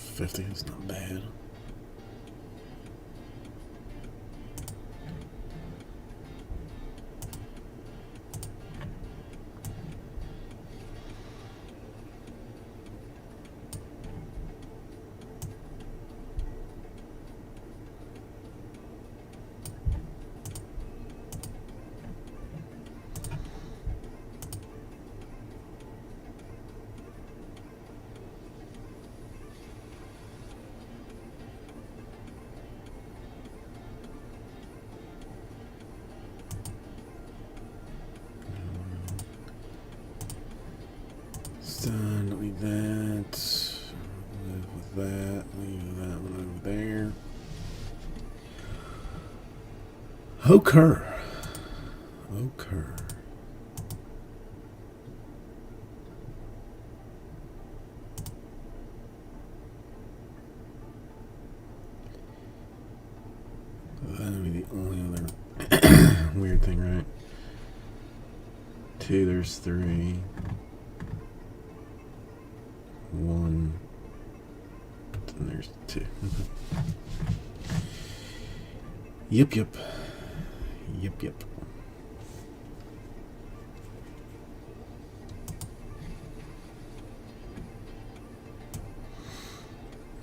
50 is not bad. Done. Don't need that. Live with that. Leave that one over there. Occur. That would be the only other weird thing, right? 2, there's 3. 1, and there's 2. Yep.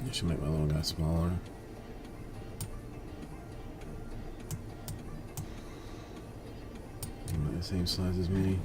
I should make my little guy smaller. The same size as me.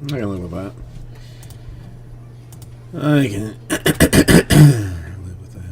I can live with that. I can live with that.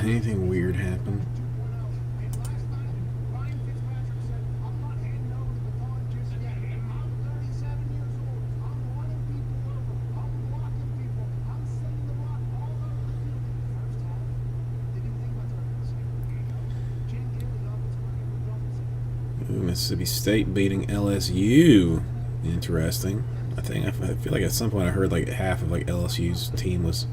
Anything weird happen? Ooh, Mississippi State beating LSU. Interesting. I feel like at some point I heard like half of like LSU's team was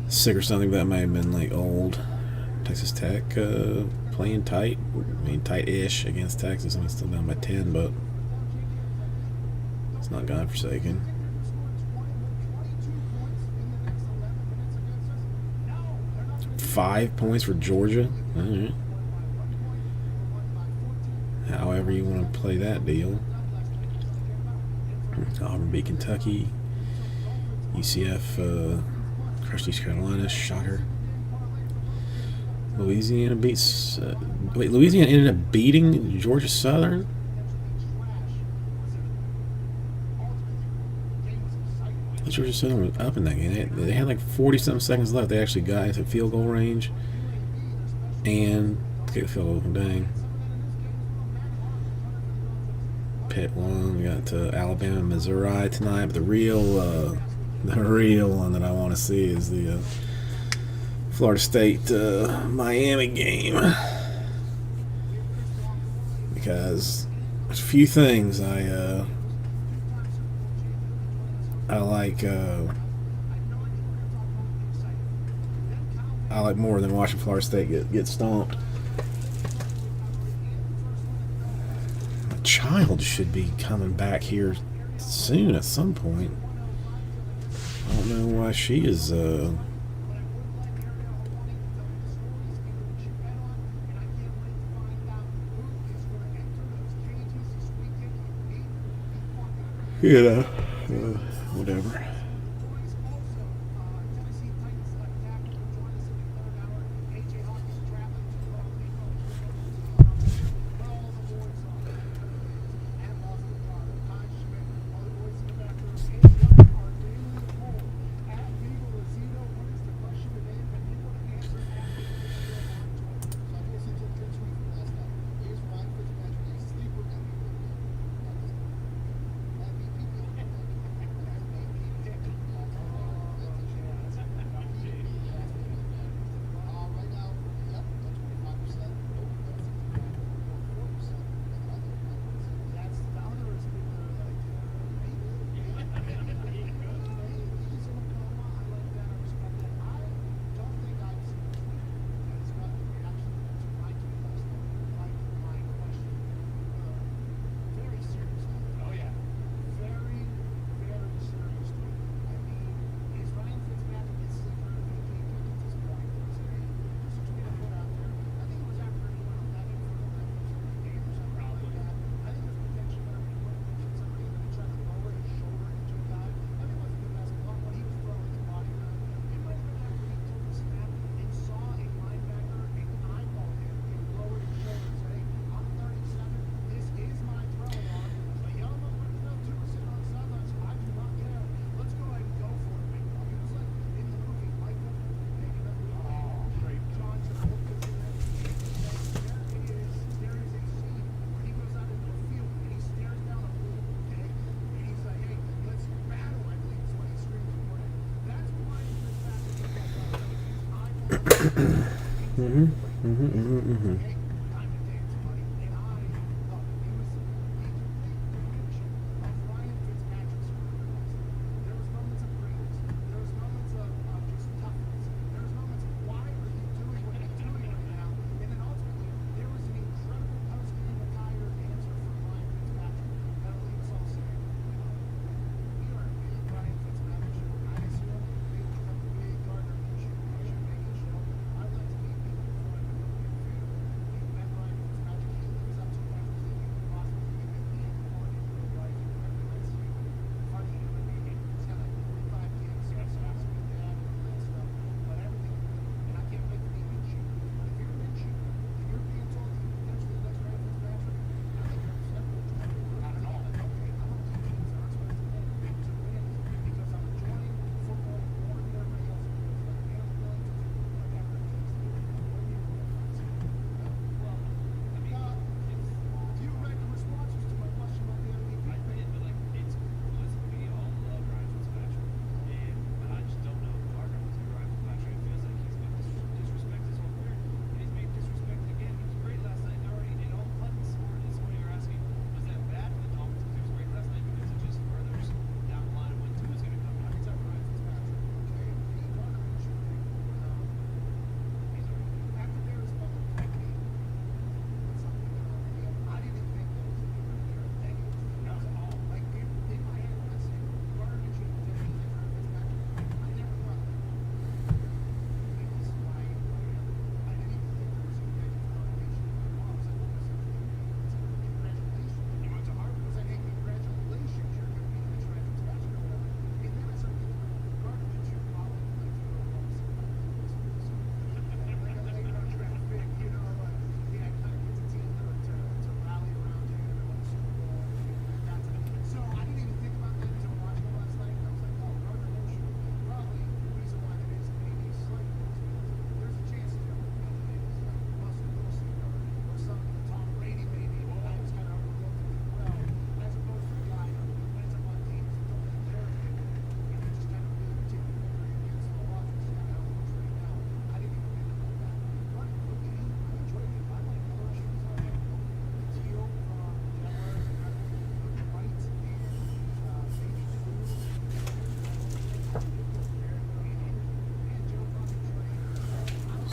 sick or something. That might have been like old. Texas Tech playing tight. I mean, tight-ish against Texas. I mean, still down by 10, but it's not godforsaken. Five points for Georgia. All right. However you want to play that deal. Auburn beat Kentucky. UCF crushed East Carolina. Shocker. Louisiana beats. Louisiana ended up beating Georgia Southern. Georgia Southern was up in that game. They had like 40-something seconds left. They actually got into field goal range and get a field goal. Dang. Pitt won. We got Alabama, Missouri tonight. But the real one that I want to see is the Florida State Miami game, because there's a few things I like more than watching Florida State get stomped. My child should be coming back here soon at some point. I don't know why she is whatever.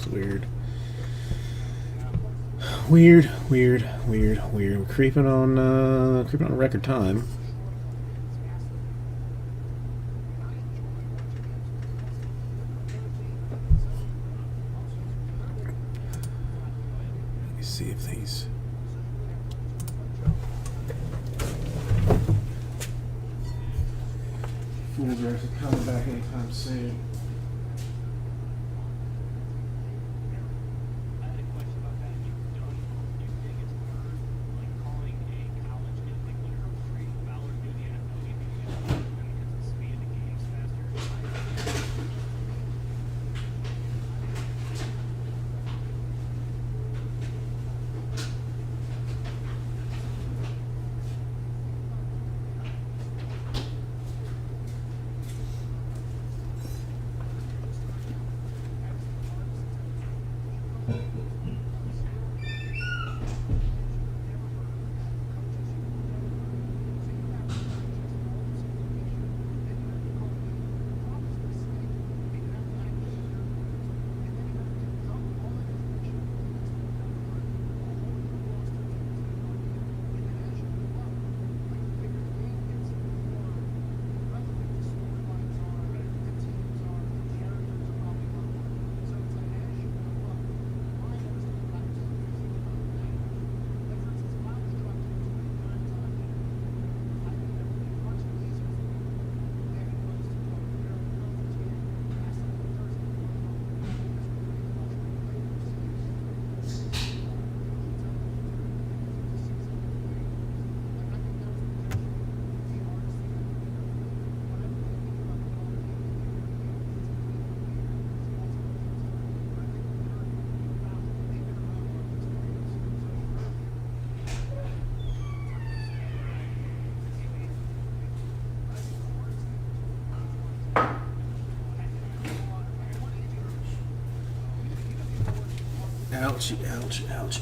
It's weird. Weird. We're creeping on record time. Let me see if these. Fool's are coming back anytime soon.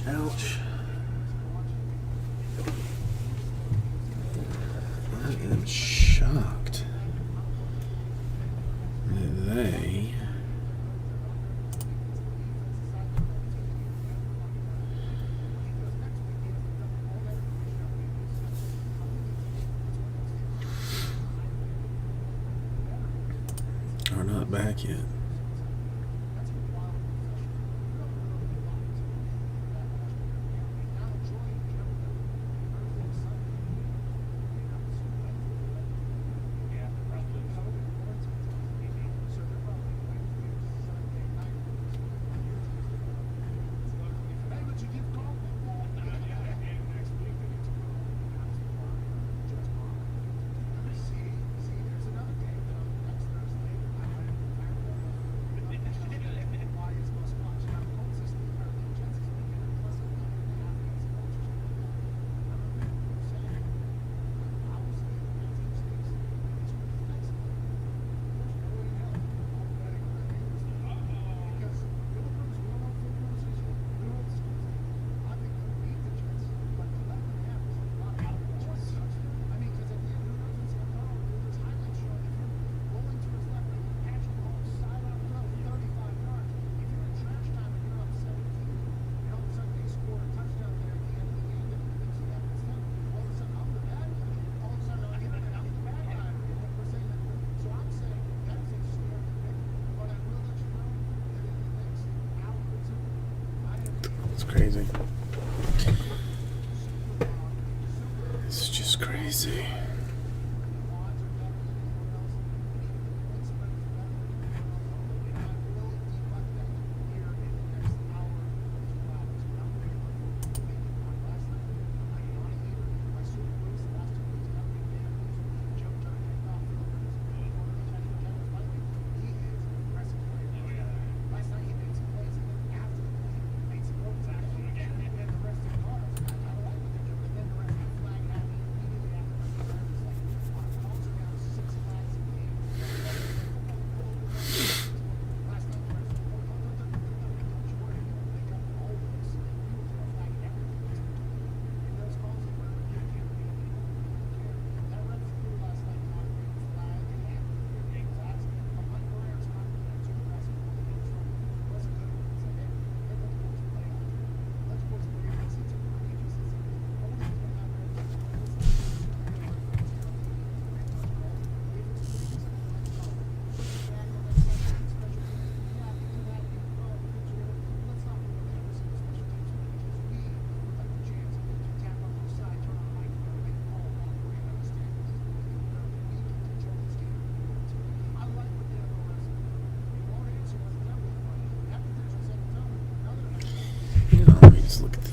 Ouch. I am shocked that they are not back yet. Crazy. It's just crazy.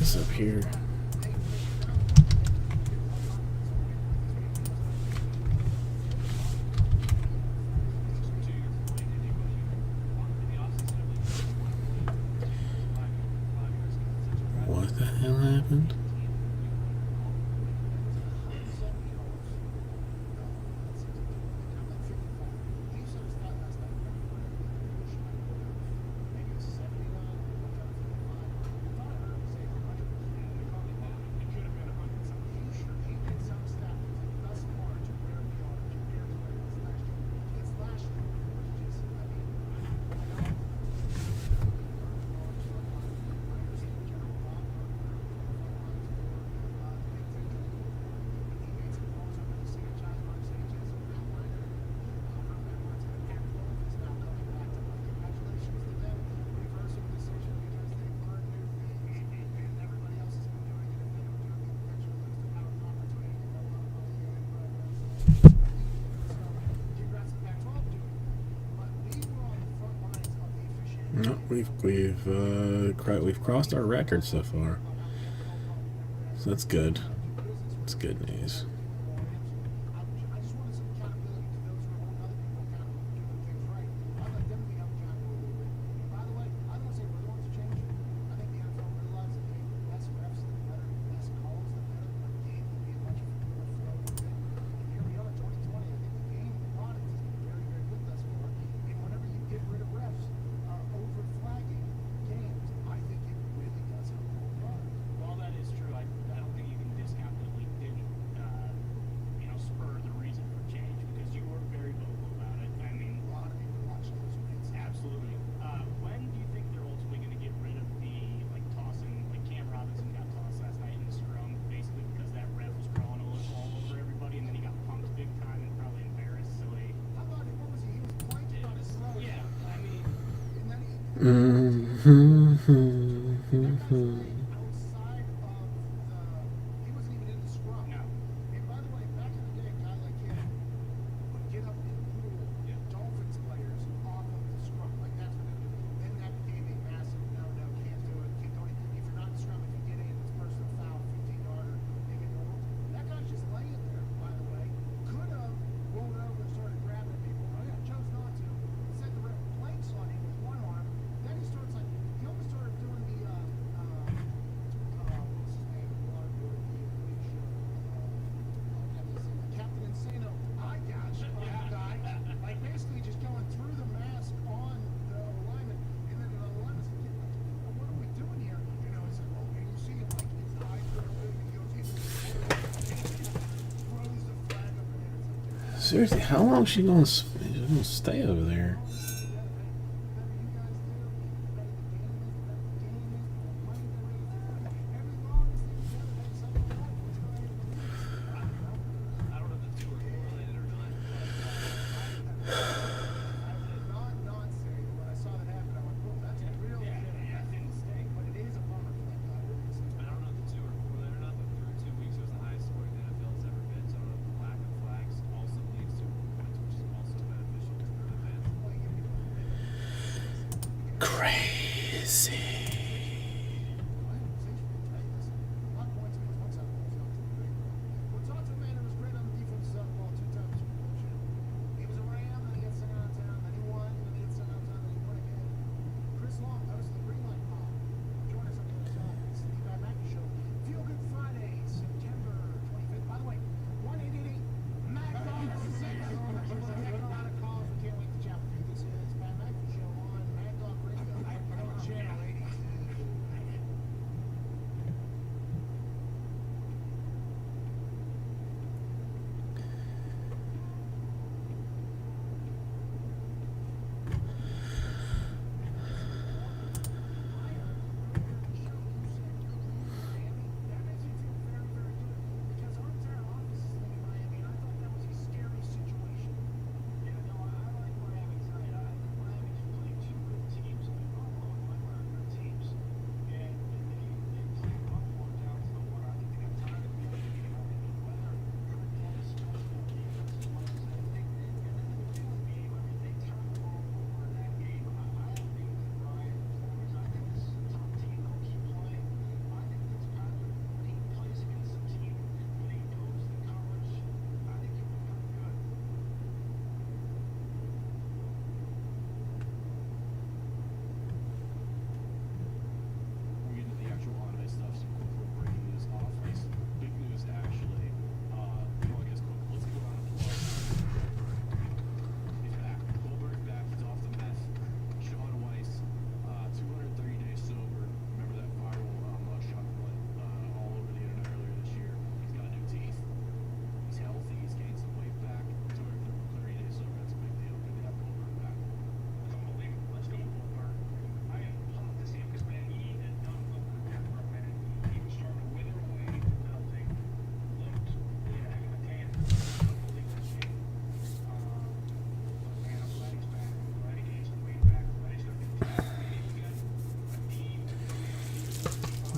this up here. What the hell happened? No, we've crossed our record so far, so that's good. That's good news. Seriously, how long is she gonna stay over there? Crazy.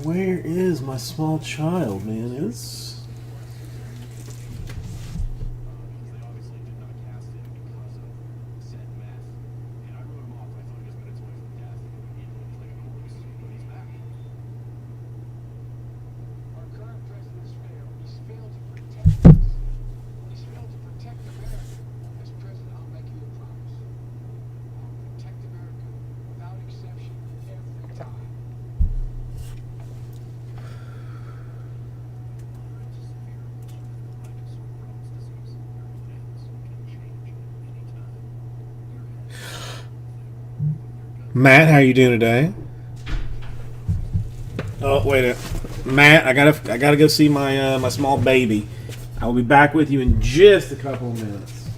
Where is my small child, man? It's... Matt, how you doing today? Oh, wait a Matt, I gotta go see my my small baby. I will be back with you in just a couple of minutes.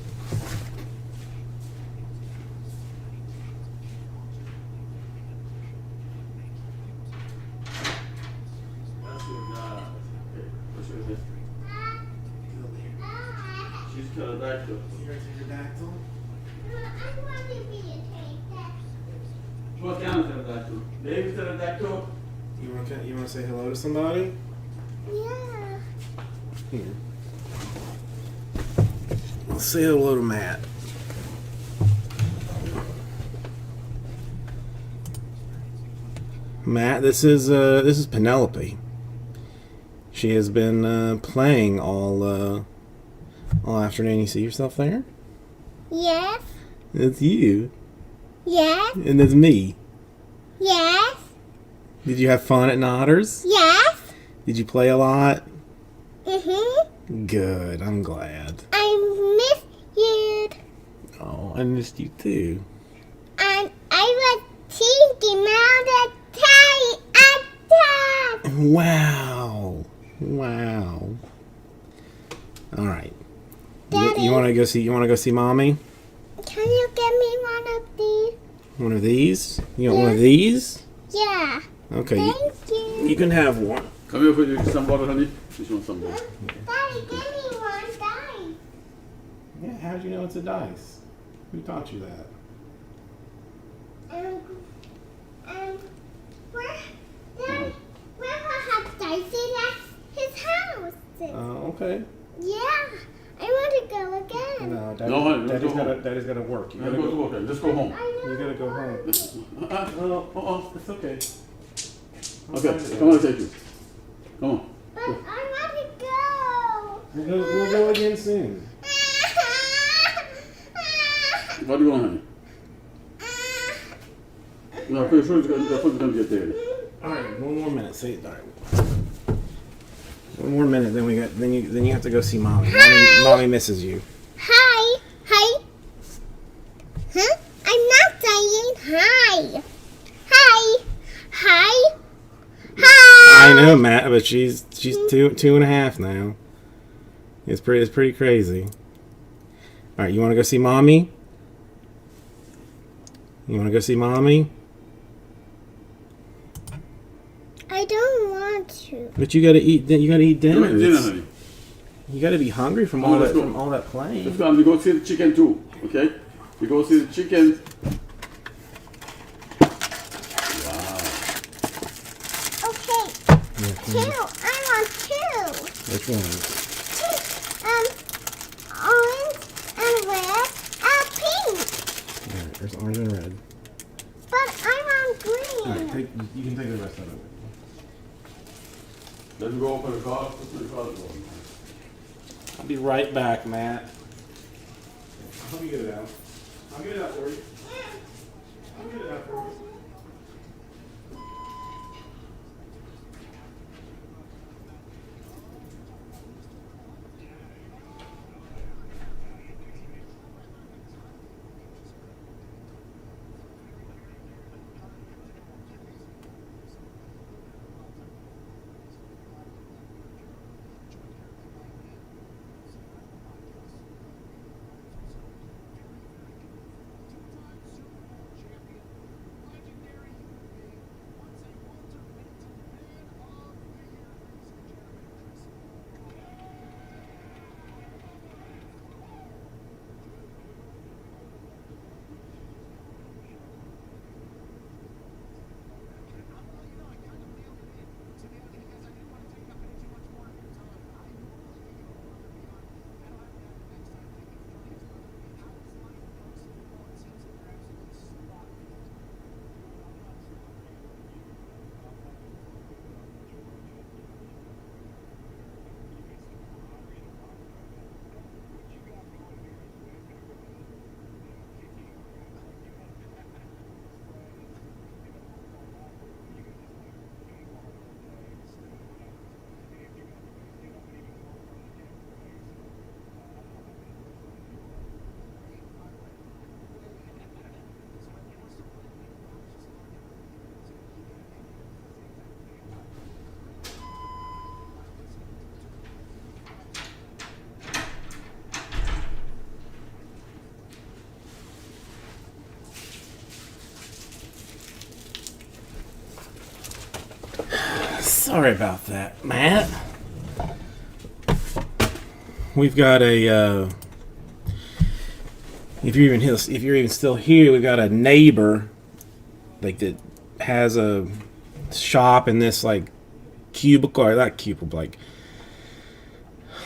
She's pterodactyl. You're a pterodactyl? I want to be a pterodactyl. What kind of pterodactyl? Baby pterodactyl? You want to say hello to somebody? Yeah. Here. Let's say hello to Matt. Matt, this is Penelope. She has been playing all afternoon. You see yourself there? Yes. It's you, Yes. and it's me. Yes. Did you have fun at Nodders? Yes. Did you play a lot? Mhm. Good. I'm glad. I miss you. Oh, I missed you too. And I was thinking about the time. Wow. Wow. All right. Daddy. You want to go see? You want to go see Mommy? Can you get me one of these? One of these? You want one of Yeah. these? Yeah. Okay. Thank you. You can have one. Come here for you some water, honey. Just want some water. Daddy, give me one dice. Yeah. How'd you know it's a dice? Who taught you that? Where Daddy, Grandpa has dice at his house. Okay. Yeah. I want to go again. No, No, honey, let's Daddy's go got home. Daddy's got to work. You Let's gotta go to go. work. Let's go home. I know. You gotta go home. Oh, It's okay. okay, come on, take you. Come on. But I want to go. We'll go again soon. What do you want, honey? No, pretty sure the food's gonna get there. All right, one more minute. Say it. All right. One more minute, then we got. Then you have to go see Mommy. Mommy misses you. Hi. Hi. Huh? I'm not saying hi. Hi. Hi. Hi. I know, Matt, but she's 2.5 now. It's pretty crazy. All right, you want to go see Mommy? You want to go see Mommy? I don't want to. But you gotta eat. You gotta eat dinner. Come eat dinner, honey. You gotta be hungry from Come on, all let's that go. from all that playing. Let's go and we go see the chicken too, okay? We go see the chicken. Wow. Okay. Two. I want two. Which one? Orange and red and pink. All right, there's orange and red. But I want All green. right, you can take the rest of it. Let me go open the car. Open the car door. I'll be right back, Matt. I'll help you get it out. I'll get it out for you. I'll get it out for you. Sorry about that, Matt. We've got a. If you're even still here, we've got a neighbor, like that has a shop in this like cubicle, or not cubicle,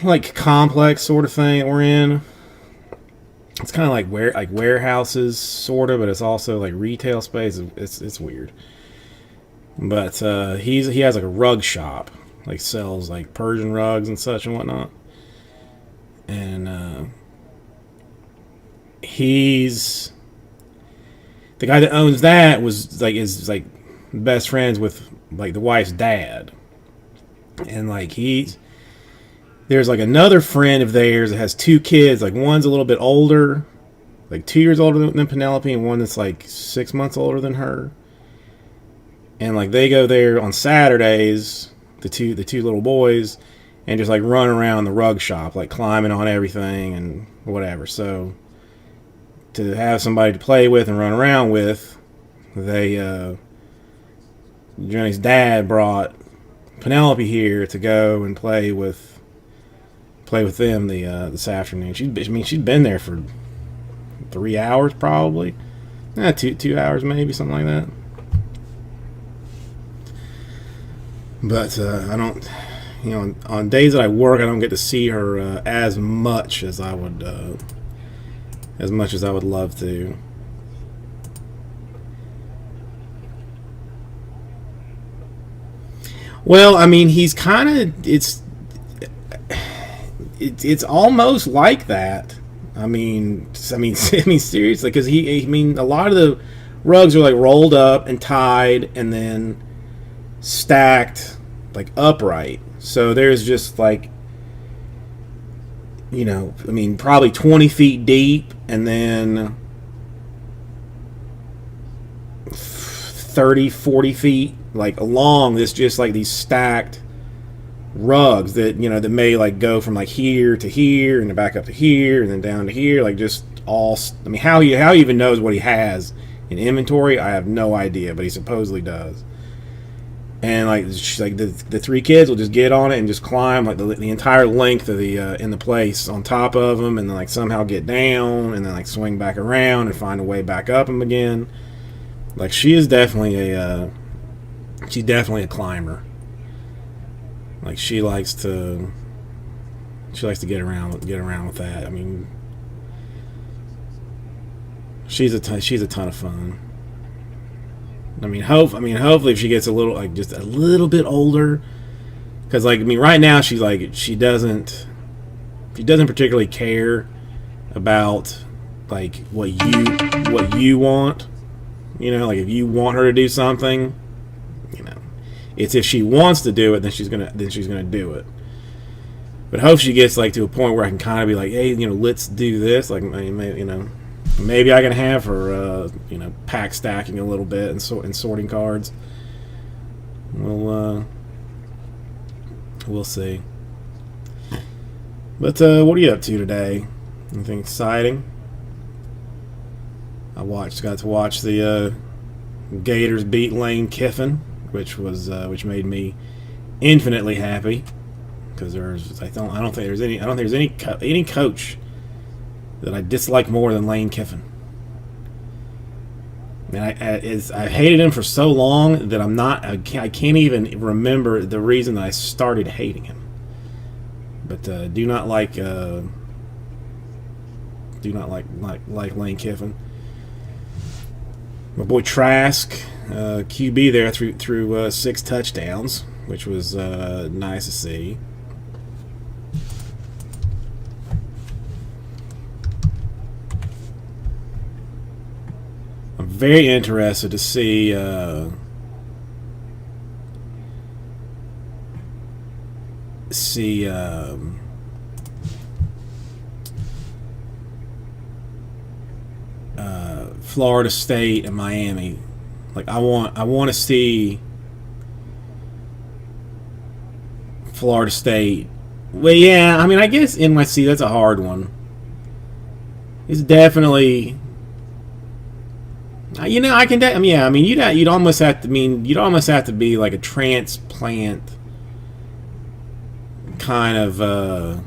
like complex sort of thing that we're in. It's kind of like warehouses, sort of, but it's also like retail space. It's weird. But he has like a rug shop, like sells like Persian rugs and such and whatnot. And he's the guy that owns that is best friends with like the wife's dad. And like there's like another friend of theirs that has two kids. Like one's a little bit older, like 2 years older than Penelope, and one that's like 6 months older than her. And like they go there on Saturdays, the two little boys, and just like run around the rug shop, like climbing on everything and whatever. So to have somebody to play with and run around with, Johnny's dad brought Penelope here to go and play with them this afternoon. She'd been there for 3 hours probably, 2 hours maybe, something like that. But I don't, on days that I work, I don't get to see her as much as I would love to. Well, I mean, he's kind of it's almost like that. I mean, seriously, because a lot of the rugs are like rolled up and tied and then stacked like upright. So there's just like, probably 20 feet deep and then 30, 40 feet like long. This just like these stacked rugs that that may like go from like here to here and then back up to here and then down to here, like just all. I mean, how he even knows what he has in inventory, I have no idea, but he supposedly does. And like the three kids will just get on it and just climb like the entire length of the in the place on top of them, and then like somehow get down and then like swing back around and find a way back up them again. Like she's definitely a climber. Like she likes to get around with that. I mean, she's a ton of fun. I mean, hopefully if she gets just a little bit older, because right now she doesn't particularly care about like what you want. Like if you want her to do something, it's if she wants to do it, then she's gonna do it. But hope she gets like to a point where I can kind of be like, hey, let's do this. Like maybe I can have her, pack stacking a little bit and sorting cards. We'll see. But what are you up to today? Anything exciting? Got to watch the Gators beat Lane Kiffin, which made me infinitely happy, because I don't think there's any coach that I dislike more than Lane Kiffin. And I hated him for so long that I can't even remember the reason that I started hating him. But do not like Lane Kiffin. My boy Trask, QB there through 6 touchdowns, which was nice to see. I'm very interested to see Florida State and Miami. Like I want to see Florida State. Well, yeah, I mean, I guess NYC, that's a hard one. It's definitely You know, I can. I mean, yeah. I mean, you'd almost have to. I mean, you'd almost have to be like a transplant kind of.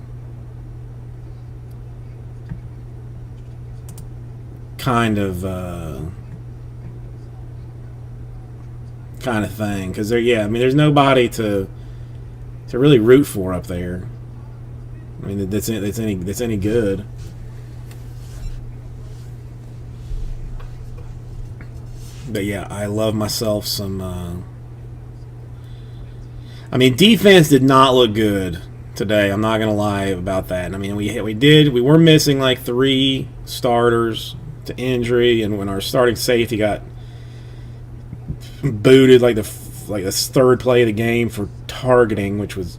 Kind of thing, because I mean, there's nobody to really root for up there. I mean, that's any good. But yeah, I love myself some. I mean, defense did not look good today. I'm not gonna lie about that. I mean, we were missing like 3 starters to injury, and when our starting safety got booted like the 3rd play of the game for targeting, which was,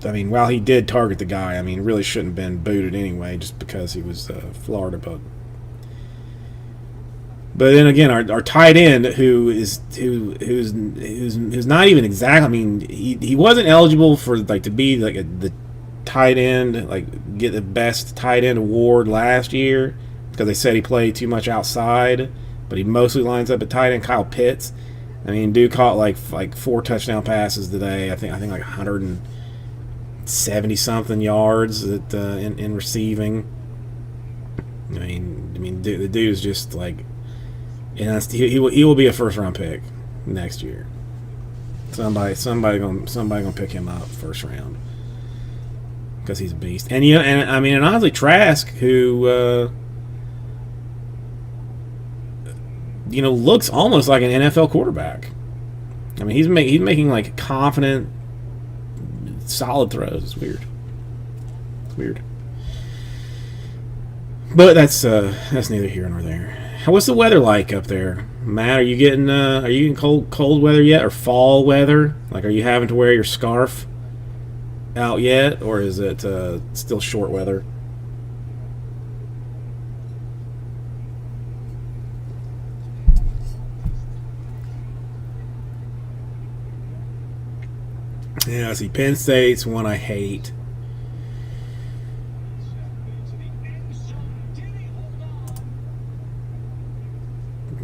I mean, while he did target the guy, I mean, really shouldn't have been booted anyway, just because he was Florida. But then again, our tight end, who's not even exact. I mean, he wasn't eligible for like to be like the tight end, like get the best tight end award last year, because they said he played too much outside, but he mostly lines up at tight end. Kyle Pitts, I mean, dude caught like 4 touchdown passes today. I think like 170 something yards in receiving. I mean, the dude is just like, and he will be a 1st round pick next year. Somebody gonna pick him up 1st round, because he's a beast. And I mean, and honestly, Trask, who looks almost like an NFL quarterback. I mean, he's making like confident, solid throws. It's weird. But that's neither here nor there. What's the weather like up there, Matt? Are you getting cold weather yet, or fall weather? Like, are you having to wear your scarf out yet, or is it still short weather? Yeah, see, Penn State's one I hate.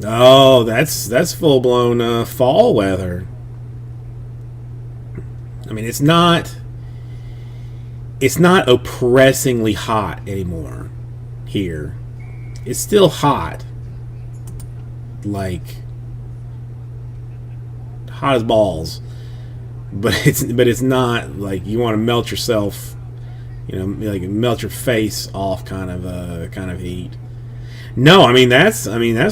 Oh, that's full blown fall weather. I mean, it's not oppressingly hot anymore here. It's still hot, like hot as balls, but it's not like you want to melt yourself, like melt your face off kind of heat. No, I mean that's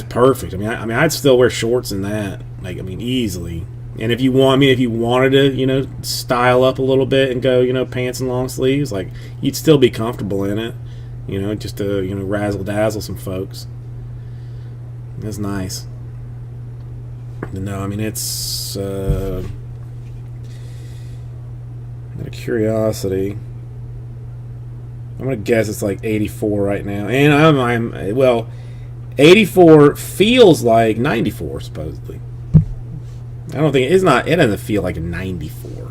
perfect. I mean I'd still wear shorts in that, like, I mean, easily. And if you wanted to, style up a little bit and go, pants and long sleeves, like, you'd still be comfortable in it, just to razzle dazzle some folks. That's nice. But no, I mean, it's out of curiosity, I'm gonna guess it's like 84 right now, and I'm 84 feels like 94 supposedly. I don't think it doesn't feel like a 94,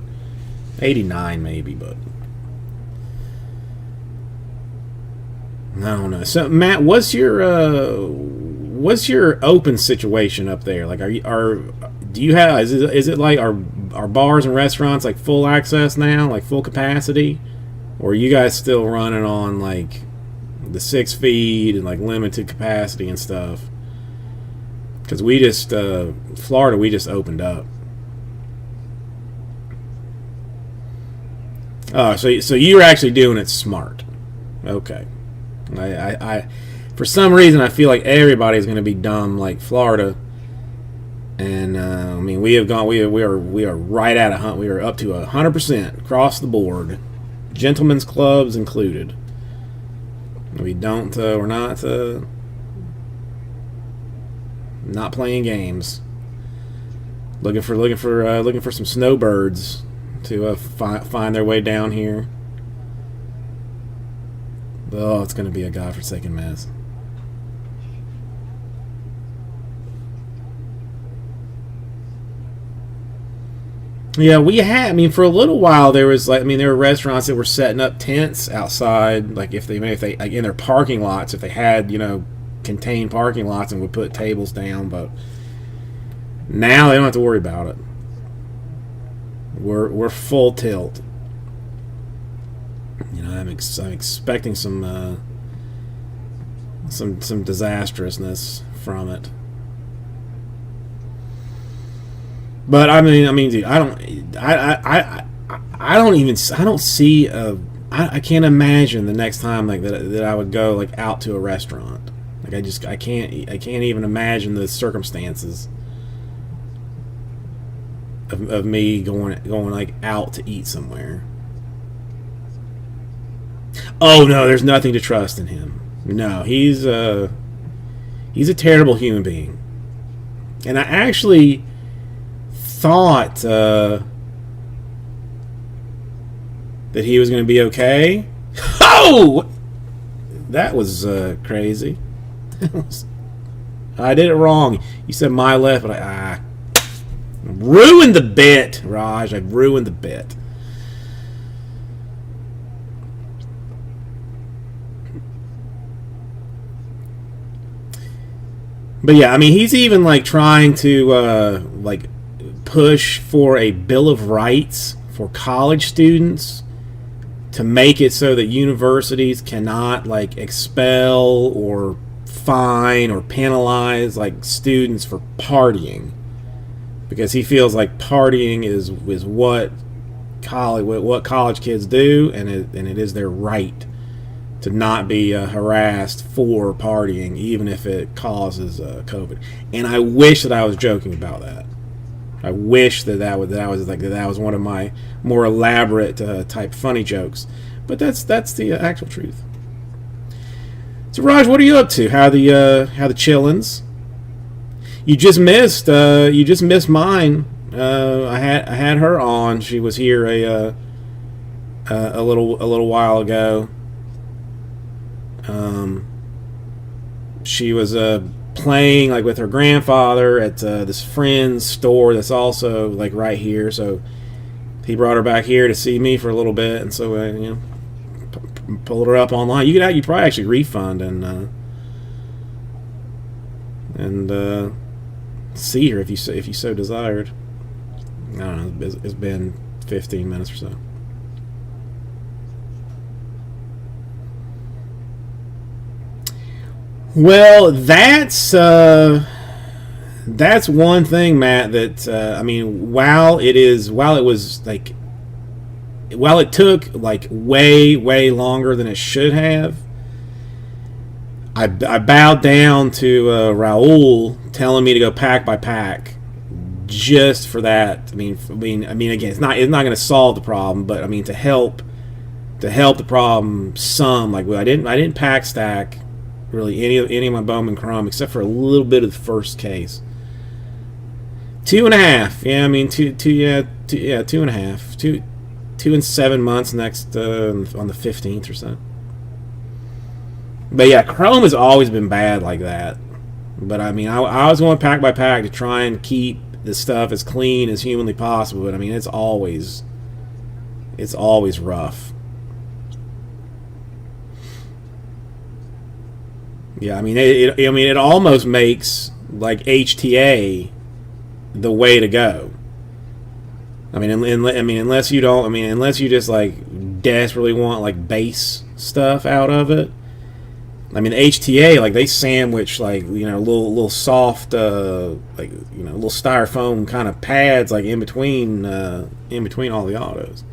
89 maybe, but I don't know. So Matt, what's your open situation up there? Like, do you have is it like are bars and restaurants like full access now, like full capacity? Or are you guys still running on like the 6 feet and like limited capacity and stuff? Because we just Florida, we just opened up. Oh, so you're actually doing it smart. Okay. I for some reason I feel like everybody's going to be dumb like Florida. And I mean, we are right at we are up to 100% across the board. Gentlemen's clubs included. We're not playing games. Looking for some snowbirds to find their way down here. Oh, it's going to be a godforsaken mess. Yeah, we had. I mean, for a little while there was there were restaurants that were setting up tents outside, like if they like in their parking lots, if they had contained parking lots and would put tables down, but now they don't have to worry about it. We're full tilt. You know, I'm expecting some disastrousness from it. But I mean, dude, I don't see I can't imagine the next time like that I would go like out to a restaurant. Like I can't even imagine the circumstances of me going like out to eat somewhere. Oh no, there's nothing to trust in him. No, he's a terrible human being. And I actually thought that he was going to be okay. Oh! That was crazy. I did it wrong. You said my left, but I ruined the bit, Raj. I ruined the bit. But yeah, I mean, he's even like trying to like push for a Bill of Rights for college students to make it so that universities cannot like expel or fine or penalize like students for partying, because he feels like partying is what college kids do, and it is their right to not be harassed for partying, even if it causes COVID. And I wish that I was joking about that. I wish that was one of my more elaborate type funny jokes. But that's the actual truth. So Raj, what are you up to? How the chillins? You just missed mine. I had her on. She was here a little while ago. She was playing like with her grandfather at this friend's store that's also like right here. So he brought her back here to see me for a little bit, and so pulled her up online. You could probably actually refund and see her if you so desired. I don't know. It's been 15 minutes or so. Well, that's one thing, Matt. That I mean, while it took like way longer than it should have, I bowed down to Raul telling me to go pack by pack, just for that. I mean, again, it's not going to solve the problem, but I mean to help the problem some. Like, I didn't pack stack really any of my Bowman Chrome except for a little bit of the first case. 2.5. Yeah, I mean 2.5. 2 and 7 months next on the 15th or so. But yeah, Chrome has always been bad like that. But I mean, I was going pack by pack to try and keep the stuff as clean as humanly possible. But I mean, it's always rough. Yeah, I mean, it almost makes like HTA the way to go. I mean, unless you just like desperately want like base stuff out of it. I mean, HTA, like, they sandwich like, little soft little styrofoam kind of pads like in between all the autos.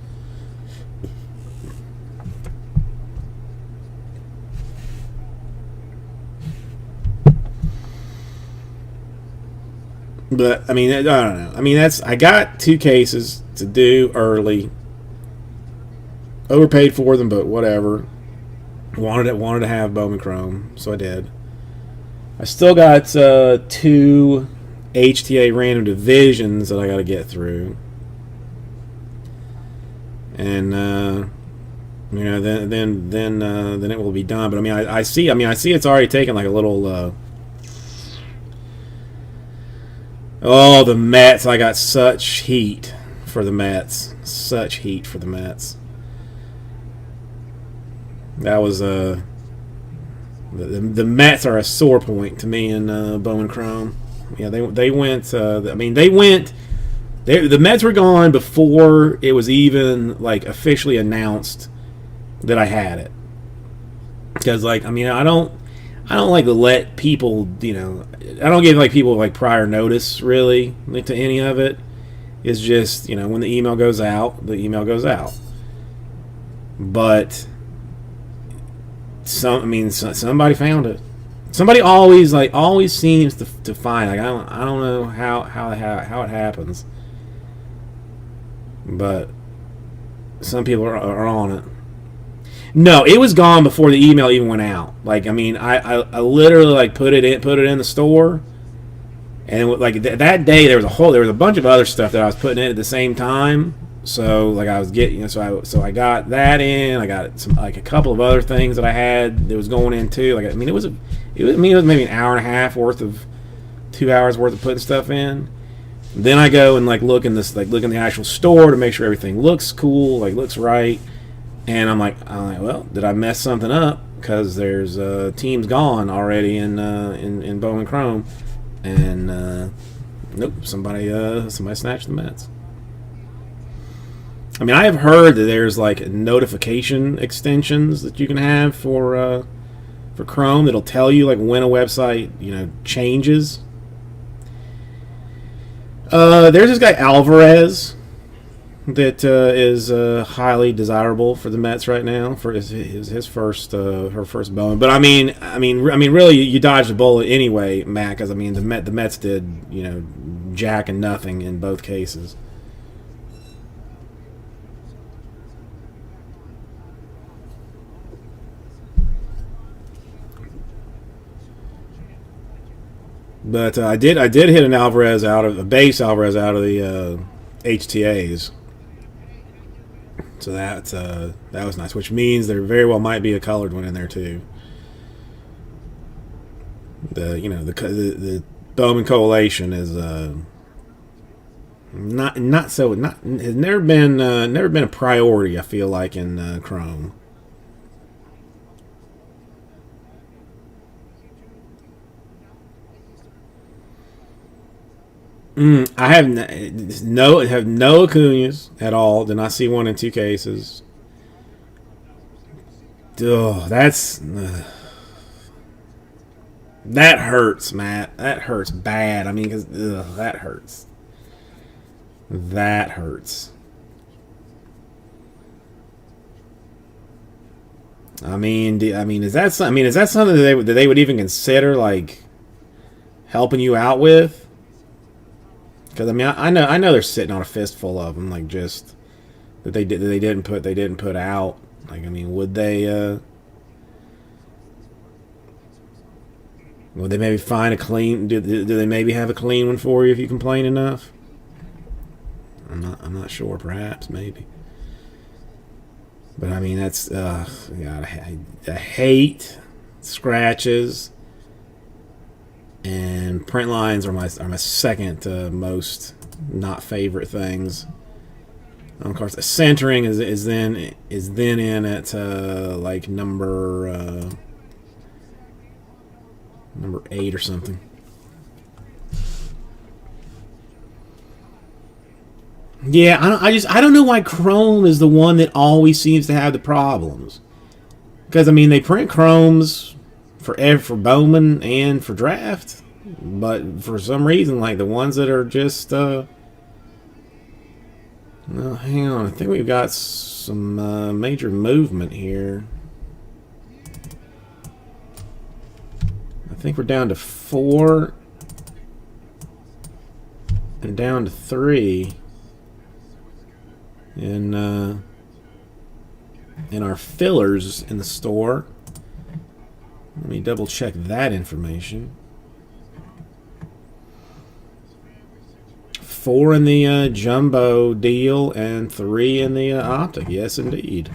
But I mean, I don't know. I mean, I got 2 cases to do early. Overpaid for them, but whatever. Wanted to have Bowman Chrome, so I did. I still got 2 HTA random divisions that I got to get through, and then it will be done. But I mean, I see it's already taken like a little. Oh, the Mets! I got such heat for the Mets. Such heat for the Mets. That was The Mets are a sore point to me in Bowman Chrome. Yeah, they went. I mean, they went. The Mets were gone before it was even like officially announced that I had it. Because like, I mean, I don't like to let people, you know, I don't give like people like prior notice really like, to any of it. It's just, you know, when the email goes out, the email goes out. But somebody found it. Somebody always seems to find. Like, I don't know how it happens, but some people are on it. No, it was gone before the email even went out. Like, I mean, I literally like put it in the store, and like that day there was a bunch of other stuff that I was putting in at the same time. So like I was getting, you know, so I got that in. I got some like a couple of other things that I had that was going in too. Like, I mean, it was maybe an hour and a half worth of 2 hours worth of putting stuff in. Then I go and like look in the actual store to make sure everything looks cool, like looks right. And I'm like, well, did I mess something up? Because there's teams gone already in Bowman Chrome, and nope, somebody snatched the Mets. I mean, I have heard that there's like notification extensions that you can have for Chrome that'll tell you like when a website, you know, changes. There's this guy Alvarez that is highly desirable for the Mets right now for his first her first Bowman. But I mean, really, you dodged the bullet anyway, Matt. Because I mean, the Mets did, you know, jack and nothing in both cases. But I did hit an Alvarez out of a base Alvarez out of the HTAs. So that was nice, which means there very well might be a colored one in there too. The Bowman Coalition is has never been a priority. I feel like in Chrome. I have no Acuñas at all. Did not see one in 2 cases. Oh, that hurts, Matt. That hurts bad. I mean, because that hurts. That hurts. I mean, is that something that they would even consider like helping you out with? Because I mean, I know they're sitting on a fistful of them, like just that they didn't put out. Like, I mean, would they maybe find a clean? Do they maybe have a clean one for you if you complain enough? I'm not sure. Perhaps, maybe. But I mean, that's God, I hate scratches. And print lines are my second most not favorite things. And of course, the centering is then in at like number 8 or something. Yeah, I don't know why Chrome is the one that always seems to have the problems. Because I mean, they print Chromes for Bowman and for draft, but for some reason, like the ones that are just well, hang on, I think we've got some major movement here. I think we're down to 4 and down to 3 in our fillers in the store. Let me double check that information. 4 in the jumbo deal and 3 in the optic. Yes, indeed.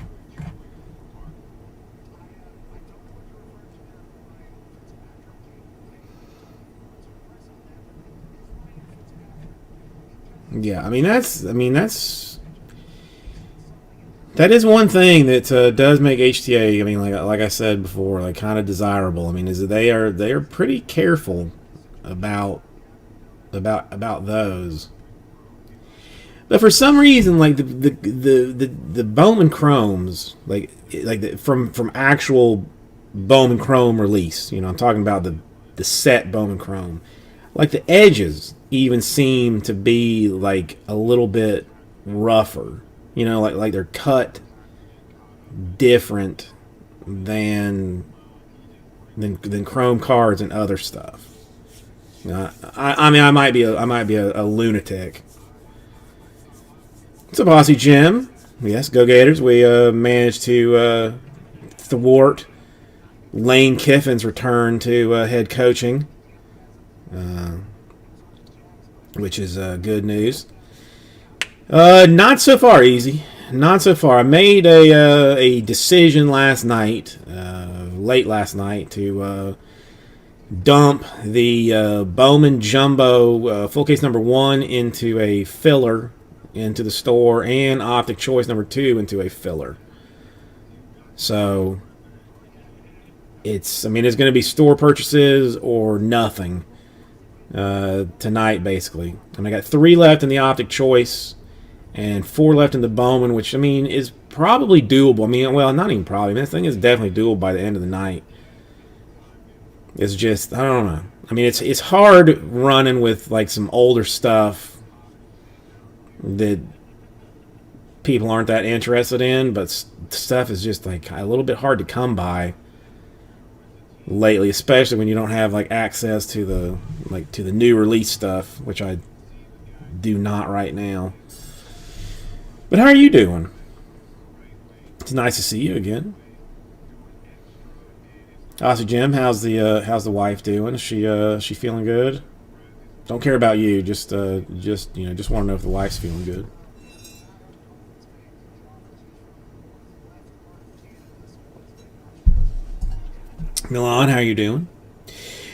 Yeah, I mean that's That is one thing that does make HTA. I mean, like I said before, like kind of desirable. I mean, is that they are pretty careful about those. But for some reason, like the Bowman Chromes, from actual Bowman Chrome release, you know, I'm talking about the set Bowman Chrome. Like the edges even seem to be like a little bit rougher. You know, like they're cut different than Chrome cards and other stuff. I mean, I might be a lunatic. What's up, Aussie Jim? Yes, go Gators. We managed to thwart Lane Kiffin's return to head coaching, which is good news. Not so far, Easy. Not so far. I made a decision last night, late last night, to dump the Bowman Jumbo full case number 1 into a filler into the store, and Optic Choice number 2 into a filler. So it's going to be store purchases or nothing tonight, basically. And I got 3 left in the Optic Choice and 4 left in the Bowman, which, I mean, is probably doable. I mean, well, not even probably. I mean, this thing is definitely doable by the end of the night. It's just, I don't know. I mean, it's hard running with, like, some older stuff that people aren't that interested in, but stuff is just, like, a little bit hard to come by lately, especially when you don't have, like, access to the new release stuff, which I do not right now. But how are you doing? It's nice to see you again. Aussie Jim, how's the wife doing? Is she feeling good? Don't care about you. Just want to know if the wife's feeling good. Milan, how are you doing?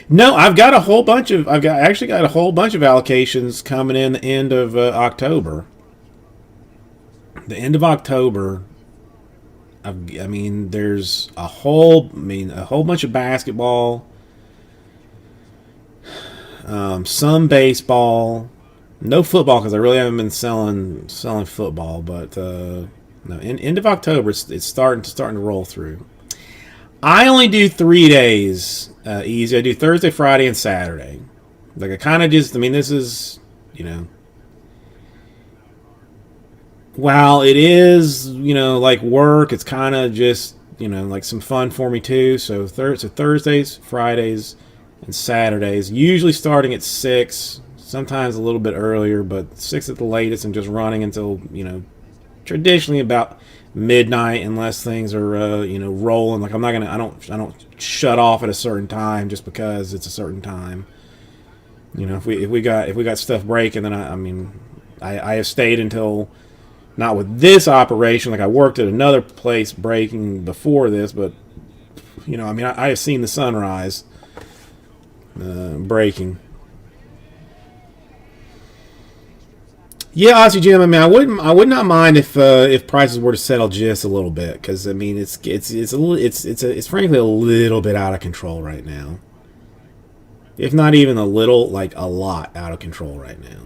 No, I've got a whole bunch of allocations coming in the end of October. The end of October. There's a whole bunch of basketball, some baseball, no football because I really haven't been selling football. But no, end of October, it's starting to roll through. I only do 3 days easy. I do Thursday, Friday, and Saturday. Like I kind of just, this is, while it is, like work, it's kind of just, like some fun for me too. So Thursdays, Fridays, and Saturdays, usually starting at 6, sometimes a little bit earlier, but 6 at the latest, and just running until, traditionally about midnight, unless things are, rolling. Like I don't shut off at a certain time just because it's a certain time. If we got stuff breaking, then I have stayed until. Not with this operation, like I worked at another place breaking before this, but, I have seen the sunrise breaking. Yeah, Aussie Jim, I would not mind if prices were to settle just a little bit, because it's frankly a little bit out of control right now. If not even a little, like a lot out of control right now.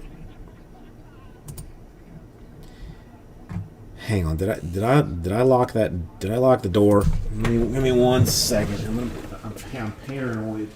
Hang on, did I lock that? Did I lock the door? Give me 1 second. I'm paranoid.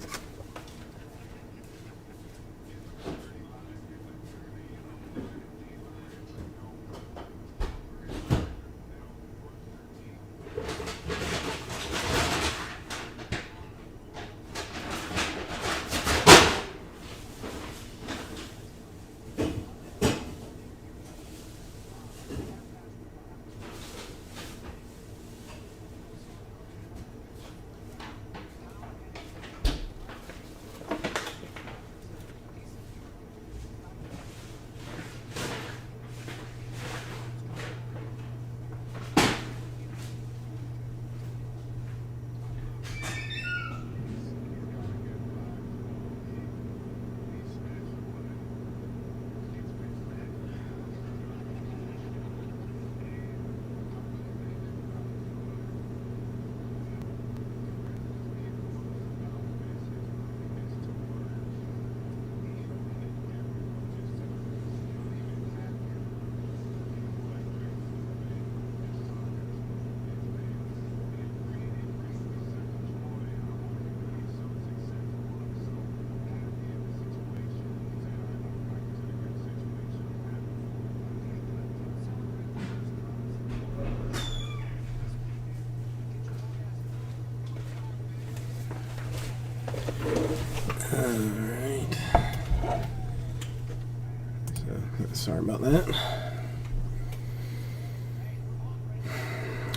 Sorry about that.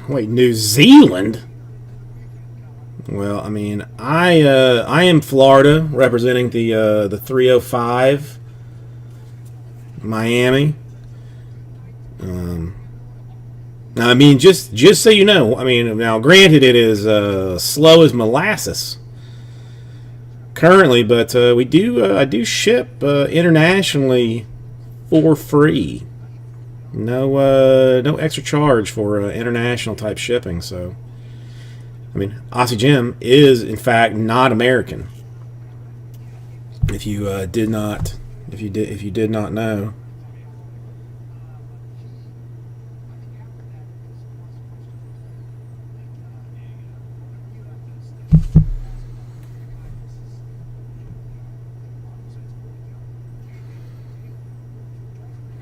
Wait, New Zealand? Well, I mean, I am Florida, representing the 305, Miami. Now, I mean, just so you know, I mean, now granted, it is slow as molasses currently, but I do ship internationally for free. No extra charge for international type shipping. So, I mean, Aussie Jim is in fact not American. If you did not know.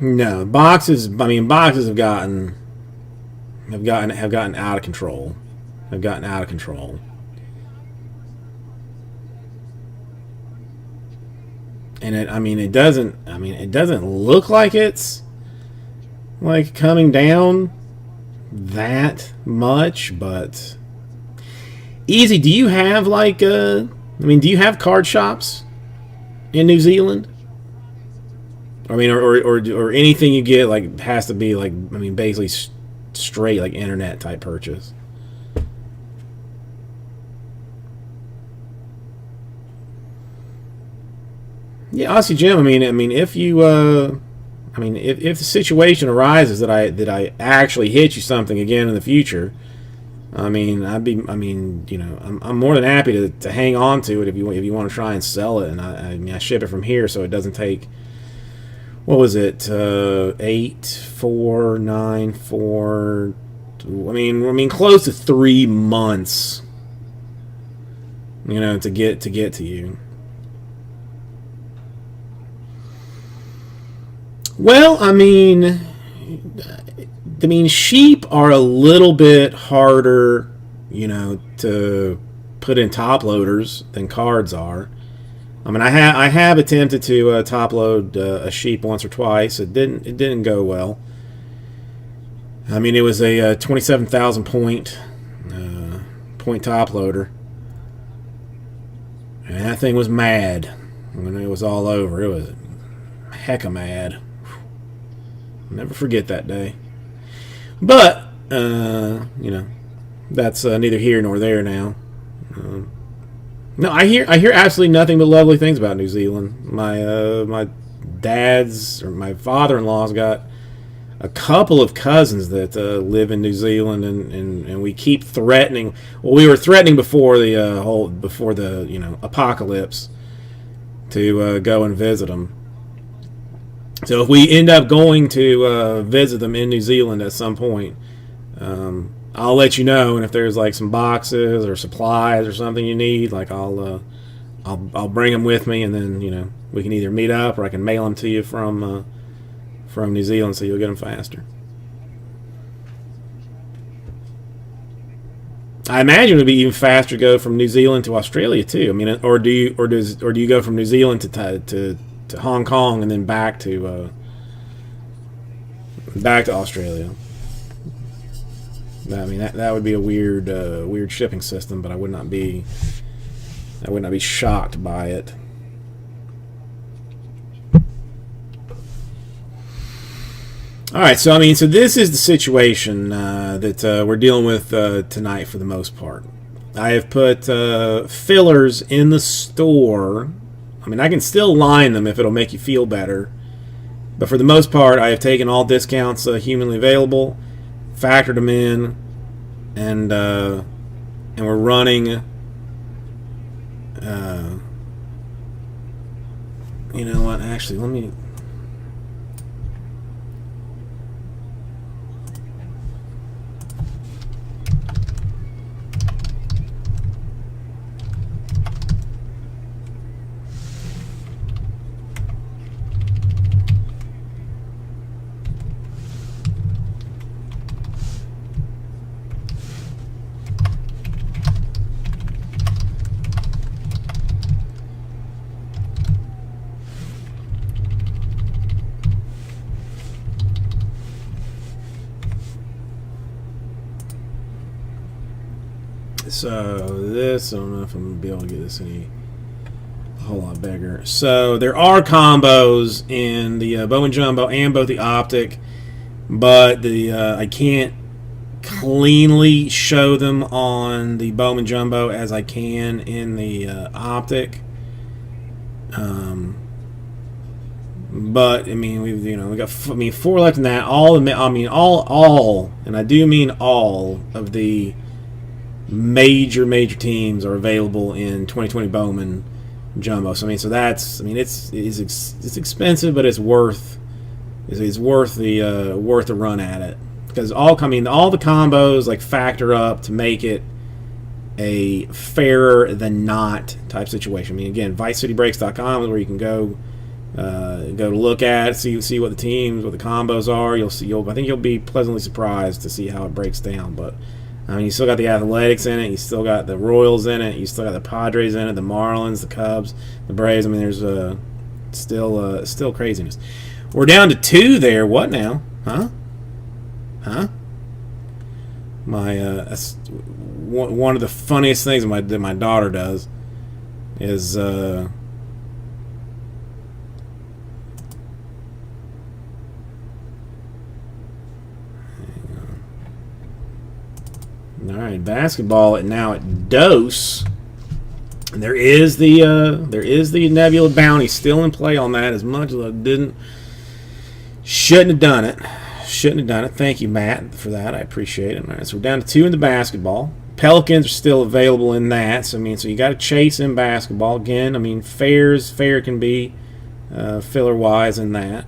No, boxes. I mean, boxes have gotten out of control. Have gotten out of control. And it doesn't look like it's like coming down that much, but Easy, do you have like do you have card shops in New Zealand? I mean, or anything you get like has to be like, I mean, basically straight like internet type purchase. Yeah, Aussie Jim. I mean, if you, if the situation arises that I actually hit you something again in the future, I'm more than happy to hang on to it if you want to try and sell it, and I ship it from here, so it doesn't take. What was it? 8, 4, 9, 4. I mean, close to 3 months. To get to you. Well, I mean, sheep are a little bit harder, to put in top loaders than cards are. I mean, I have attempted to top load a sheep once or twice. It didn't go well. I mean, it was a 27,000 point top loader, and that thing was mad when it was all over. It was hecka mad. Never forget that day. But that's neither here nor there now. No, I hear absolutely nothing but lovely things about New Zealand. My father-in-law's got a couple of cousins that live in New Zealand, and we keep threatening. Well, we were threatening before the apocalypse to go and visit them. So if we end up going to visit them in New Zealand at some point, I'll let you know, and if there's like some boxes or supplies or something you need, like I'll bring them with me, and then we can either meet up or I can mail them to you from New Zealand, so you'll get them faster. I imagine it would be even faster to go from New Zealand to Australia too. I mean, or do you go from New Zealand to Hong Kong and then back to Australia? I mean, that would be a weird shipping system, but I would not be shocked by it. All right, so this is the situation that we're dealing with tonight for the most part. I have put fillers in the store. I mean, I can still line them if it'll make you feel better, but for the most part, I have taken all discounts humanly available, factored them in, and we're running. You know what? Actually, let me. So this, I don't know if I'm gonna be able to get this any a whole lot bigger. So there are combos in the Bowman Jumbo and both the Optic, but the I can't cleanly show them on the Bowman Jumbo as I can in the Optic. But I mean, we got 4 left in that. All, and I do mean all of the major teams are available in 2020 Bowman Jumbo. So it's expensive, but it's worth the run at it, because all the combos like factor up to make it a fairer than not type situation. I mean, again, ViceCityBreaks.com is where you can go to look at, see what the teams, what the combos are. I think you'll be pleasantly surprised to see how it breaks down. But I mean, you still got the Athletics in it, you still got the Royals in it, you still got the Padres in it, the Marlins, the Cubs, the Braves. I mean, there's still craziness. We're down to 2 there. What now? Huh? That's one of the funniest things that my daughter does is all right, basketball now at Dose. And there is the Nebula bounty still in play on that, as much as I shouldn't have done it. Thank you, Matt, for that. I appreciate it. All right, so we're down to 2 in the basketball. Pelicans are still available in that. So you got to chase in basketball again. I mean, fair can be filler wise in that.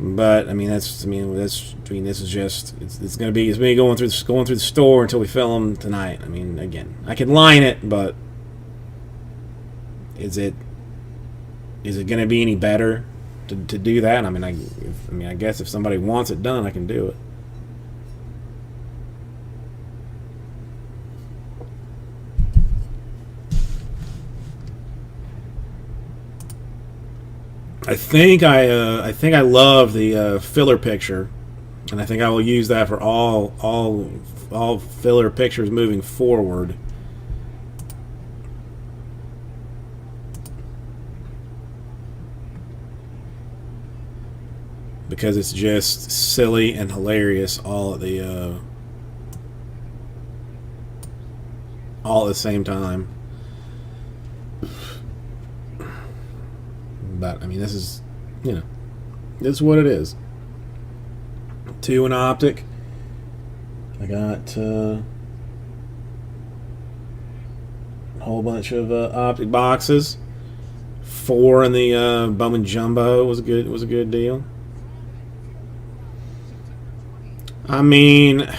But this is just it's going to be going through the store until we fill them tonight. I mean, again, I can line it, but is it going to be any better to do that? I guess if somebody wants it done, I can do it. I think I love the filler picture, and I think I will use that for all filler pictures moving forward. Because it's just silly and hilarious all at the same time. But I mean, this is what it is. 2 in Optic. I got a whole bunch of Optic boxes. 4 in the Bowman Jumbo was a good deal. I mean,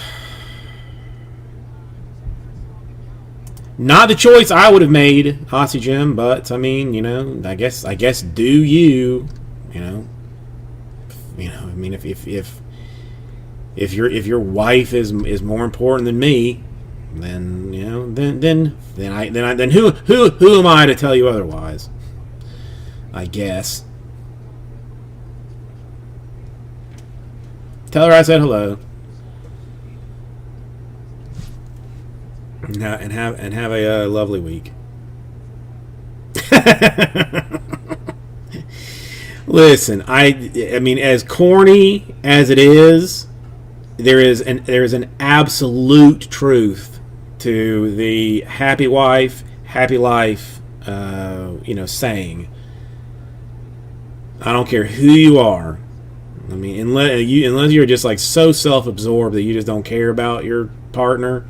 not the choice I would have made, Aussie Jim, but I mean, I guess do you, I mean, if your wife is more important than me, then who am I to tell you otherwise? I guess. Tell her I said hello. And have a lovely week. Listen, I mean, as corny as it is, there is an absolute truth to the happy wife, happy life, saying. I don't care who you are. I mean, unless you're just like so self-absorbed that you just don't care about your partner.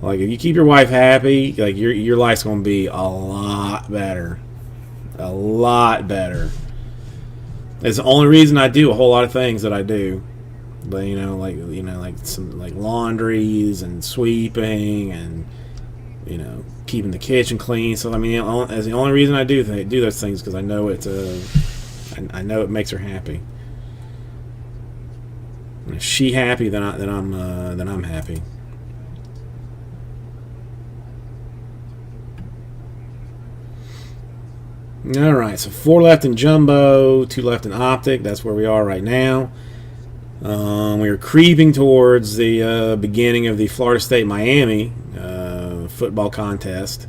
Like, if you keep your wife happy, like your life's gonna be a lot better. A lot better. It's the only reason I do a whole lot of things that I do. But like some laundries and sweeping and keeping the kitchen clean. So I mean, that's the only reason I do those things, because I know I know it makes her happy. And if she's happy, then I'm happy. All right, so 4 left in Jumbo, 2 left in Optic. That's where we are right now. We were creeping towards the beginning of the Florida State-Miami football contest.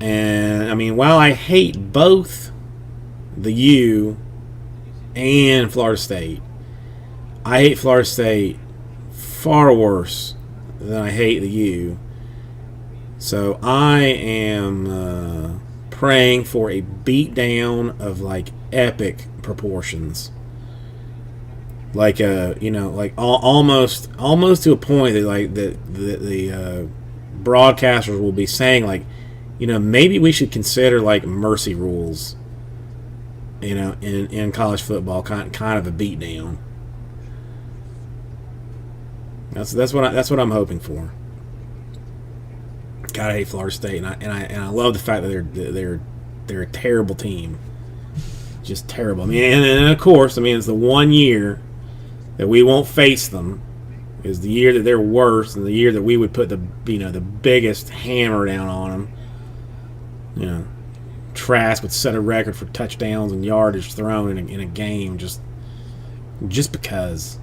And, I mean, while I hate both the U and Florida State, I hate Florida State far worse than I hate the U. So I am praying for a beatdown of, like, epic proportions. Like almost to a point that like the broadcasters will be saying like, maybe we should consider like mercy rules, in college football, kind of a beatdown. That's what I'm hoping for. God, I hate Florida State, and I love the fact that they're a terrible team, just terrible. I mean, and of course, I mean it's the one year that we won't face them, is the year that they're worse, and the year that we would put the biggest hammer down on them. Trask would set a record for touchdowns and yardage thrown in a game just because.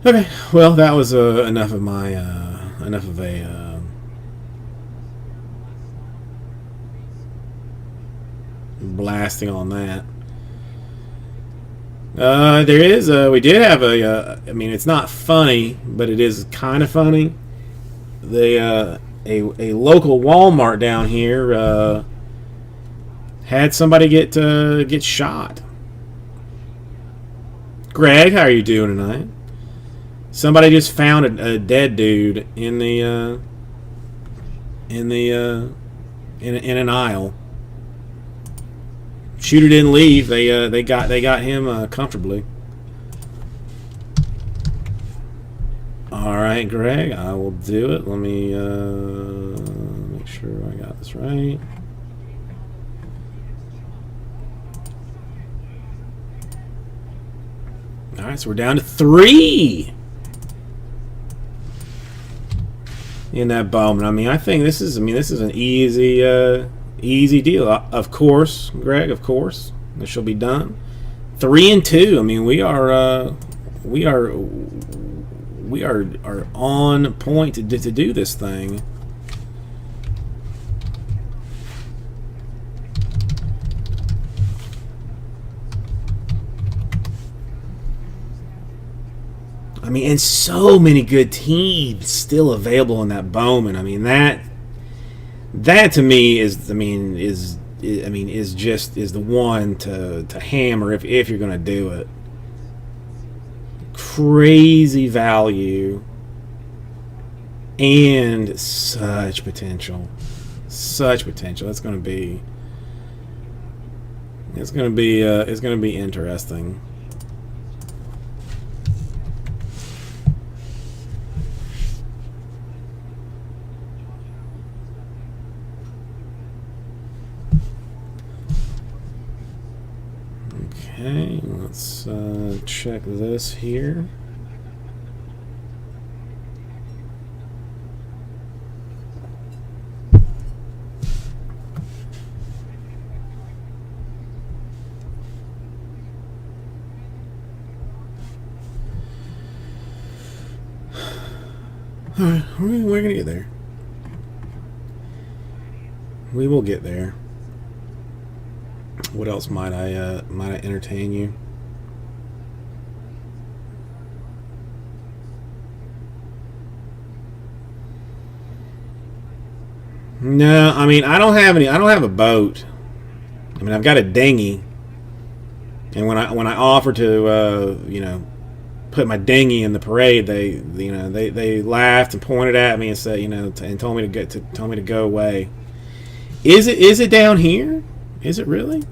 Okay, well that was enough of a blasting on that. We did have I mean, it's not funny, but it is kind of funny. A local Walmart down here had somebody get shot. Greg, how are you doing tonight? Somebody just found a dead dude in an aisle. Shooter didn't leave. They got him comfortably. All right, Greg, I will do it. Let me make sure I got this right. All right, so we're down to 3 in that Bowman. I mean, I think this is an easy deal. Of course, Greg. Of course, this shall be done. 3-2. I mean, we are on point to do this thing. I mean, and so many good teams still available in that Bowman. I mean, that to me is the one to hammer if you're going to do it. Crazy value and such potential. It's going to be interesting. Okay, let's check this here. All right, we're gonna get there. We will get there. What else might I entertain you? No, I mean I don't have a boat. I mean I've got a dinghy, and when I offered to put my dinghy in the parade, they laughed and pointed at me and said and told me to go away. Is it down here? Is it really?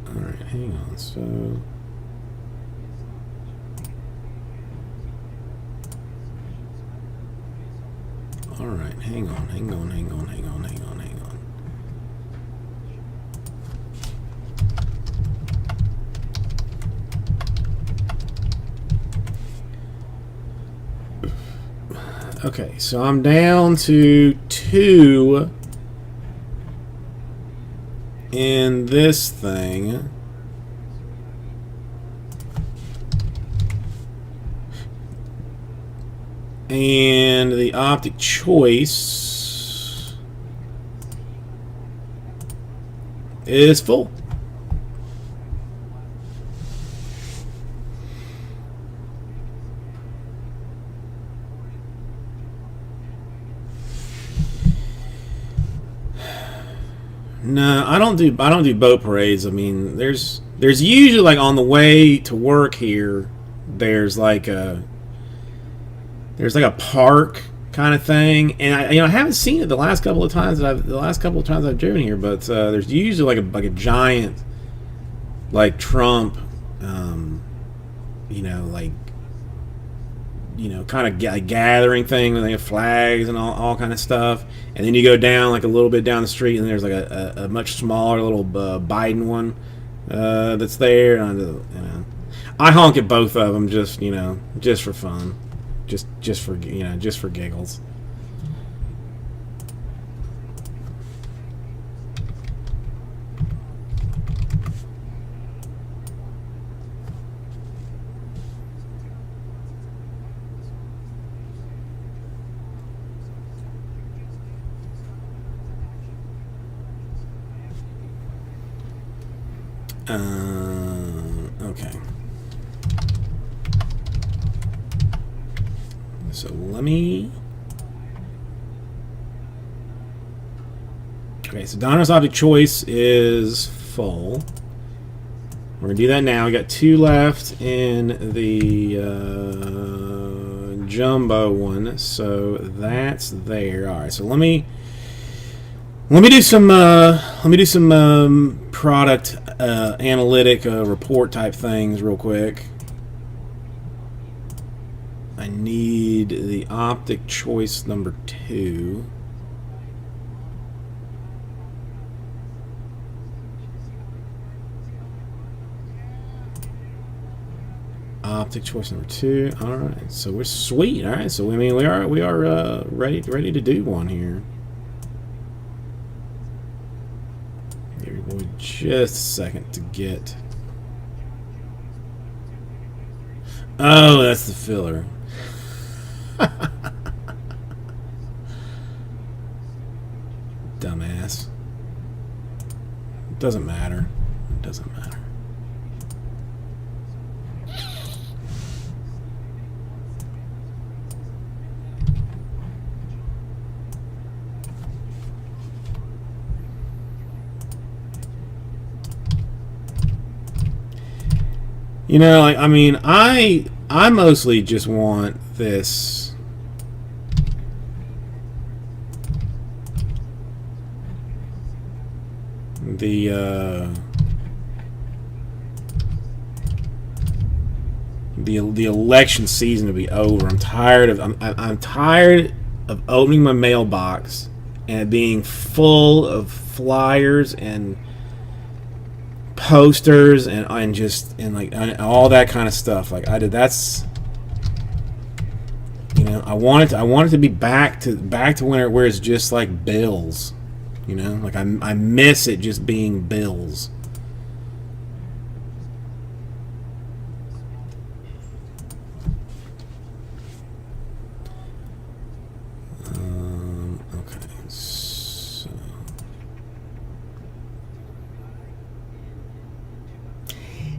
All right, hang on. So, all right, hang on. Okay, so I'm down to 2 in this thing. And the optic choice is full. No, I don't do boat parades. I mean, there's usually like on the way to work here, there's like a park kind of thing, and I haven't seen it the last couple of times I've driven here, but there's usually like a giant like Trump, kind of gathering thing where they have flags and all kind of stuff, and then you go down like a little bit down the street, and there's like a much smaller little Biden one that's there. And, I honk at both of them just for fun, just for giggles. Okay. So let me. Okay, so Donna's object choice is full. We're gonna do that now. We got 2 left in the jumbo one, so that's there. All right, so let me do some product analytic report type things real quick. I need the optic choice number 2. Optic choice number 2. All right, so we're sweet. All right, so I mean we are ready to do one here. Give your boy just a second to get. Oh, that's the filler. Dumbass. It doesn't matter. It doesn't matter. Like, I mean, I mostly just want this. The election season to be over. I'm tired of opening my mailbox and it being full of flyers and posters and all that kind of stuff. Like that's I want it to be back to where it's just like bills. Like I miss it just being bills. Okay, so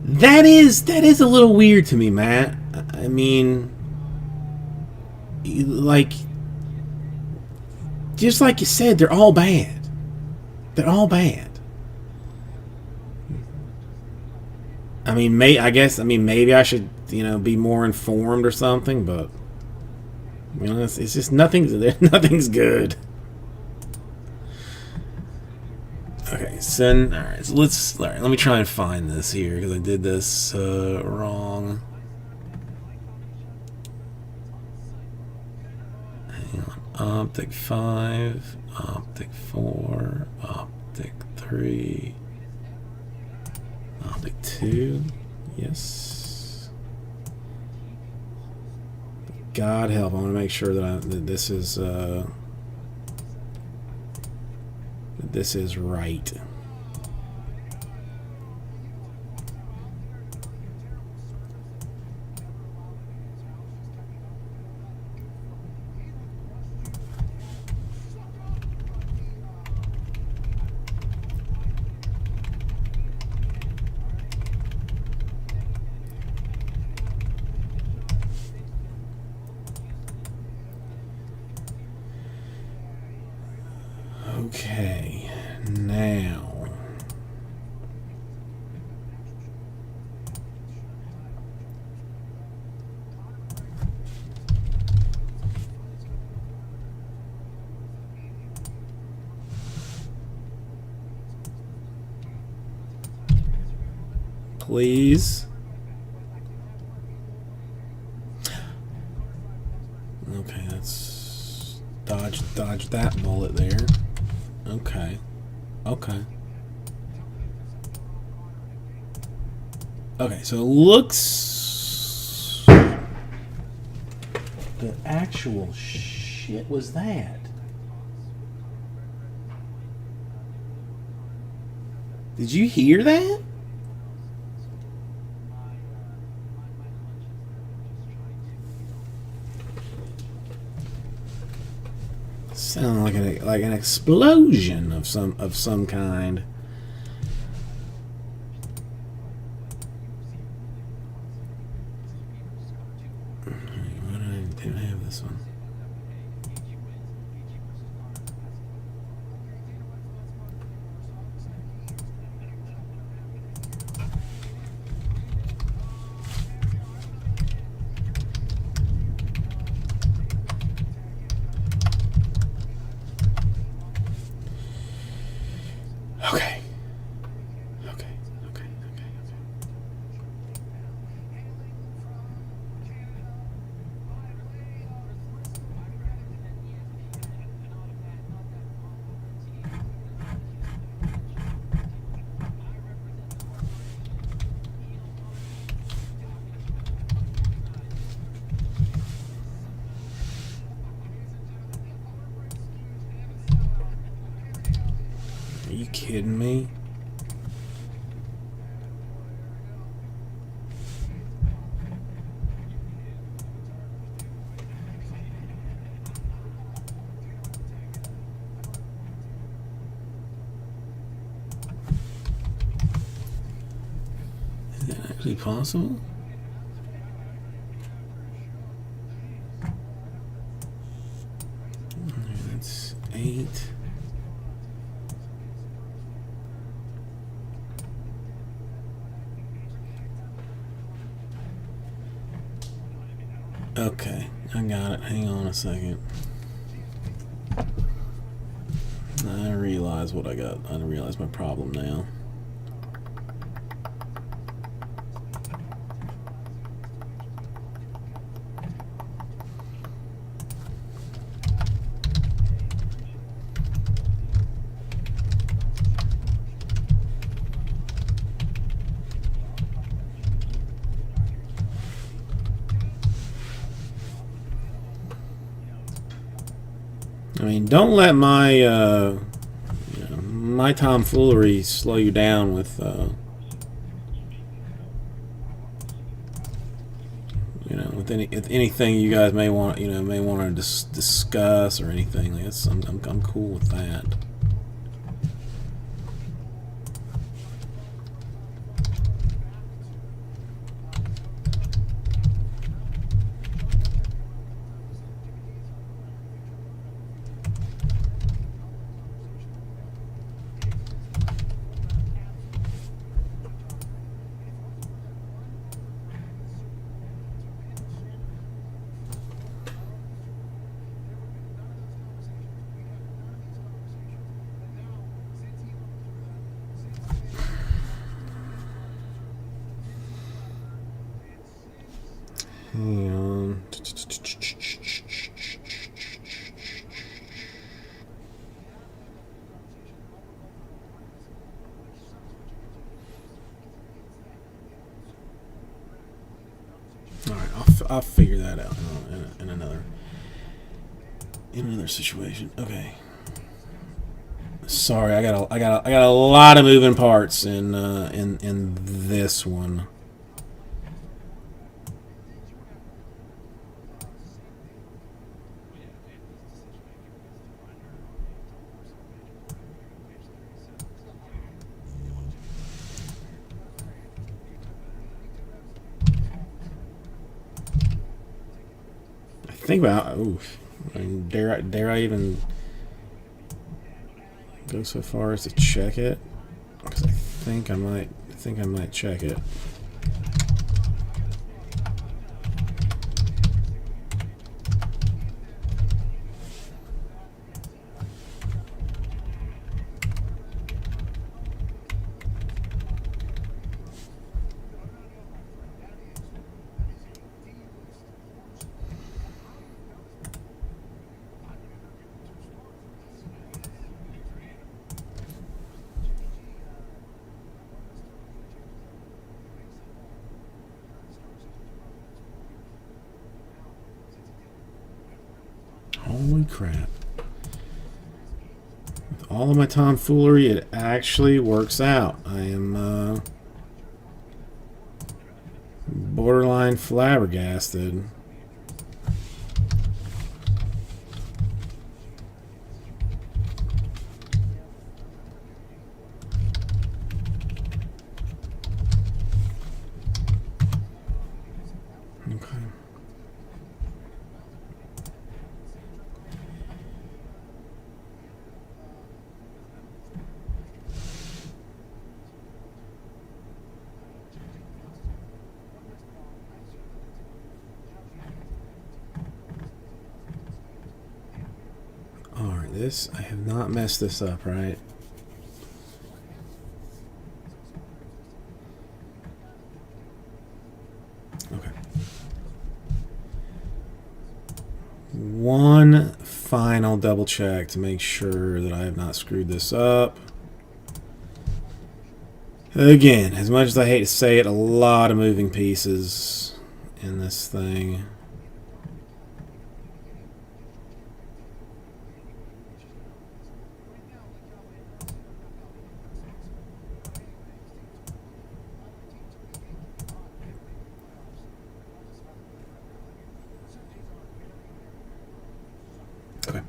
that is a little weird to me, Matt. I mean, like, just like you said, they're all bad. They're all bad. I mean, maybe I should, be more informed or something, but it's just nothing's good. Okay, so all right, so let me try and find this here because I did this wrong. Hang on, optic 5, optic 4, optic 3, optic 2. Yes. God help! I want to make sure that this is right. please. Okay, that's dodge that bullet there. Okay. Okay. Okay, so it looks the actual shit was that. Did you hear that? Sounded like an explosion of some kind. Why didn't I have this one? Okay. Are you kidding me? Is that actually possible? That's 8. Okay, I got it. Hang on a second. I realize what I got. I realize my problem now. I mean, don't let my my tomfoolery slow you down with with anything you guys may want to discuss or anything. Like that's, I'm cool with that. Hang on. All right, I'll figure that out in another situation. Okay. Sorry, I got a lot of moving parts in this one. Think about dare I even go so far as to check it? Because I think I might check it. Holy crap. With all of my tomfoolery, it actually works out. I am borderline flabbergasted. Okay. Alright, this, I have not messed this up, right? Okay. One final double check to make sure that I have not screwed this up. Again, as much as I hate to say it, a lot of moving pieces in this thing. Okay.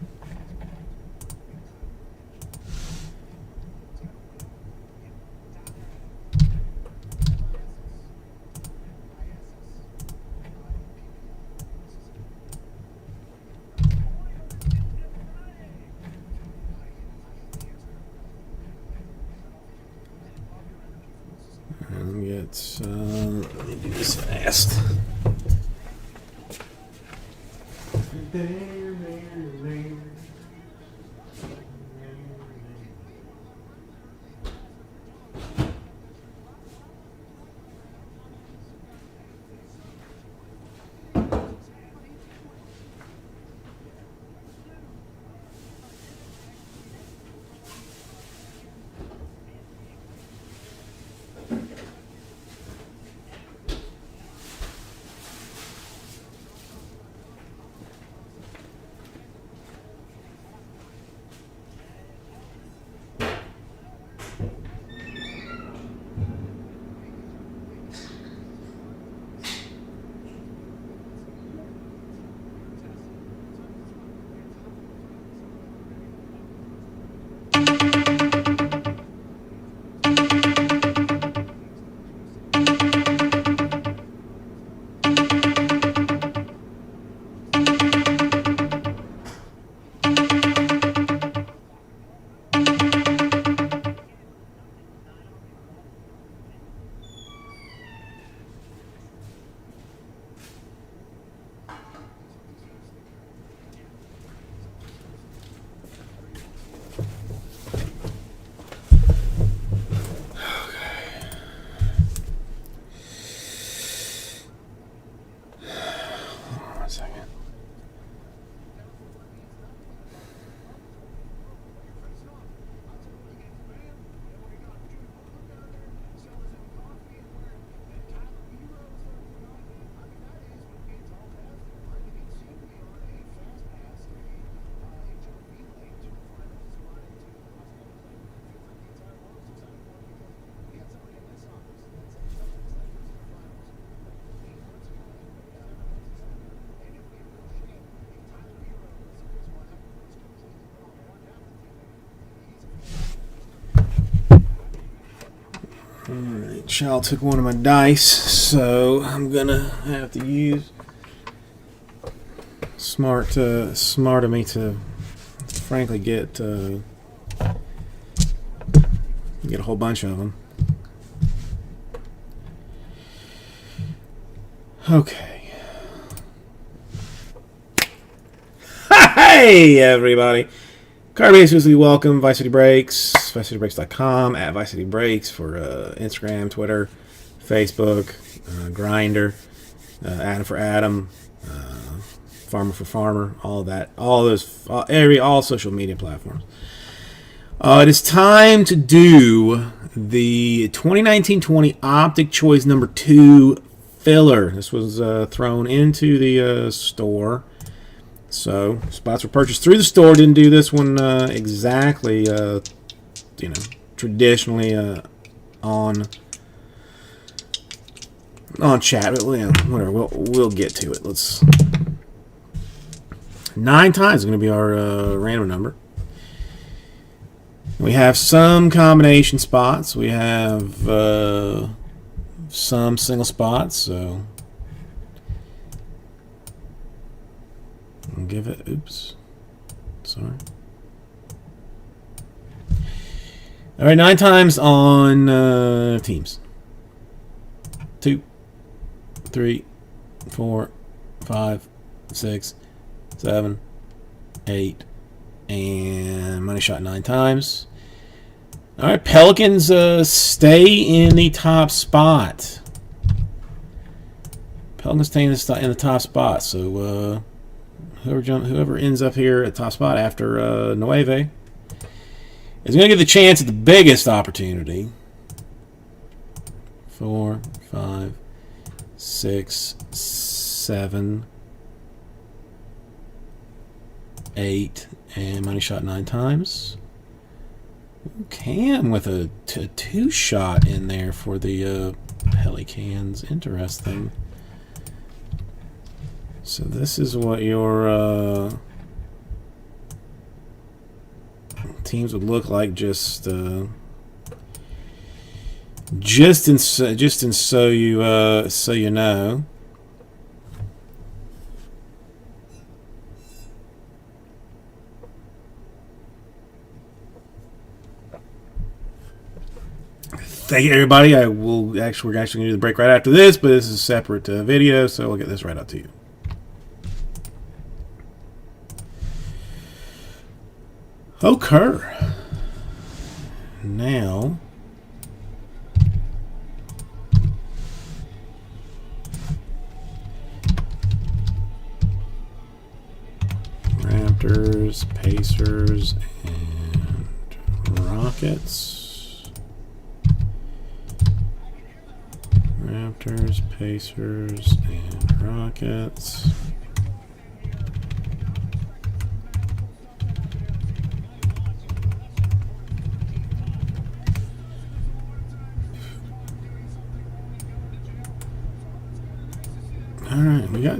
Let me do this fast. Alright, child took one of my dice, so I'm gonna have to use smart of me to frankly get a whole bunch of them. Okay. Hey everybody! Carbase Weekly, welcome. Vice City Breaks, ViceCityBreaks.com, at Vice City Breaks for Instagram, Twitter, Facebook, Grindr, Adam for Adam, Farmer for Farmer, all of that, all social media platforms. It is time to do the 2019-20 Optic Choice number 2 filler. This was thrown into the store. So spots were purchased through the store. Didn't do this one exactly, traditionally on chat, but whatever. We'll get to it. Let's. 9 times is going to be our random number. We have some combination spots. We have some single spots. So I'll give it. Oops. Sorry. All right, 9 times on teams. 2, 3, 4, 5, 6, 7, 8, and money shot 9 times. All right, Pelicans stay in the top spot. Pelicans stay in the top spot. So whoever ends up here at top spot after Nueve is going to get the chance at the biggest opportunity. 4, 5, 6, 7, 8, and money shot 9 times. Cam with a 2 shot in there for the Pelicans. Interesting. So this is what your teams would look like, just in so you know. Thank you, everybody. We're actually going to do the break right after this, but this is a separate video, so we'll get this right out to you. Okay. Now, Raptors, Pacers, and Rockets. Raptors, Pacers, and Rockets. All right, we got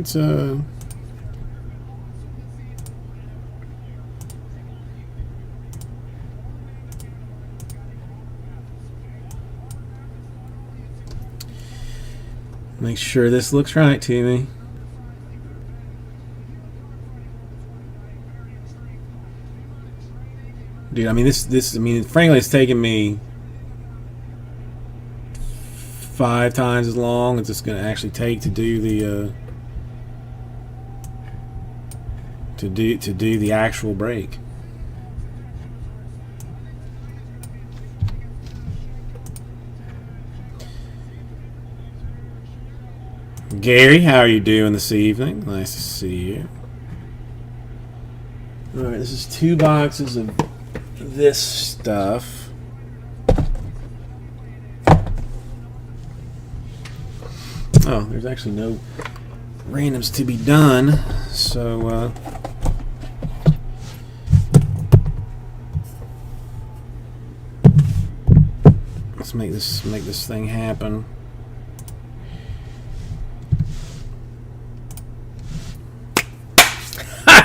make sure this looks right to me. Dude, I mean frankly it's taken me 5 times as long as it's going to actually take to do the to do the actual break. Gary, how are you doing this evening? Nice to see you. All right, this is 2 boxes of this stuff. Oh, there's actually no randoms to be done, so let's make this thing happen.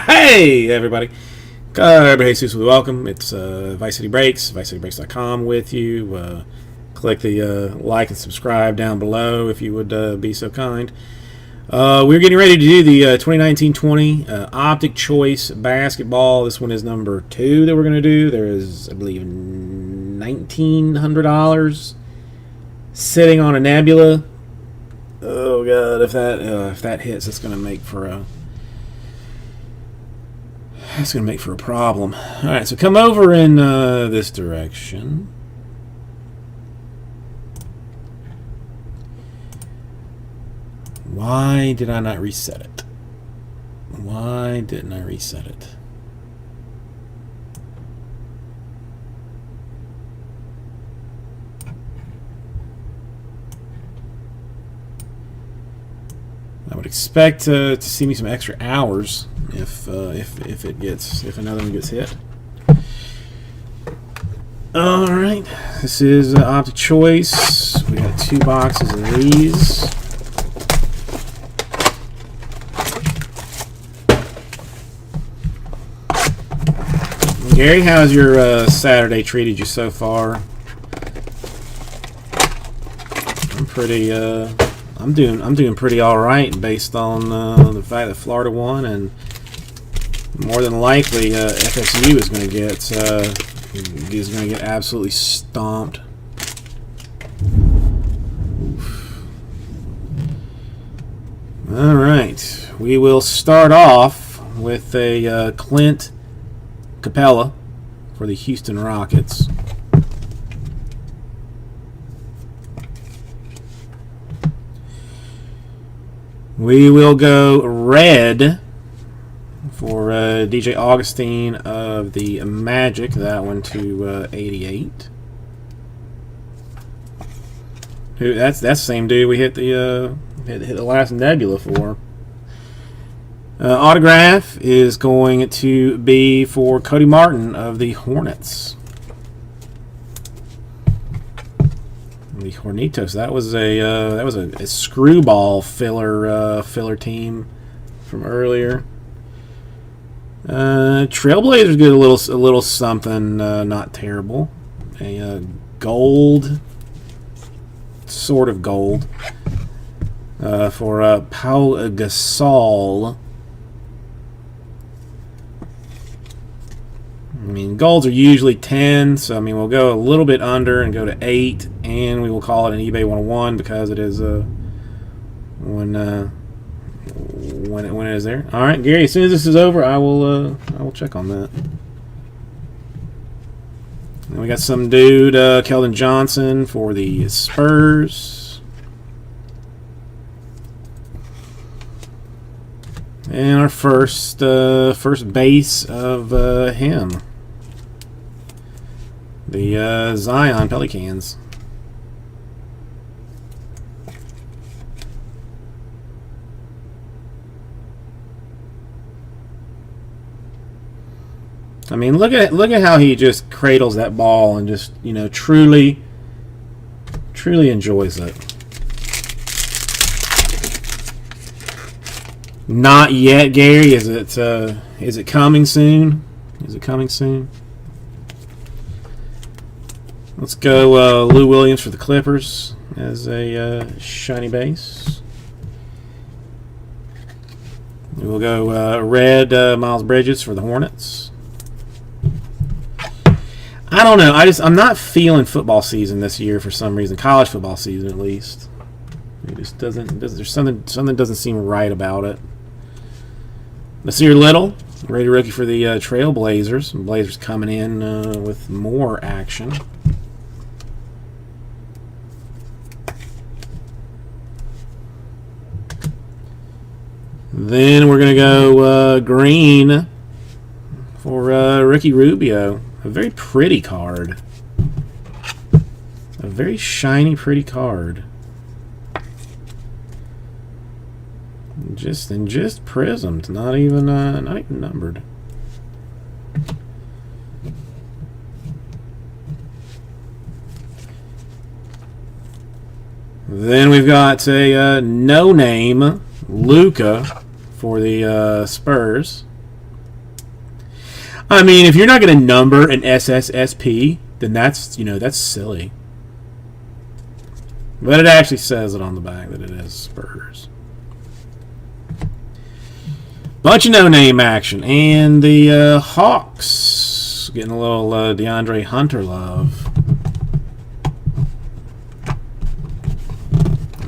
Hey, everybody. Jesus, welcome. It's Vice City Breaks, ViceCityBreaks.com with you. Click the like and subscribe down below if you would be so kind. We're getting ready to do the 2019-20 Optic Choice Basketball. This one is number 2 that we're going to do. There is, I believe, $1,900 sitting on a Nebula. Oh God, if that hits, it's going to make for a problem. All right, so come over in this direction. Why did I not reset it? Why didn't I reset it? I would expect to see me some extra hours if another one gets hit. All right, this is Optic Choice. We got 2 boxes of these. Gary, how's your Saturday treated you so far? I'm doing pretty all right based on the fact that Florida won, and more than likely FSU is going to get absolutely stomped. All right, we will start off with a Clint Capella for the Houston Rockets. We will go red for DJ Augustine of the Magic. That one to 88. That's the same dude we hit the last Nebula for. Autograph is going to be for Cody Martin of the Hornets. The Hornitos. That was a screwball filler team from earlier. Trailblazers get a little something not terrible. A gold, sort of gold, for Paul Gasol. I mean, golds are usually 10, so I mean we'll go a little bit under and go to 8, and we will call it an eBay 101 because it is when it is there. All right, Gary. As soon as this is over, I will check on that. And we got some dude, Keldon Johnson for the Spurs, and our first base of him. The Zion Pelicans. I mean, look at how he just cradles that ball and just, you know, truly enjoys it. Not yet, Gary. Is it coming soon? Is it coming soon? Let's go Lou Williams for the Clippers as a shiny base. We'll go red Miles Bridges for the Hornets. I don't know. I'm not feeling football season this year for some reason. College football season, at least. It just doesn't. There's something doesn't seem right about it. Nasir Little, rated rookie for the Trailblazers. Blazers coming in with more action. Then we're going to go green for Ricky Rubio. A very pretty card. A very shiny, pretty card. Just prismed, not even numbered. Then we've got a no-name Luka for the Spurs. I mean, if you're not going to number an SSSP, then that's silly. But it actually says it on the back that it is Spurs. Bunch of no-name action. And the Hawks getting a little DeAndre Hunter love.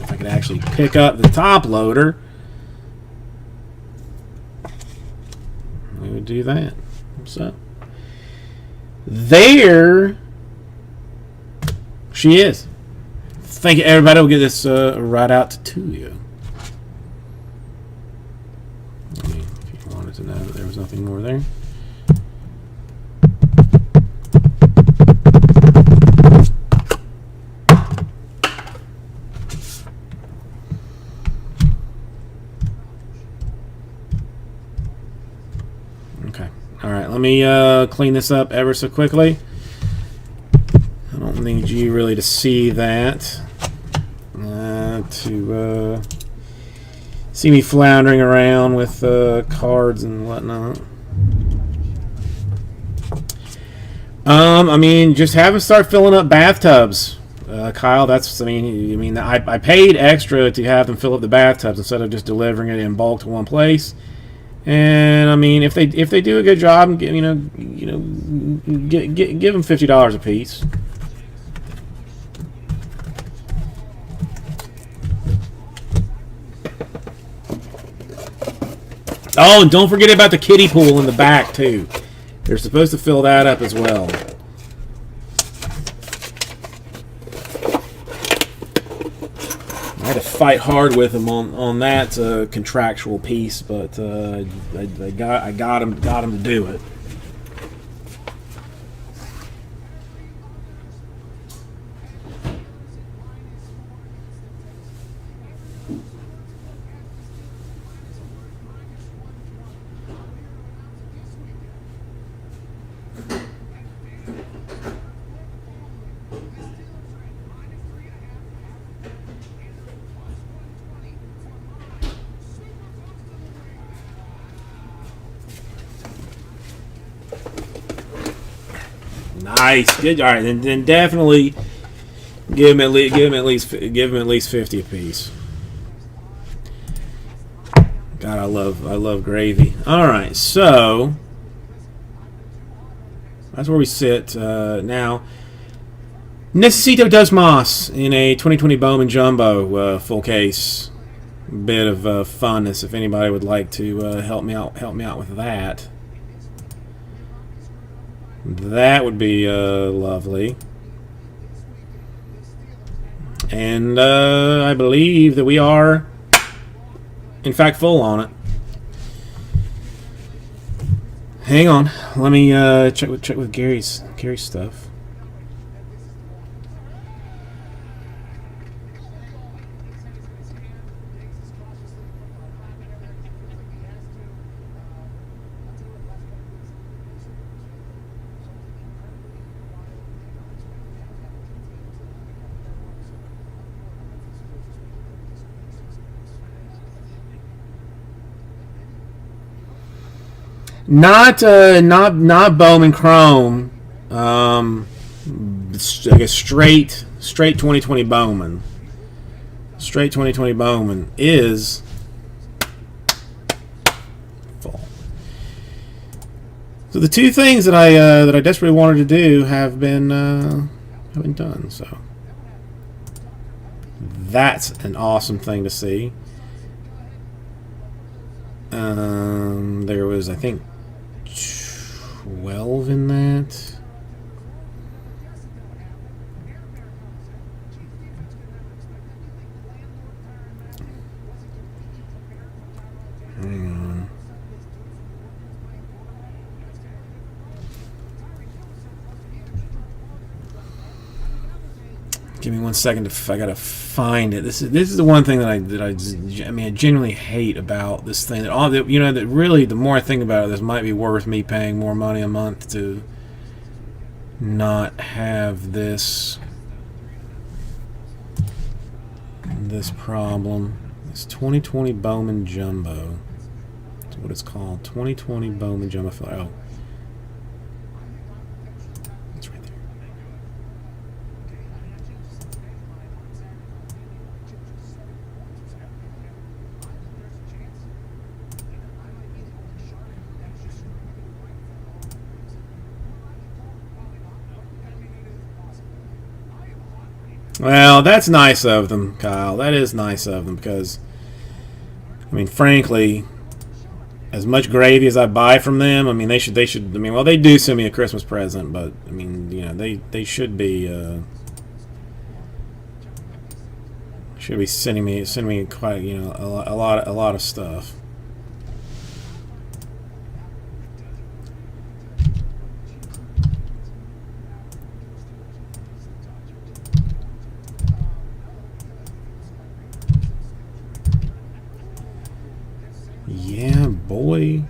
If I could actually pick up the top loader, we would do that. So, there she is. Thank you, everybody. We'll get this right out to you. I mean, if you wanted to know that there was nothing more there. me clean this up ever so quickly. I don't need you really to see that. To see me floundering around with cards and whatnot. I mean, just have them start filling up bathtubs, Kyle. That's, I mean, I paid extra to have them fill up the bathtubs instead of just delivering it in bulk to one place. And I mean, if they do a good job, give them $50 a piece. Oh, and don't forget about the kiddie pool in the back too. They're supposed to fill that up as well. I had to fight hard with them on that contractual piece, but I got him to do it. Nice, good. All right, then definitely give him at least 50 apiece. God, I love gravy. All right, so that's where we sit now. Necesito Dos Mas in a 2020 Bowman Jumbo full case. Bit of funness if anybody would like to help me out with that. That would be lovely. And I believe that we are, in fact, full on it. Hang on, let me check with Gary's stuff. Not Bowman Chrome. I guess straight 2020 Bowman. Straight 2020 Bowman is full. So the two things that I desperately wanted to do have been done. So that's an awesome thing to see. There was, I think, 12 in that. Hang on. Give me 1 second. I gotta find it. This is the one thing that I genuinely hate about this thing. That really, the more I think about it, this might be worth me paying more money a month to not have this problem. It's 2020 Bowman Jumbo. That's what it's called. 2020 Bowman Jumbo. Oh. It's right there. Well, that's nice of them, Kyle. That is nice of them because, I mean, frankly, as much gravy as I buy from them, I mean, they should. I mean, well, they do send me a Christmas present, but I mean, they should be sending me quite a lot of stuff. Yeah, boy.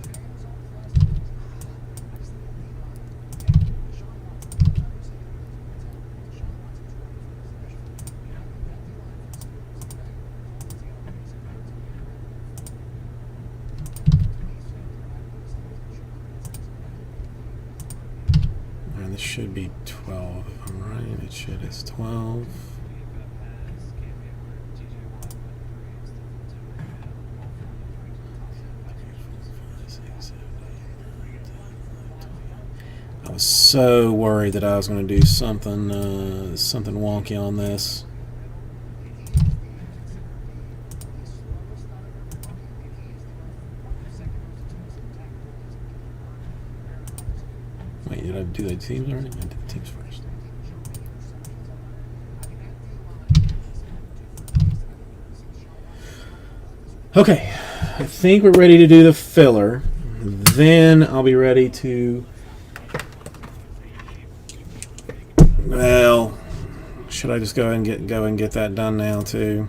should be 12. If I'm right, it should. It's 12. I was so worried that I was going to do something something wonky on this. Wait, did I do the teams already? I did the teams first. Okay, I think we're ready to do the filler. Then I'll be ready to... Well, should I just go and get that done now too?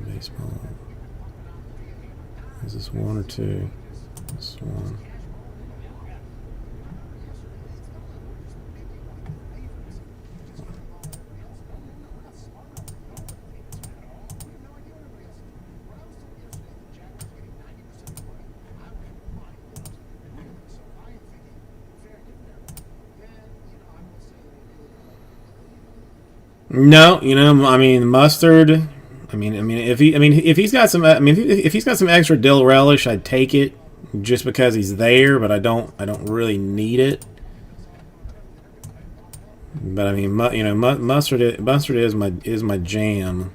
Baseball. Is this 1 or 2? This is 1. No, I mean Mustard. If he's got some, if he's got some extra dill relish, I'd take it just because he's there. But I don't really need it. But I mean, mustard is my jam.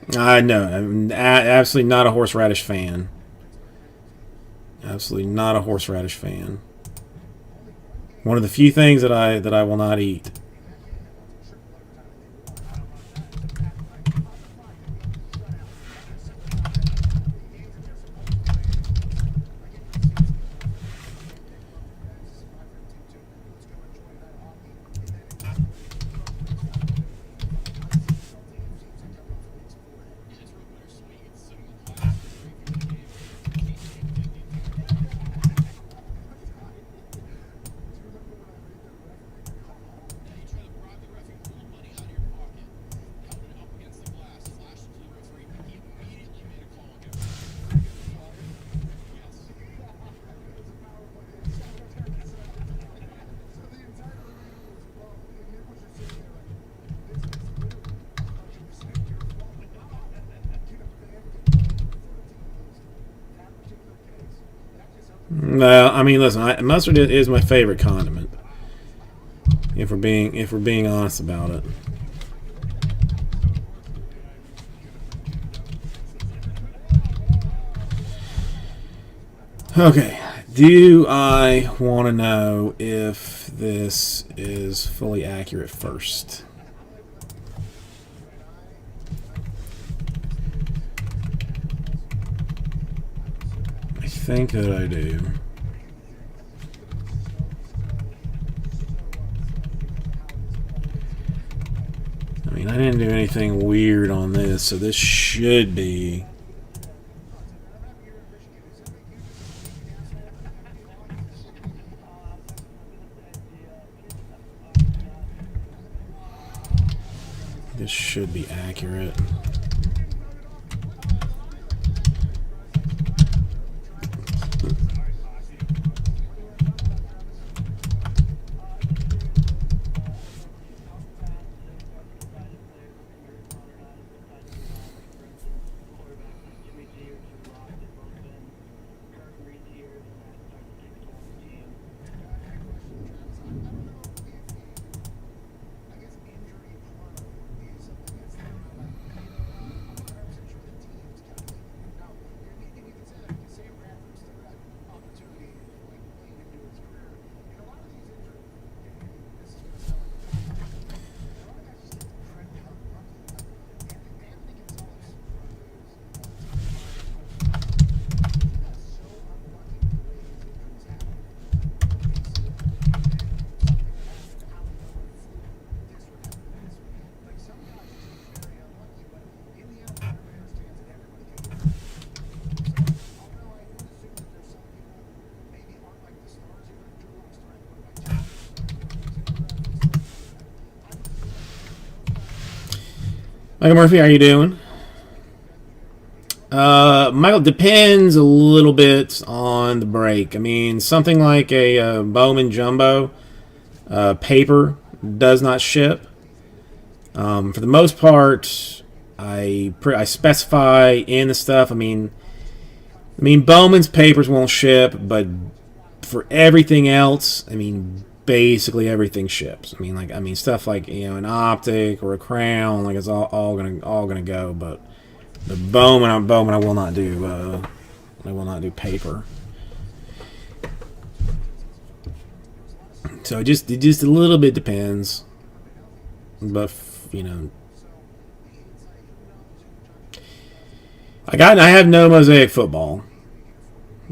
No, I'm absolutely not a horseradish fan. Absolutely not a horseradish fan. One of the few things that I will not eat. Well, I mean, listen, mustard is my favorite condiment. If we're being honest about it. Okay. Do I want to know if this is fully accurate first? I think that I do. I mean, I didn't do anything weird on this, so this should be... This should be accurate. Michael Murphy, how you doing? Michael, depends a little bit on the break. I mean, something like a Bowman Jumbo paper does not ship. For the most part, I specify in the stuff. I mean, Bowman's papers won't ship, but for everything else, I mean, basically everything ships. I mean, stuff like an optic or a crown, like it's all gonna go. But the Bowman, I will not do. I will not do paper. So it just a little bit depends. But I have no Mosaic football.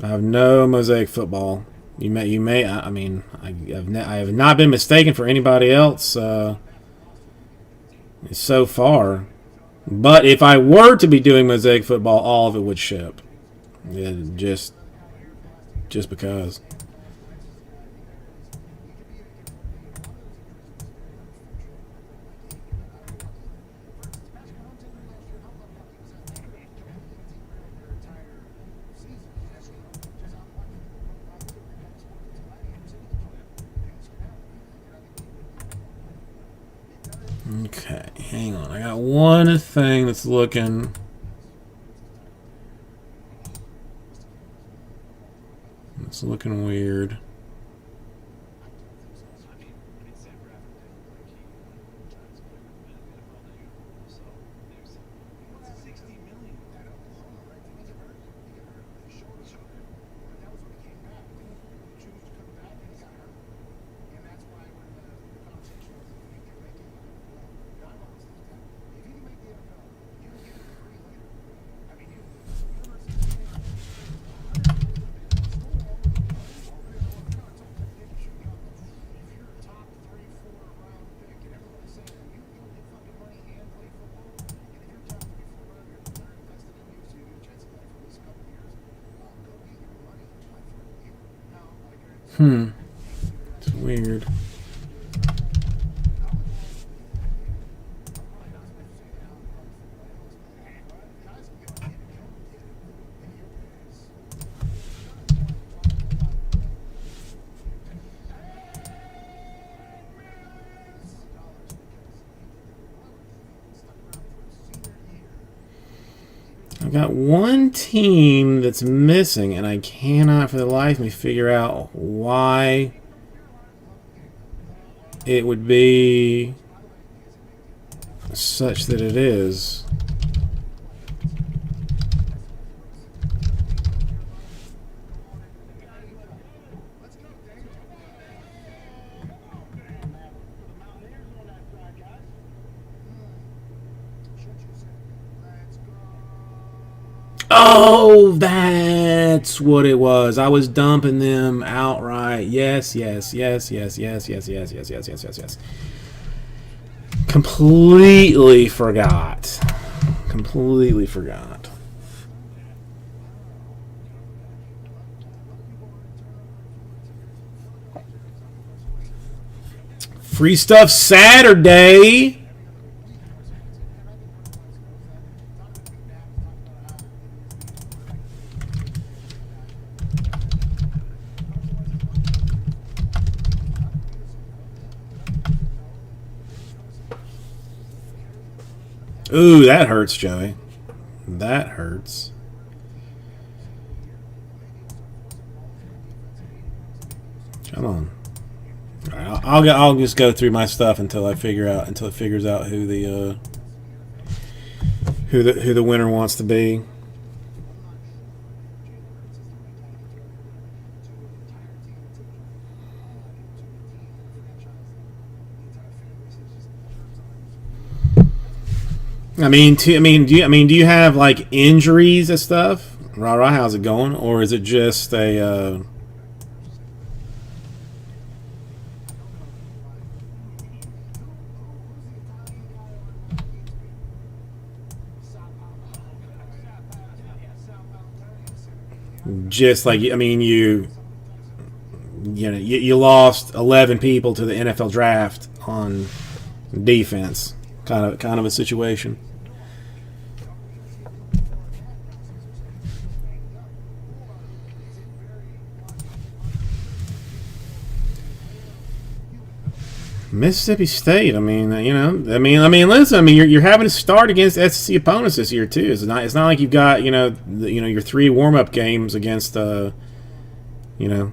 I have no Mosaic football. You may. I mean, I have not been mistaken for anybody else so far. But if I were to be doing Mosaic football, all of it would ship. Yeah, just because. Okay, hang on. I got one thing that's looking. It's looking weird. It's weird. I've got one team that's missing, and I cannot for the life of me figure out why it would be such that it is. Oh, that's what it was. I was dumping them outright. Yes. Completely forgot. Free stuff Saturday. Ooh, that hurts, Joey. That hurts. Come on. All right, I'll just go through my stuff until it figures out who the winner wants to be. Do you have like injuries and stuff? Rah, how's it going? Or is it just a just like you lost 11 people to the NFL draft on defense, kind of a situation. Mississippi State. I mean, you know, listen. I mean, you're having to start against SEC opponents this year too. It's not like you've got your 3 warm-up games against Louisiana,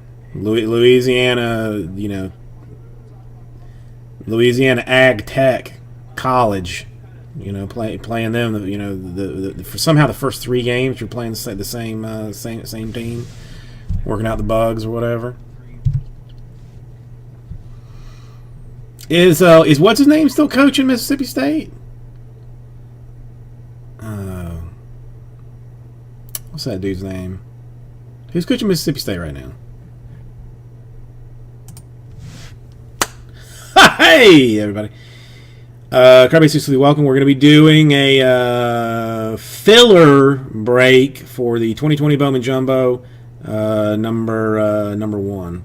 Louisiana Ag Tech College. Playing them. For somehow the first 3 games you're playing the same team, working out the bugs or whatever. Is what's his name still coaching Mississippi State? What's that dude's name? Who's coaching Mississippi State right now? Hey, everybody. Carbasically welcome. We're going to be doing a filler break for the 2020 Bowman Jumbo number 1.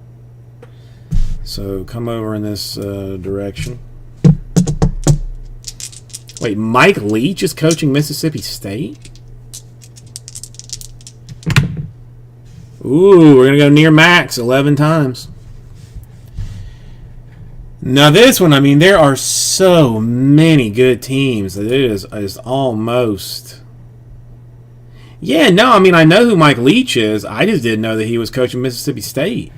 So come over in this direction. Wait, Mike Leach is coaching Mississippi State? Ooh, we're going to go near max 11 times. Now this one, I mean, there are so many good teams that it is almost... Yeah, no, I mean, I know who Mike Leach is. I just didn't know that he was coaching Mississippi State.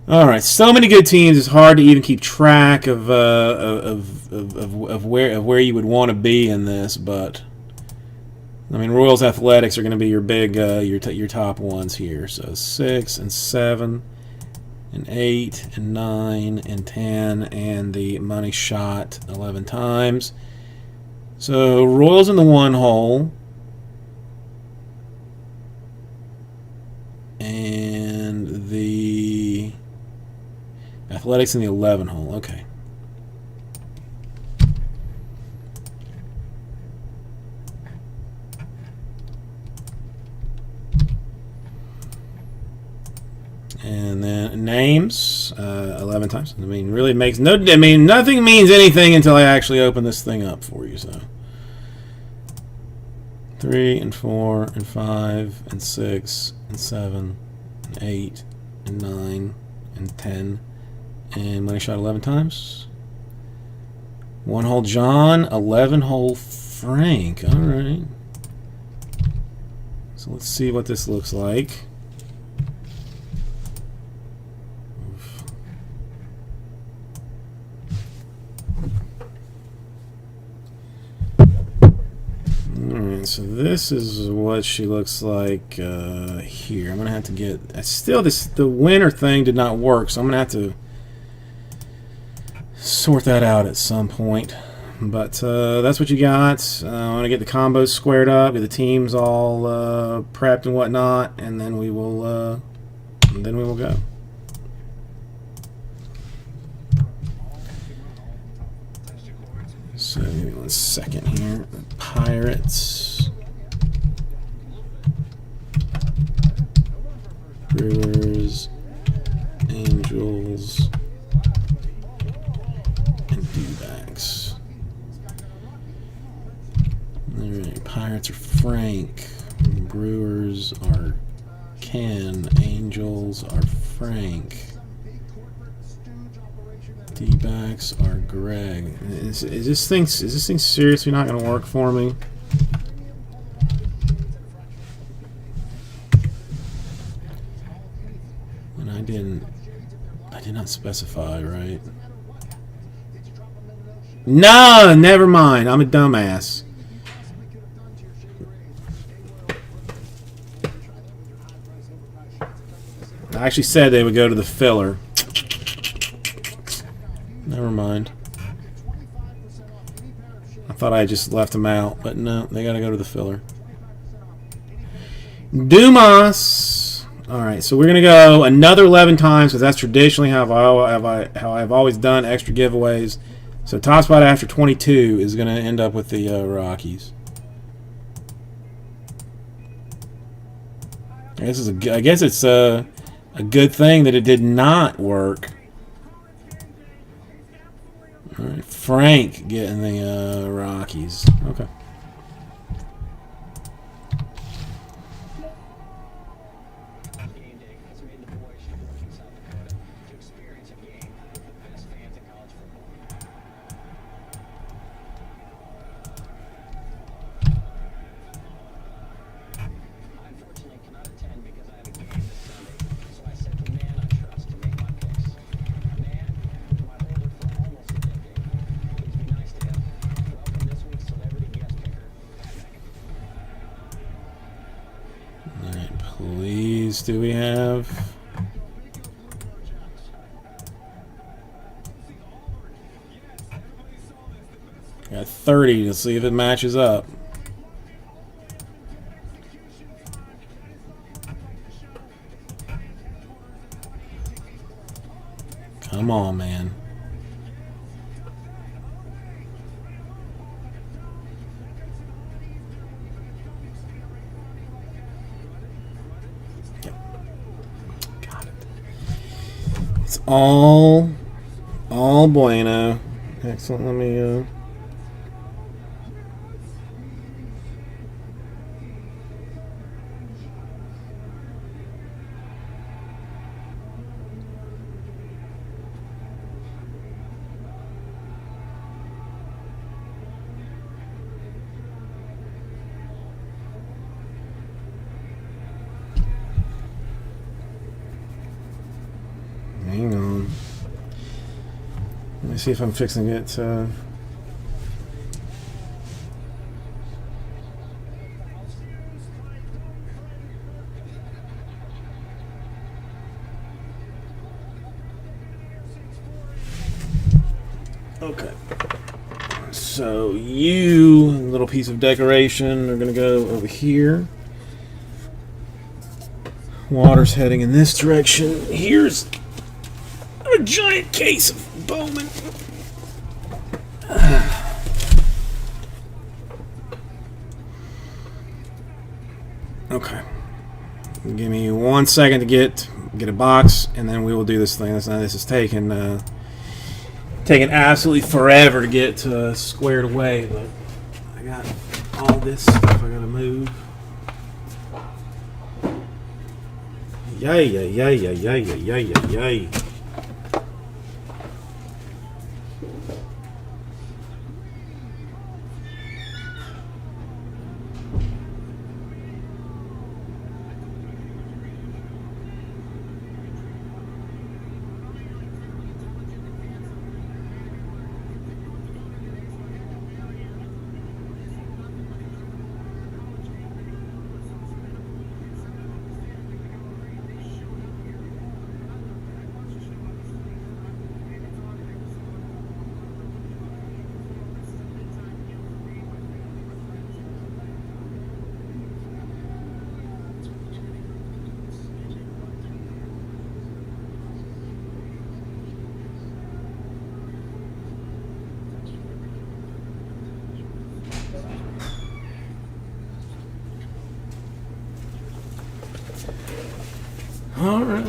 All right, so many good teams. It's hard to even keep track of where you would want to be in this, but I mean, Royals Athletics are going to be your big your top ones here. So 6 and 7 and 8 and 9 and 10 and the money shot 11 times. So Royals in the 1 hole. And the Athletics in the 11 hole. Okay. And then names 11 times. I mean, really makes no. I mean, nothing means anything until I actually open this thing up for you. So 3 and 4 and 5 and 6 and 7 and 8 and 9 and 10. And money shot 11 times. 1 hole John, 11 hole Frank. All right. So let's see what this looks like. Alright, so this is what she looks like here. I'm going to have to get... Still, the winner thing did not work, so I'm going to have to sort that out at some point. But that's what you got. I want to get the combos squared up, get the teams all prepped and whatnot, and then we will go. So give me 1 second here. Pirates, Brewers, Angels, and D-backs. Alright, Pirates are Frank, Brewers are Ken, Angels are Frank, D-backs are Greg. Is this thing seriously not going to work for me? And I did not specify, right? No, never mind. I'm a dumbass. I actually said they would go to the filler. Never mind. I thought I just left them out, but no, they got to go to the filler. Dumas. All right, so we're gonna go another 11 times because that's traditionally how I've always done extra giveaways. So top spot after 22 is gonna end up with the Rockies. I guess it's a good thing that it did not work. All right, Frank getting the Rockies. Okay. do we have? Got 30. Let's see if it matches up. Come on, man. Yep. Got it. It's all bueno. Excellent. Let me hang on. Let me see if I'm fixing it. Okay. So you, little piece of decoration, are going to go over here. Water's heading in this direction. Here's a giant case of Bowman. Okay. Give me 1 second to get a box, and then we will do this thing. This is taking absolutely forever to get squared away, but I got all this stuff I gotta move. Yay. All right.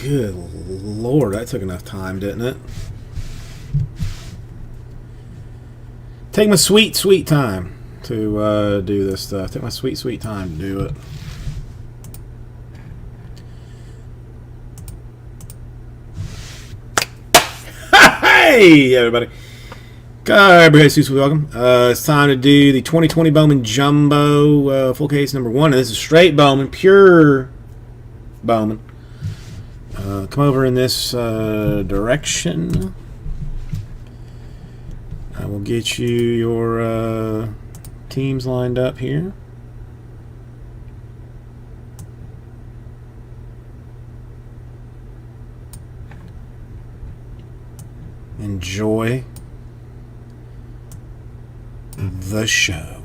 Good Lord, that took enough time, didn't it? Take my sweet time to do this stuff. Take my sweet time to do it. Hey, everybody. Everybody's welcome. It's time to do the 2020 Bowman Jumbo full case number 1. And this is straight Bowman, pure Bowman. Come over in this direction. I will get you your teams lined up here. Enjoy the show.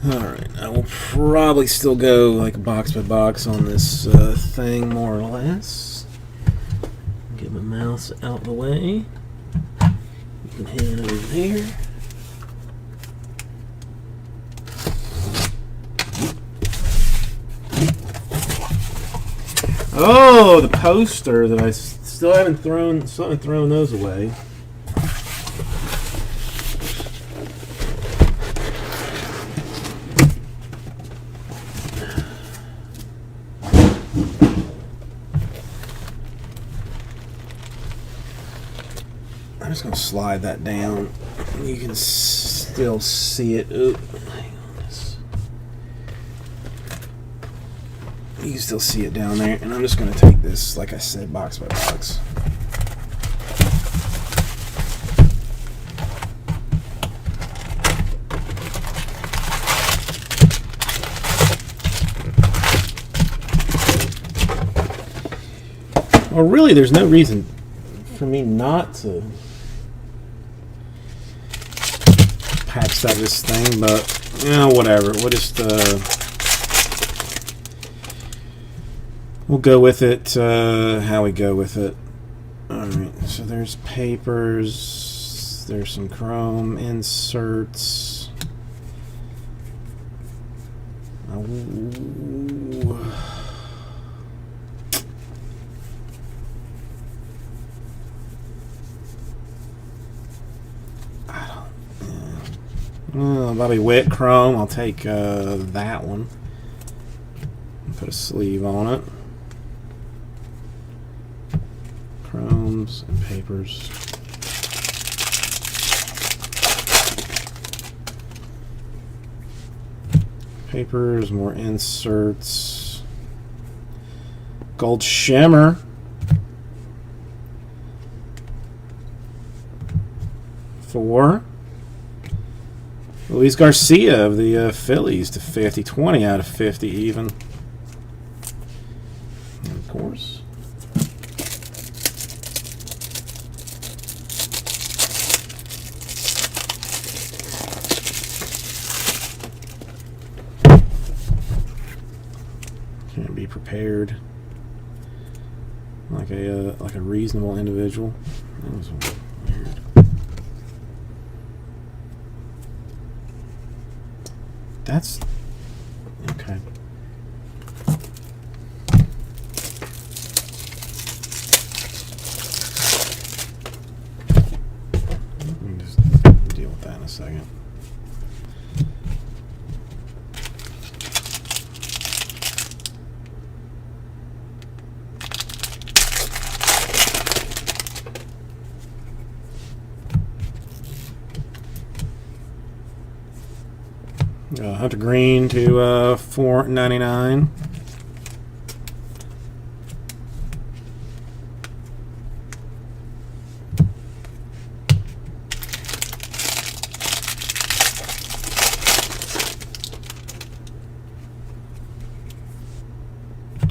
Alright, I will probably still go like box by box on this thing, more or less. Get my mouse out the way. You can head over there. Oh, the poster that I still haven't thrown those away. I'm just gonna slide that down. You can still see it. Oop. Hang on this. You can still see it down there, and I'm just gonna take this, like I said, box by box. Well, really, there's no reason for me not to patch that this thing, but you know, whatever. We'll just we'll go with it how we go with it. Alright, so there's papers, there's some chrome inserts. Bobby Witt chrome. I'll take that one. Put a sleeve on it. Chromes and papers. Papers, more inserts. Gold shimmer. For Luis Garcia of the Phillies to 50, 20 out of 50 even. And of course. Can't be prepared like a reasonable individual. That was weird. That's okay. Let me just deal with that in a second. Hunter Green to $4.99.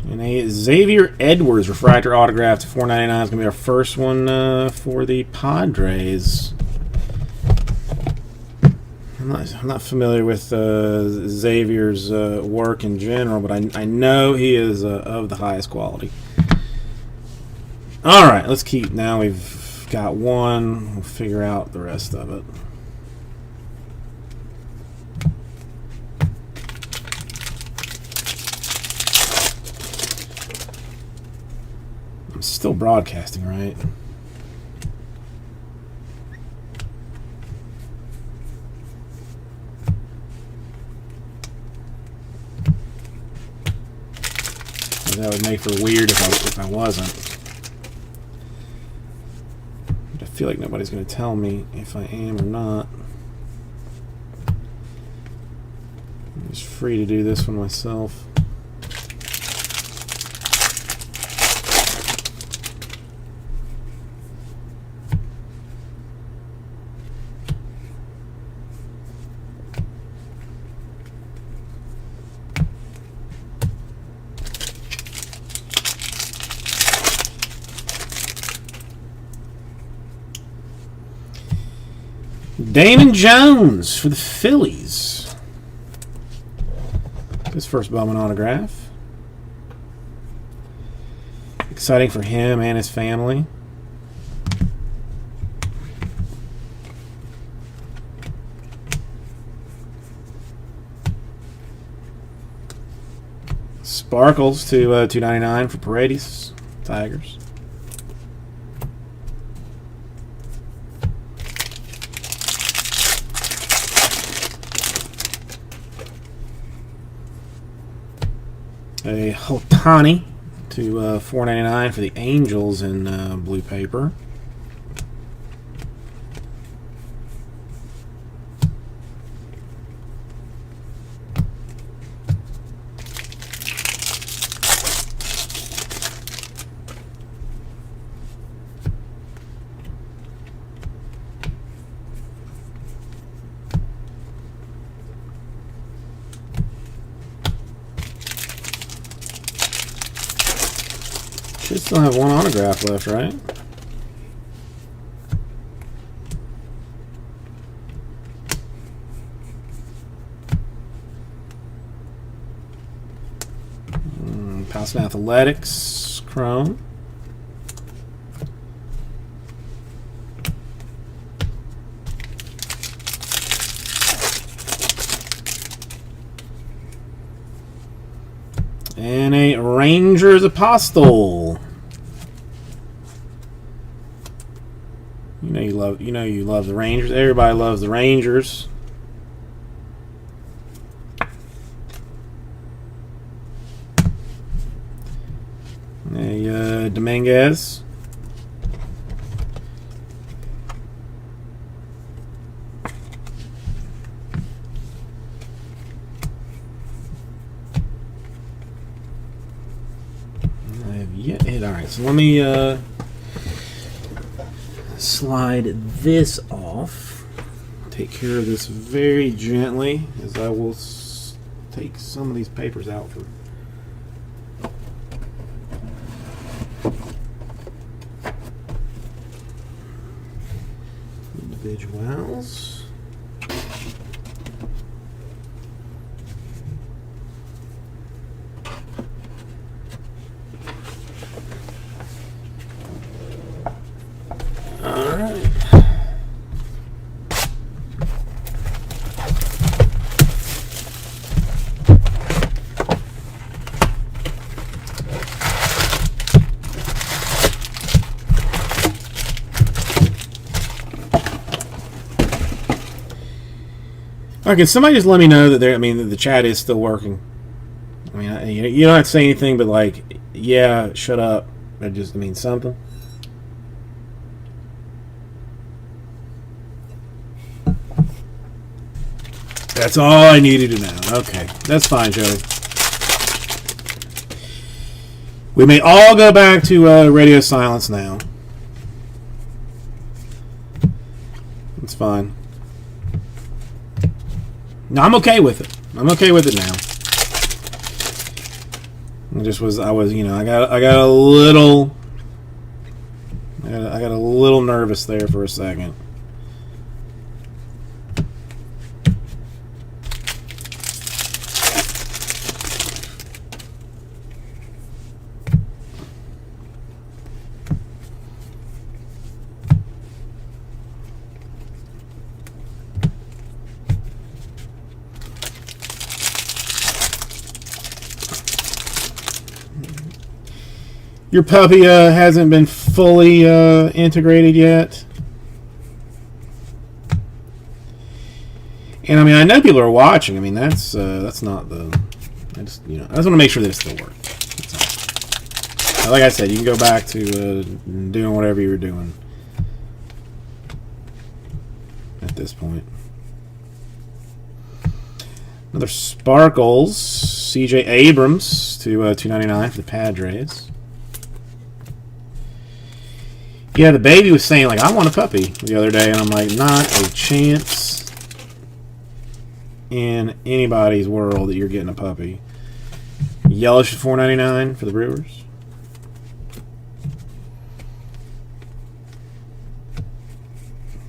And a Xavier Edwards refractor autograph to $4.99 is going to be our first one for the Padres. I'm not familiar with Xavier's work in general, but I know he is of the highest quality. All right, let's keep. Now we've got one. We'll figure out the rest of it. I'm still broadcasting, right? That would make for weird if I wasn't. But I feel like nobody's going to tell me if I am or not. I'm just free to do this one myself. Damon Jones for the Phillies. His first Bowman autograph. Exciting for him and his family. Sparkles to $2.99 for Paredes, Tigers. A Hotani to $4.99 for the Angels in blue paper. Should still have one autograph left, right? Pasadena Athletics, Chrome. And a Rangers Apostle. You know you love the Rangers. Everybody loves the Rangers. A Dominguez. Alright, so let me slide this off. Take care of this very gently, as I will take some of these papers out for individuals. Okay, can somebody just let me know that that the chat is still working? I mean, you don't have to say anything, but like, yeah, shut up. That just means something. That's all I needed to know. Okay, that's fine, Joey. We may all go back to radio silence now. It's fine. No, I'm okay with it. I'm okay with it now. I got a little nervous there for a second. Your puppy hasn't been fully integrated yet. And I know people are watching. That's not the. I just want to make sure that it still works. That's all. Like I said, you can go back to doing whatever you were doing at this point. Another Sparkles, C.J. Abrams to $2.99 for the Padres. Yeah, the baby was saying, like, I want a puppy the other day, and I'm like, not a chance in anybody's world that you're getting a puppy. Yellowish at $4.99 for the Brewers.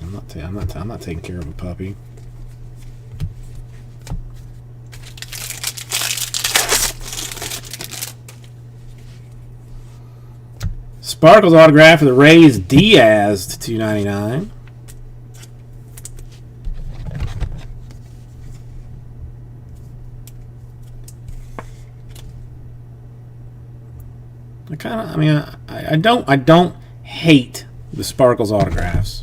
I'm not taking care of a puppy. Sparkles autograph for the Rays, Diaz to $2.99. I mean, I don't hate the Sparkles autographs.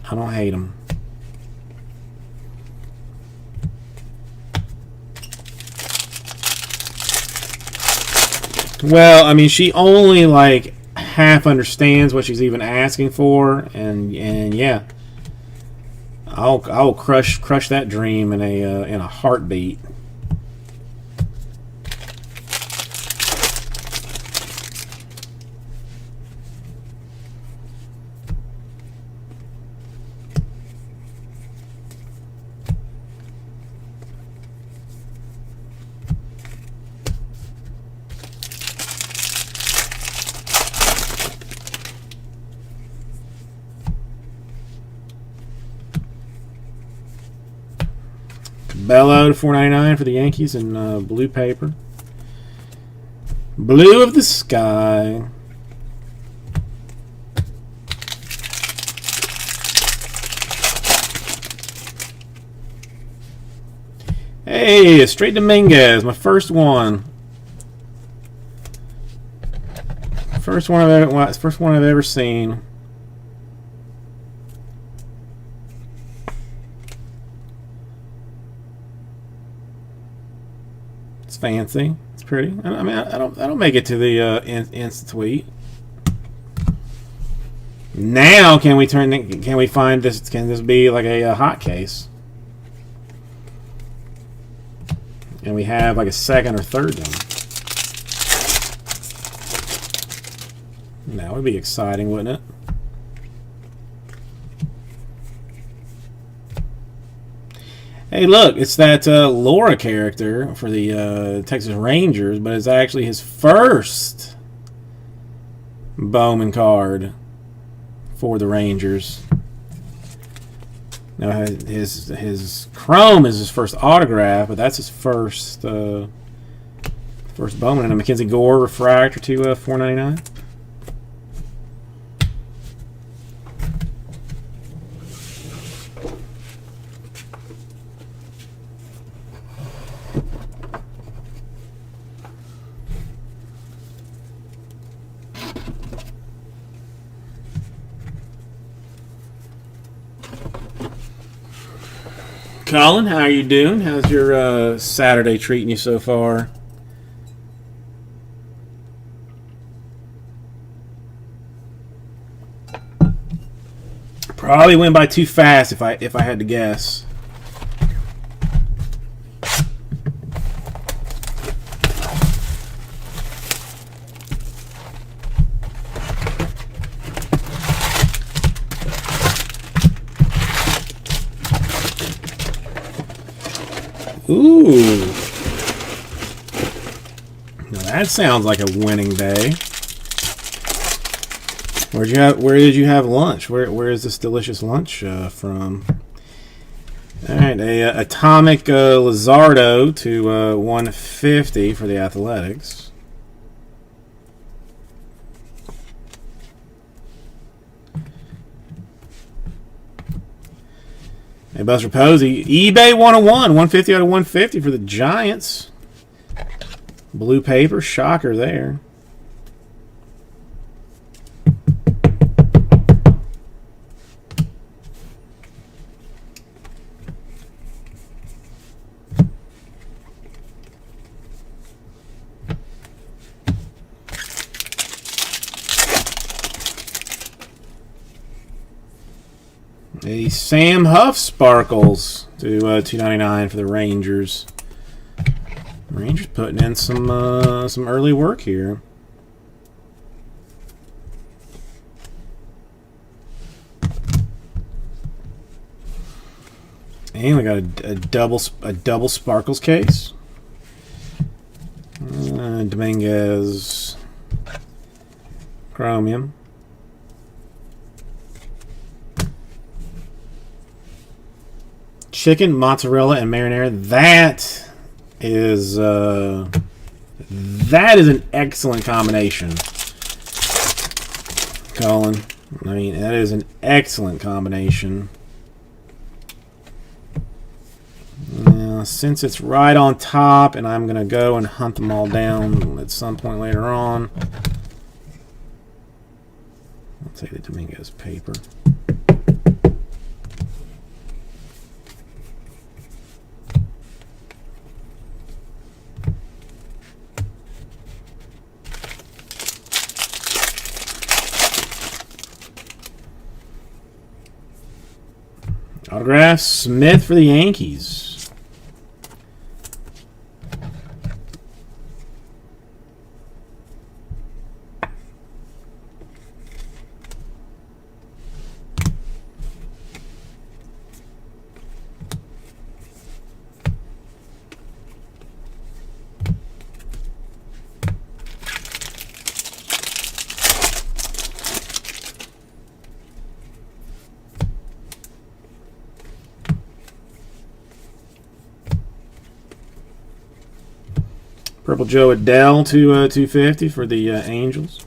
I don't hate them. Well, I mean, she only like half understands what she's even asking for, and yeah, I'll crush that dream in a heartbeat. Bello to $4.99 for the Yankees in blue paper. Blue of the sky. Hey, straight Dominguez, my first one. First one I've ever seen. It's fancy. It's pretty. I mean, I don't make it to the instant tweet. Now, can we find this? Can this be like a hot case? And we have like a second or third one. That would be exciting, wouldn't it? Hey, look, it's that Laura character for the Texas Rangers, but it's actually his first Bowman card for the Rangers. Now, his Chrome is his first autograph, but that's his first Bowman, and a Mackenzie Gore refractor to $4.99. Colin, how are you doing? How's your Saturday treating you so far? Probably went by too fast if I had to guess. Ooh. Now that sounds like a winning day. Where did you have lunch? Where is this delicious lunch from? All right, a Atomic Lizardo to 150 for the Athletics. Hey, Buster Posey, eBay 101, 150 out of 150 for the Giants. Blue paper, shocker there. A Sam Huff Sparkles to $2.99 for the Rangers. Rangers putting in some early work here. And we got a double Sparkles case. Dominguez Chromium. Chicken, mozzarella, and marinara. That is an excellent combination, Colin. I mean, that is an excellent combination. since it's right on top, and I'm going to go and hunt them all down at some point later on, I'll take the Dominguez paper. Autograph Smith for the Yankees. Purple Joe Adele to 250 for the Angels.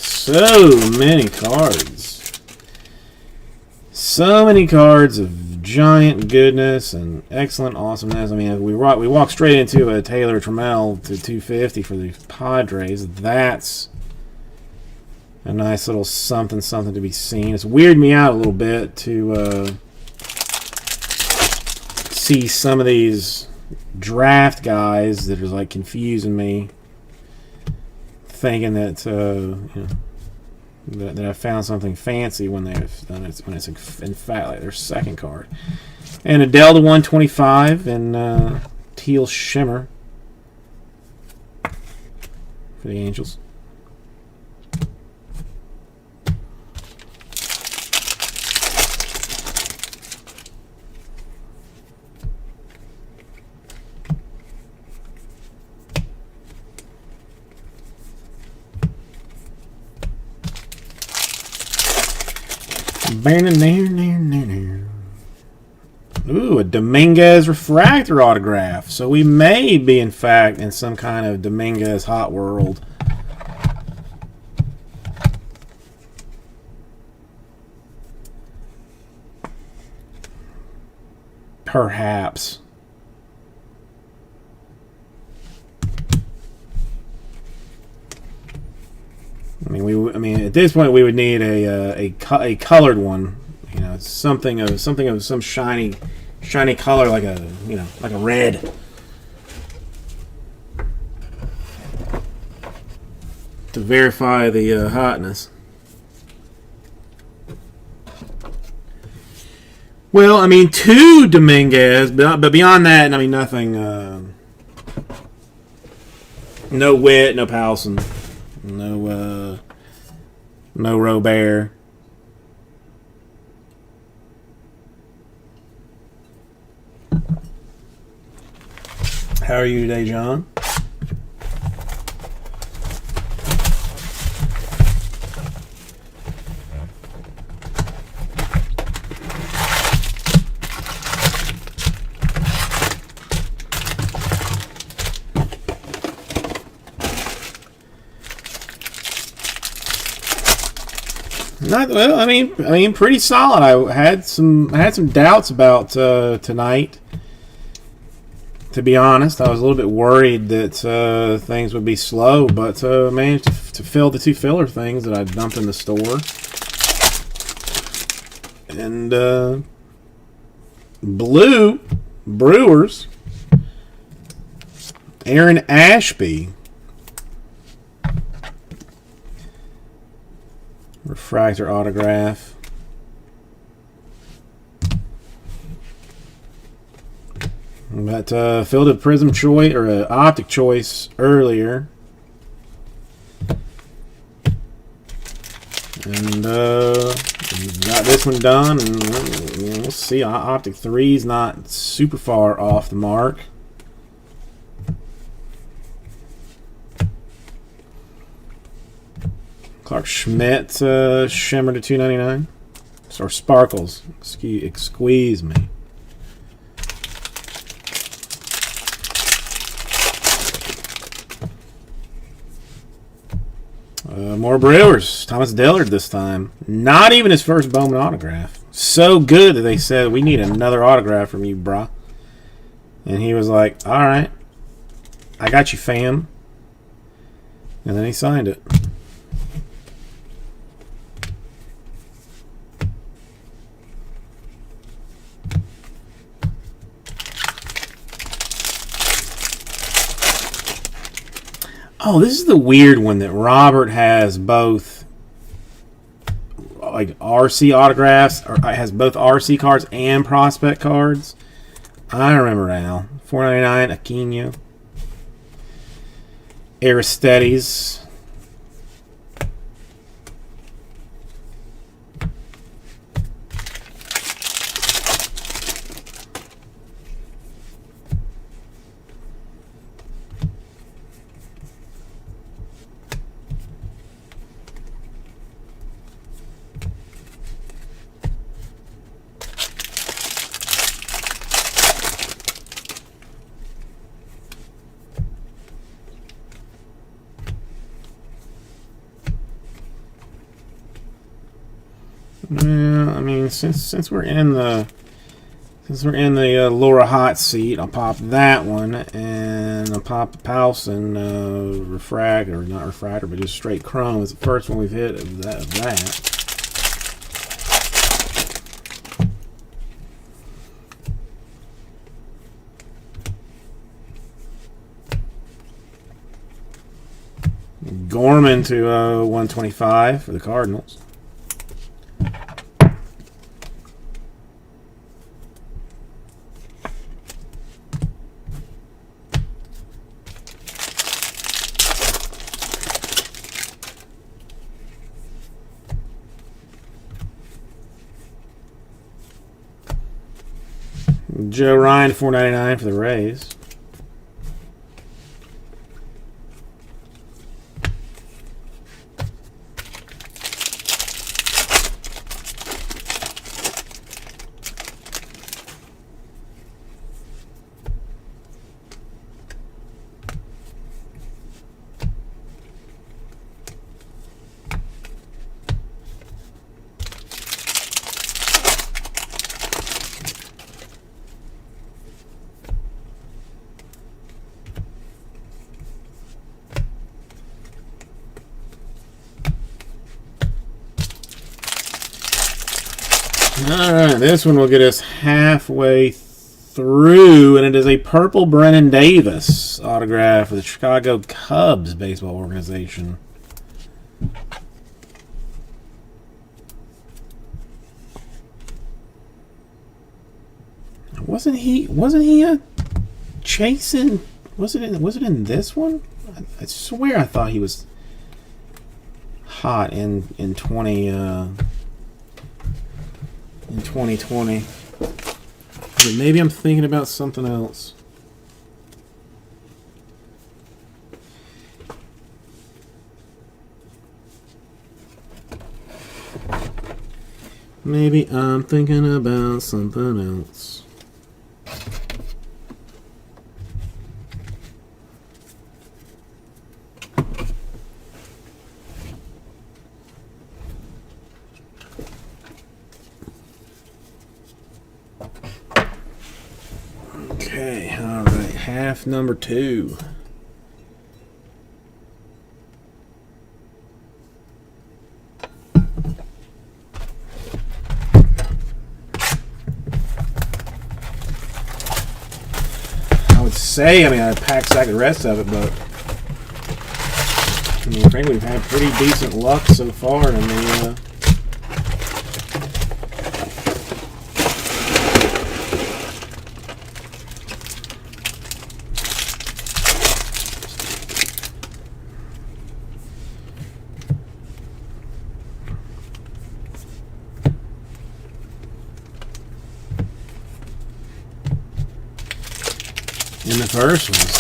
So many cards. So many cards of giant goodness and excellent awesomeness. I mean, we walk straight into a Taylor Trammell to 250 for the Padres. That's a nice little something to be seen. It's weirded me out a little bit to see some of these draft guys that are like confusing me, thinking that that I found something fancy when it's in fact like their second card. And Adele to 125 and teal shimmer for the Angels. Ooh, a Dominguez refractor autograph. So we may be, in fact, in some kind of Dominguez hot world. Perhaps. I mean, at this point, we would need a colored one. You know, something of some shiny color, like a red. To verify the hotness. Well, I mean, 2 Dominguez, but beyond that, I mean, nothing. No Witt, no Powelson, no Robert. How are you today, John? Not well. I mean, pretty solid. I had some doubts about tonight. To be honest, I was a little bit worried that things would be slow, but managed to fill the 2 filler things that I dumped in the store. And blue Brewers, Aaron Ashby refractor autograph. But filled a prism choice or an optic choice earlier. And got this one done, and we'll see. Optic 3's not super far off the mark. Clark Schmidt shimmer to $2.99, or sparkles. Excuse me. More Brewers. Thomas Dillard this time. Not even his first Bowman autograph. So good that they said, we need another autograph from you, brah. And he was like, all right. I got you, fam. And then he signed it. Oh, this is the weird one that Robert has both like RC autographs, or has both RC cards and prospect cards. I remember now. $4.99 Aquino. Aristides. Yeah, I mean, since we're in the Laura hot seat, I'll pop that one, and I'll pop the Powelson refractor, or not refractor, but just straight chrome. It's the first one we've hit of that. Gorman to 125 for the Cardinals. Joe Ryan to $4.99 for the Rays. Alright, this one will get us halfway through, and it is a purple Brennan Davis autograph for the Chicago Cubs baseball organization. Wasn't he a chasing? Was it in this one? I swear I thought he was hot in 2020. But maybe I'm thinking about something else. Maybe I'm thinking about something else. Okay, all right, half number 2. I would say, I mean, I'd pack sack the rest of it, but mean, frankly, we've had pretty decent luck so far in the. In the first ones.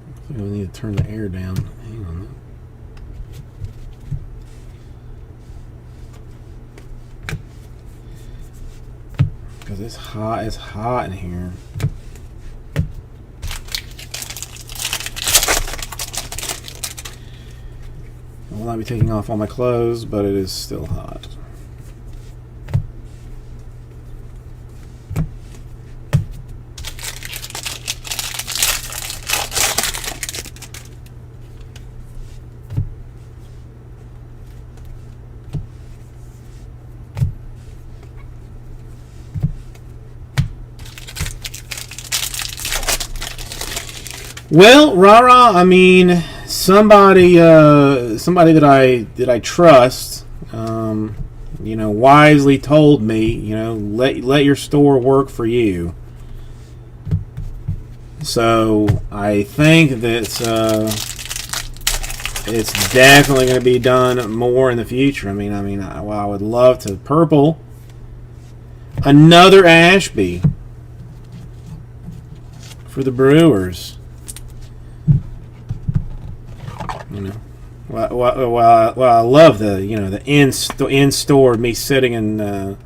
I think we need to turn the air down. Hang on. Because it's hot in here. I will not be taking off all my clothes, but it is still hot. Well, rah-rah, I mean, somebody that I trust, wisely told me, let your store work for you. So I think that it's definitely going to be done more in the future. I would love to purple another Ashby for the Brewers. Well, I love the in store me sitting and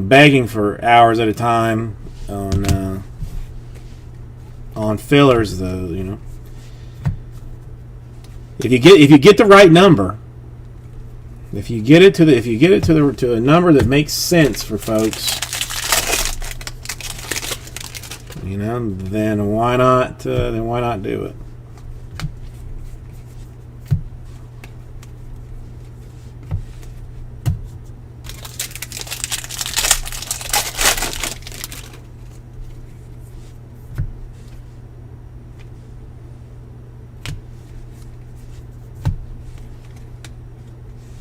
begging for hours at a time on fillers. If you get the right number, if you get it to a number that makes sense for folks, then why not do it?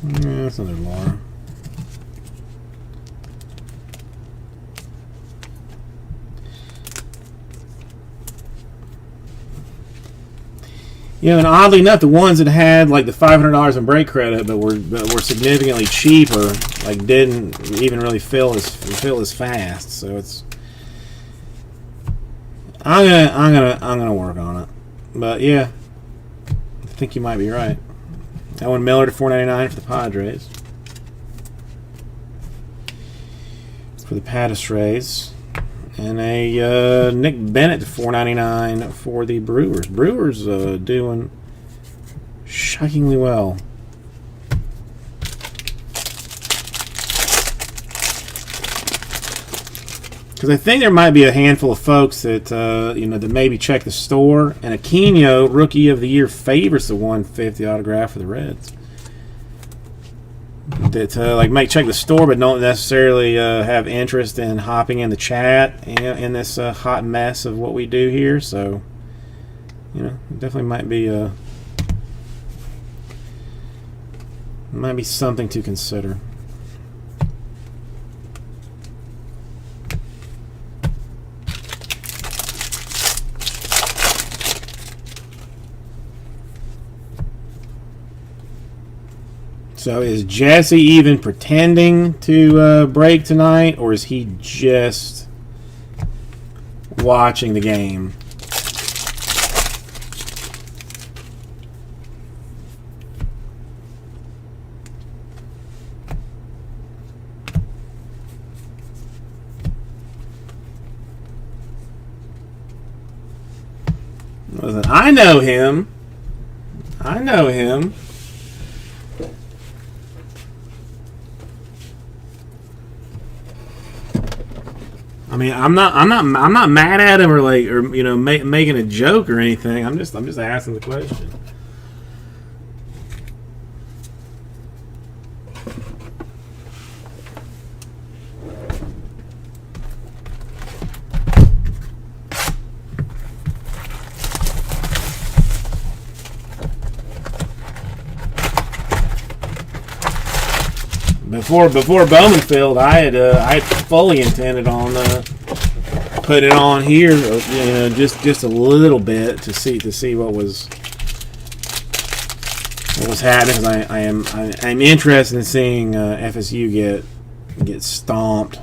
Yeah, that's another Laura. And oddly enough, the ones that had like the $500 in break credit, but were significantly cheaper, like didn't even really fill as fast. So it's I'm gonna work on it. But yeah, I think you might be right. Owen Miller to $4.99 for the Padres. For the Padres. And a Nick Bennett to $4.99 for the Brewers. Brewers doing shockingly well. Because I think there might be a handful of folks that that maybe check the store. And Aquino, Rookie of the Year, favors the 150 autograph for the Reds. That might check the store, but don't necessarily have interest in hopping in the chat in this hot mess of what we do here. So, it definitely might be something to consider. So is Jesse even pretending to break tonight, or is he just watching the game? Listen, I know him. I'm not mad at him or making a joke or anything. I'm just asking the question. before Bowmanfield, I had fully intended on putting it on here, just a little bit to see what was happening, because I'm interested in seeing FSU get stomped.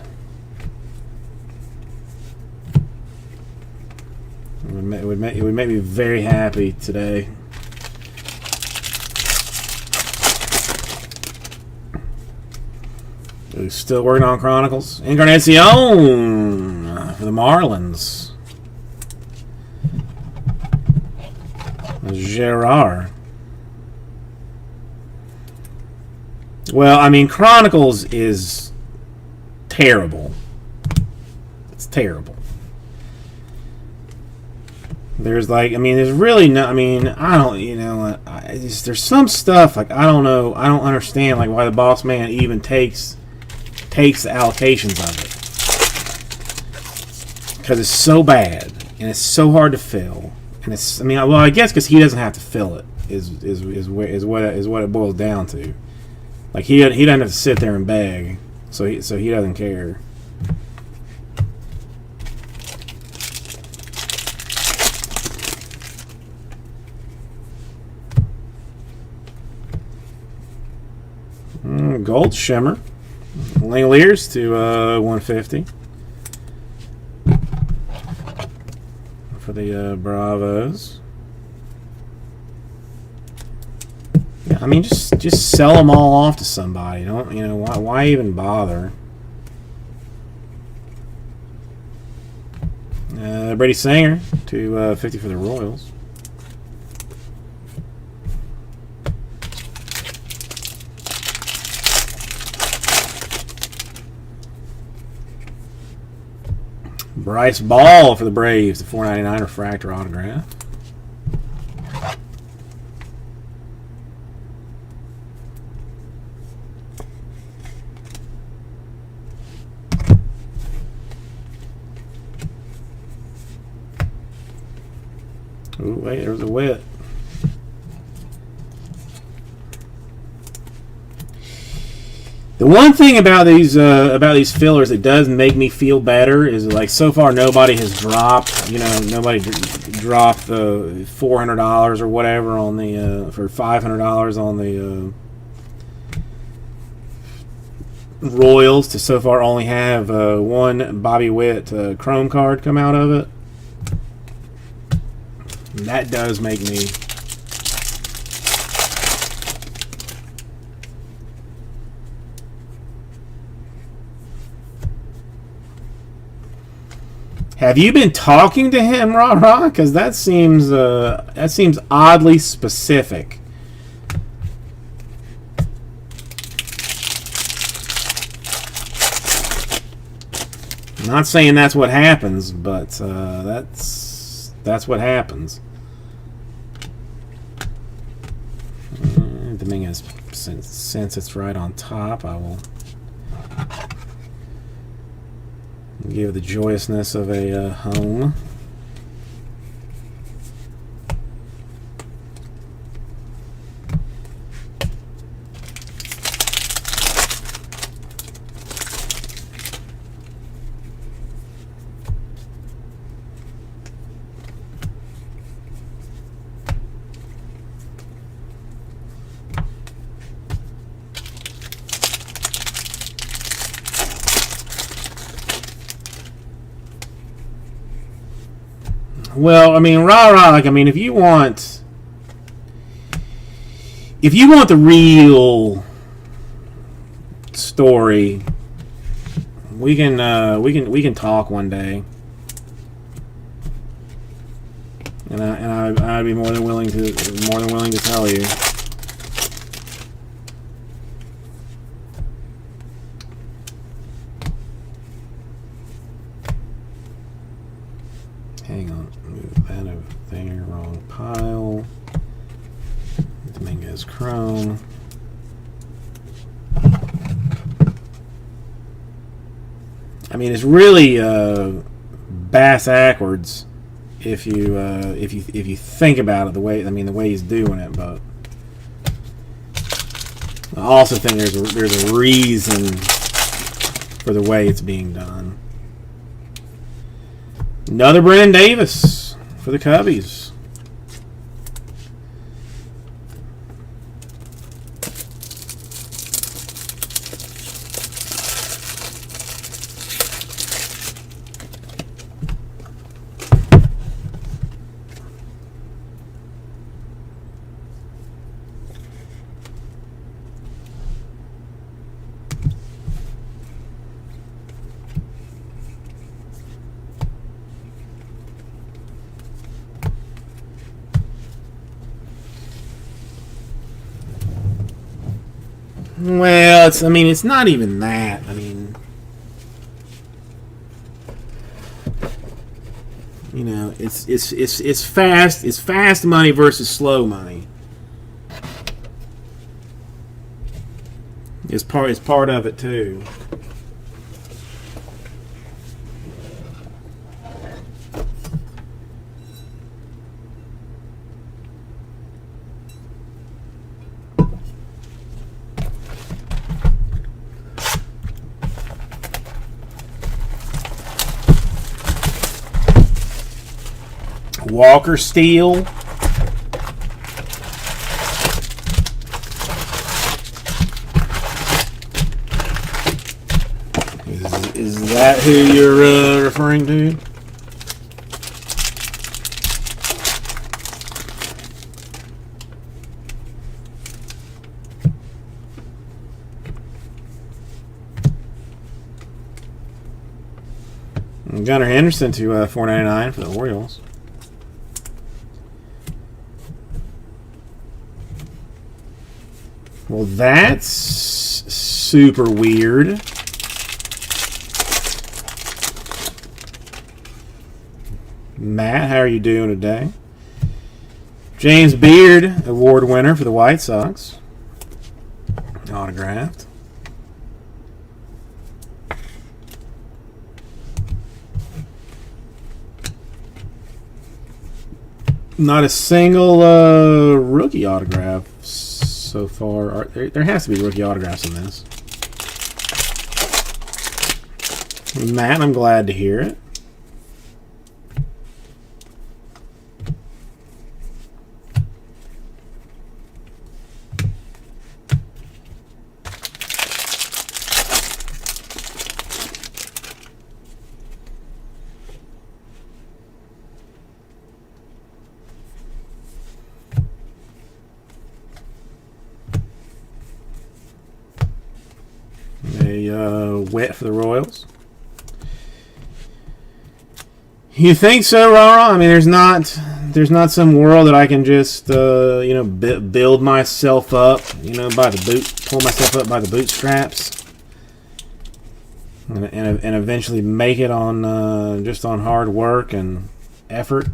It would make me very happy today. We're still working on Chronicles. Encarnacion for the Marlins. Gerard. Well, I mean, Chronicles is terrible. It's terrible. There's there's really no. I mean, I don't. There's some stuff I don't know. I don't understand why the boss man even takes the allocations of it, because it's so bad and it's so hard to fill. And it's. I guess because he doesn't have to fill it is what it boils down to. He doesn't have to sit there and beg, so he doesn't care. Gold Shimmer. Langoliers to 150 for the Bravos. Yeah, I mean, just sell them all off to somebody. Why even bother? Brady Singer to 50 for the Royals. Bryce Ball for the Braves, the $4.99 refractor autograph. Ooh, wait, there's a wet. The one thing about these fillers that does make me feel better is so far nobody has dropped. Nobody dropped the $400 or whatever on the for $500 on the Royals to so far only have one Bobby Witt Chrome card come out of it. And that does make me. Have you been talking to him, Rah-Rah? Because that seems oddly specific. I'm not saying that's what happens, but that's what happens. Dominguez, since it's right on top, I will give the joyousness of a home. Well, I mean, Rah-Rah, if you want the real story, we can talk one day, and I'd be more than willing to tell you. Hang on, move that over there, wrong pile. Dominguez Chrome. It's really bass backwards if you think about it the way he's doing it, but I also think there's a reason for the way it's being done. Another Brennan Davis for the Cubbies. Well, it's not even that. I mean, you know, it's fast money versus slow money. It's part of it too. Walker Steele. Is that who you're referring to? Gunnar Henderson to $4.99 for the Orioles. Well, that's super weird. Matt, how are you doing today? James Beard, award winner for the White Sox. Autographed. Not a single rookie autograph so far. There has to be rookie autographs in this. Matt, I'm glad to hear it. Wet for the Royals. You think so, Rara? I mean, there's not some world that I can just build myself up, pull myself up by the bootstraps, and eventually make it on just on hard work and effort.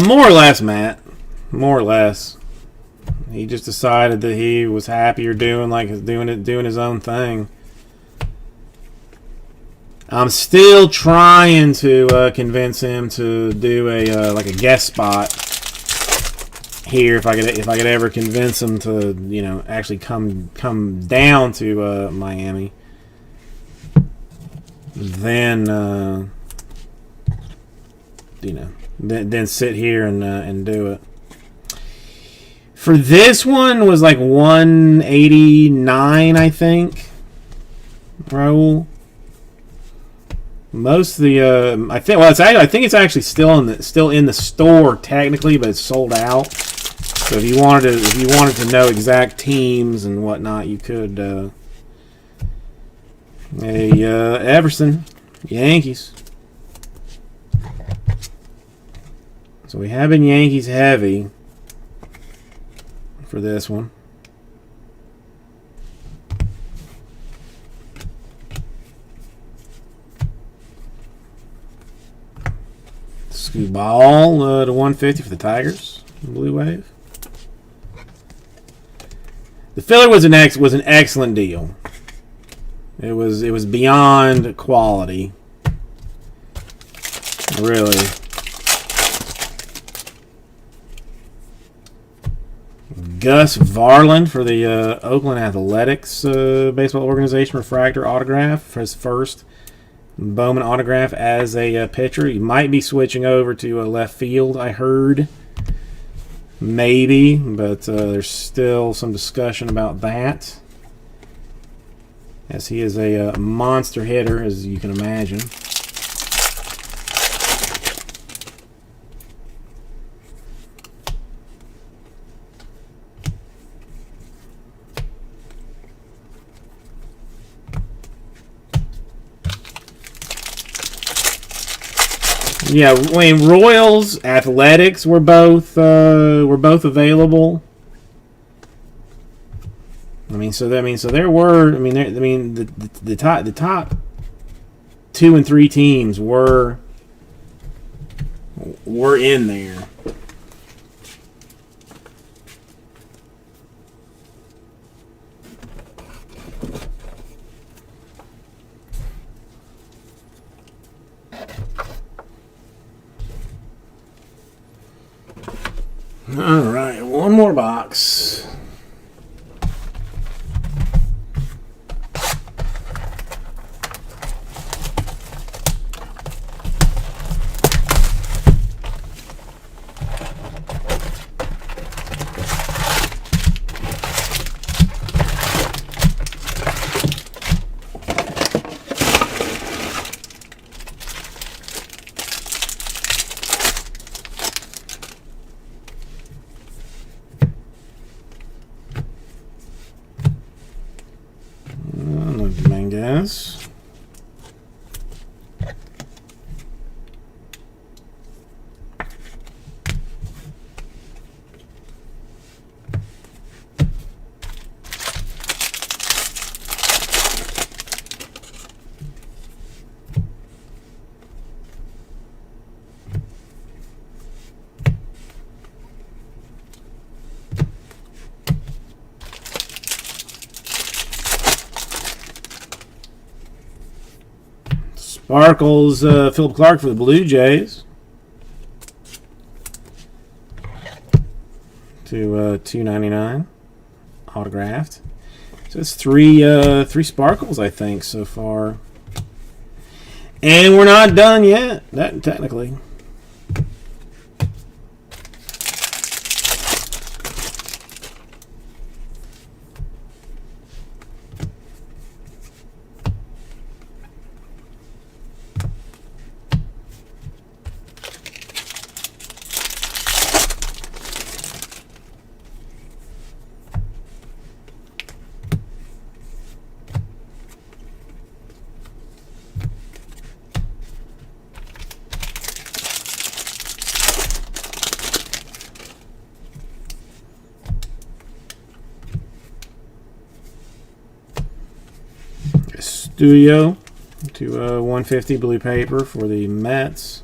More or less, Matt. More or less. He just decided that he was happier doing his own thing. I'm still trying to convince him to do a guest spot here. If I could ever convince him to actually come down to Miami, then then sit here and do it. For this one was like 189, I think. Raul. Most of the I think it's actually still in the store technically, but it's sold out. So if you wanted to know exact teams and whatnot, you could. Everson, Yankees. So we have been Yankees heavy for this one. Ball to 150 for the Tigers. Blue Wave. The filler was an excellent deal. It was beyond quality. Really. Gus Varland for the Oakland Athletics baseball organization refractor autograph for his first Bowman autograph as a pitcher. He might be switching over to left field, I heard. Maybe, but there's still some discussion about that, as he is a monster hitter, as you can imagine. Yeah, Wayne Royals, Athletics were both available. So there were. The top 2 and 3 teams were in there. All right, one more box. Dominguez. Sparkles, Philip Clark for the Blue Jays to $2.99 autographed. So it's three Sparkles, I think, so far, and we're not done yet. That technically. Studio to 150 blue paper for the Mets.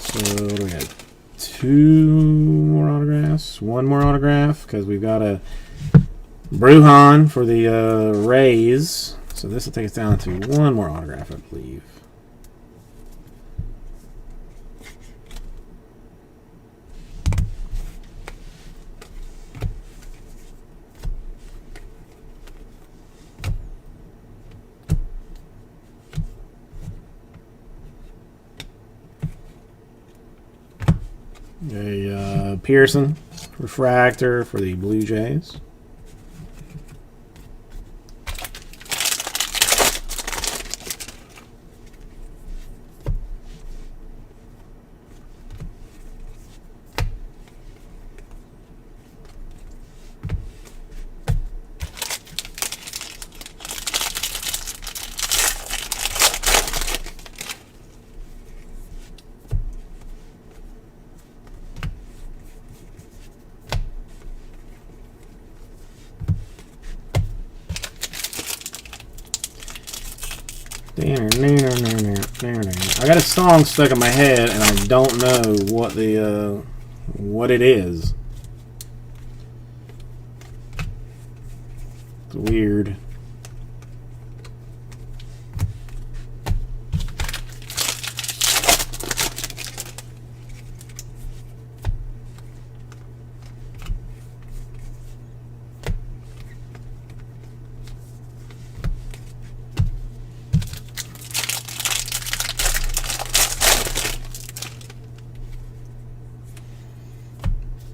So we got 2 more autographs, 1 more autograph, because we've got a Brujan for the Rays. So this will take us down to 1 more autograph, I believe. A Pearson refractor for the Blue Jays. I got a song stuck in my head, and I don't know what it is. It's weird.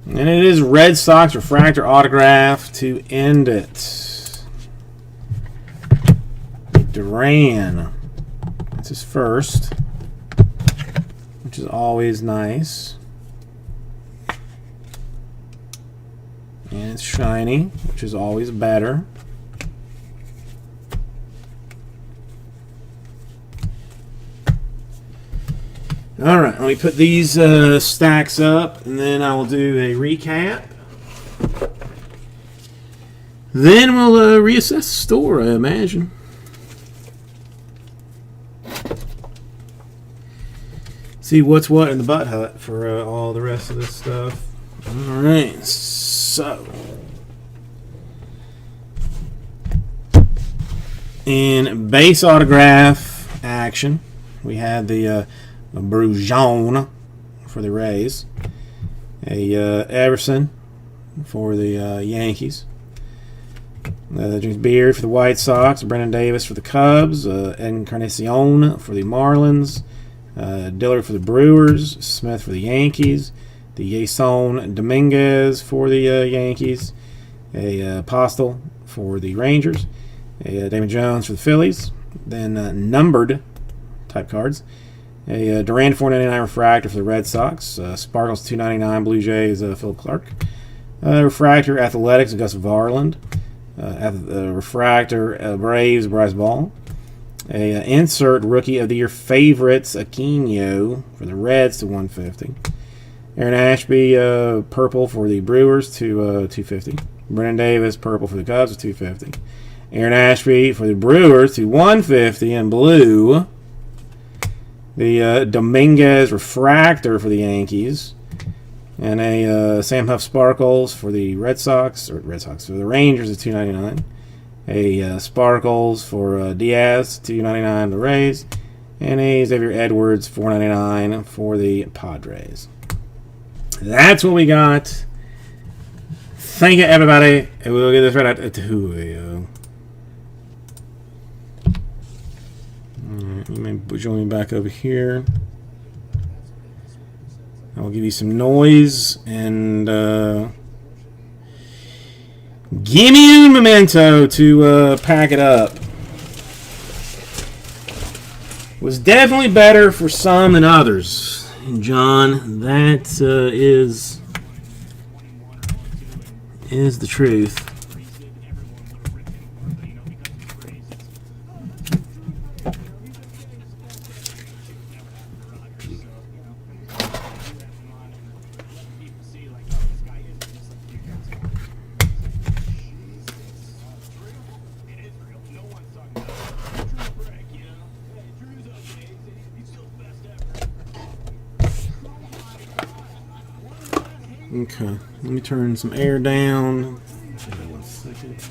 And it is Red Sox refractor autograph to end it. Duran. That's his first, which is always nice. And it's shiny, which is always better. All right, let me put these stacks up, and then I will do a recap. Then we'll reassess the store, I imagine. See what's what in the butt hut for all the rest of this stuff. All right, so in base autograph action, we had the Brujon for the Rays, Everson for the Yankees, James Beard for the White Sox, Brennan Davis for the Cubs, Encarnacion for the Marlins, Dillard for the Brewers, Smith for the Yankees, the Yason Dominguez for the Yankees, a Postel for the Rangers, a Damon Jones for the Phillies, then numbered type cards. A Duran 499 refractor for the Red Sox. Sparkles 299 Blue Jays Philip Clark. Refractor Athletics Gus Varland. Refractor Braves Bryce Ball. A insert Rookie of the Year favorites Aquino for the Reds to 150. Aaron Ashby purple for the Brewers to 250. Brennan Davis purple for the Cubs to 250. Aaron Ashby for the Brewers to 150 in blue. The Dominguez refractor for the Yankees, and a Sam Huff Sparkles for the Red Sox for the Rangers at $2.99. A Sparkles for Diaz $2.99 the Rays, and a Xavier Edwards $4.99 for the Padres. That's what we got. Thank you, everybody. And we'll get this right out to Julio. You may join me back over here. I'll give you some noise and give me a memento to pack it up. Was definitely better for some than others. And John, that is the truth. Okay, let me turn some air down. One second.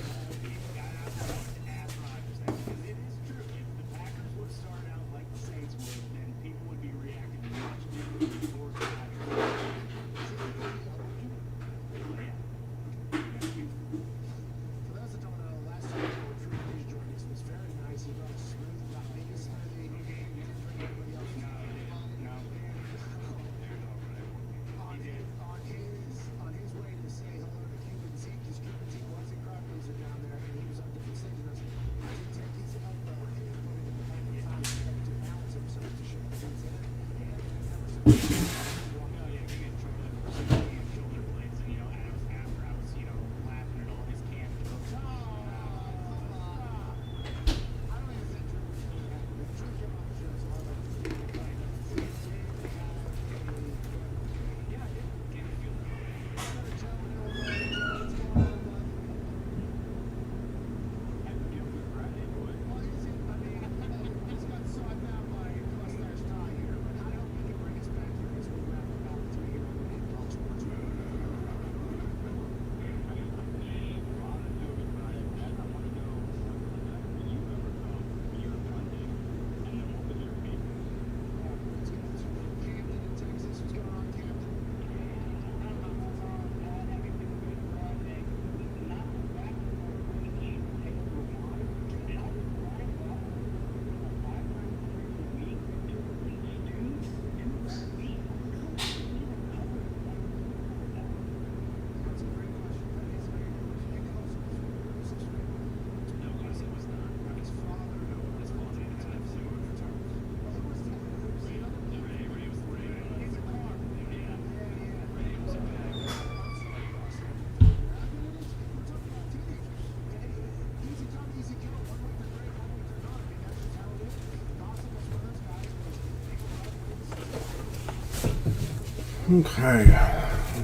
Okay,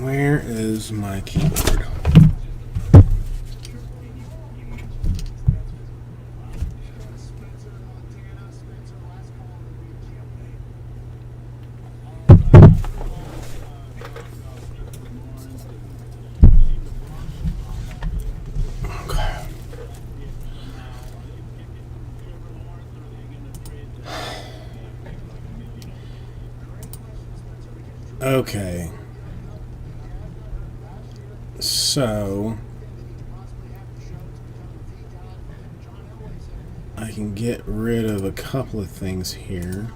where is my keyboard? Okay. Okay. So I can get rid of a couple of things here.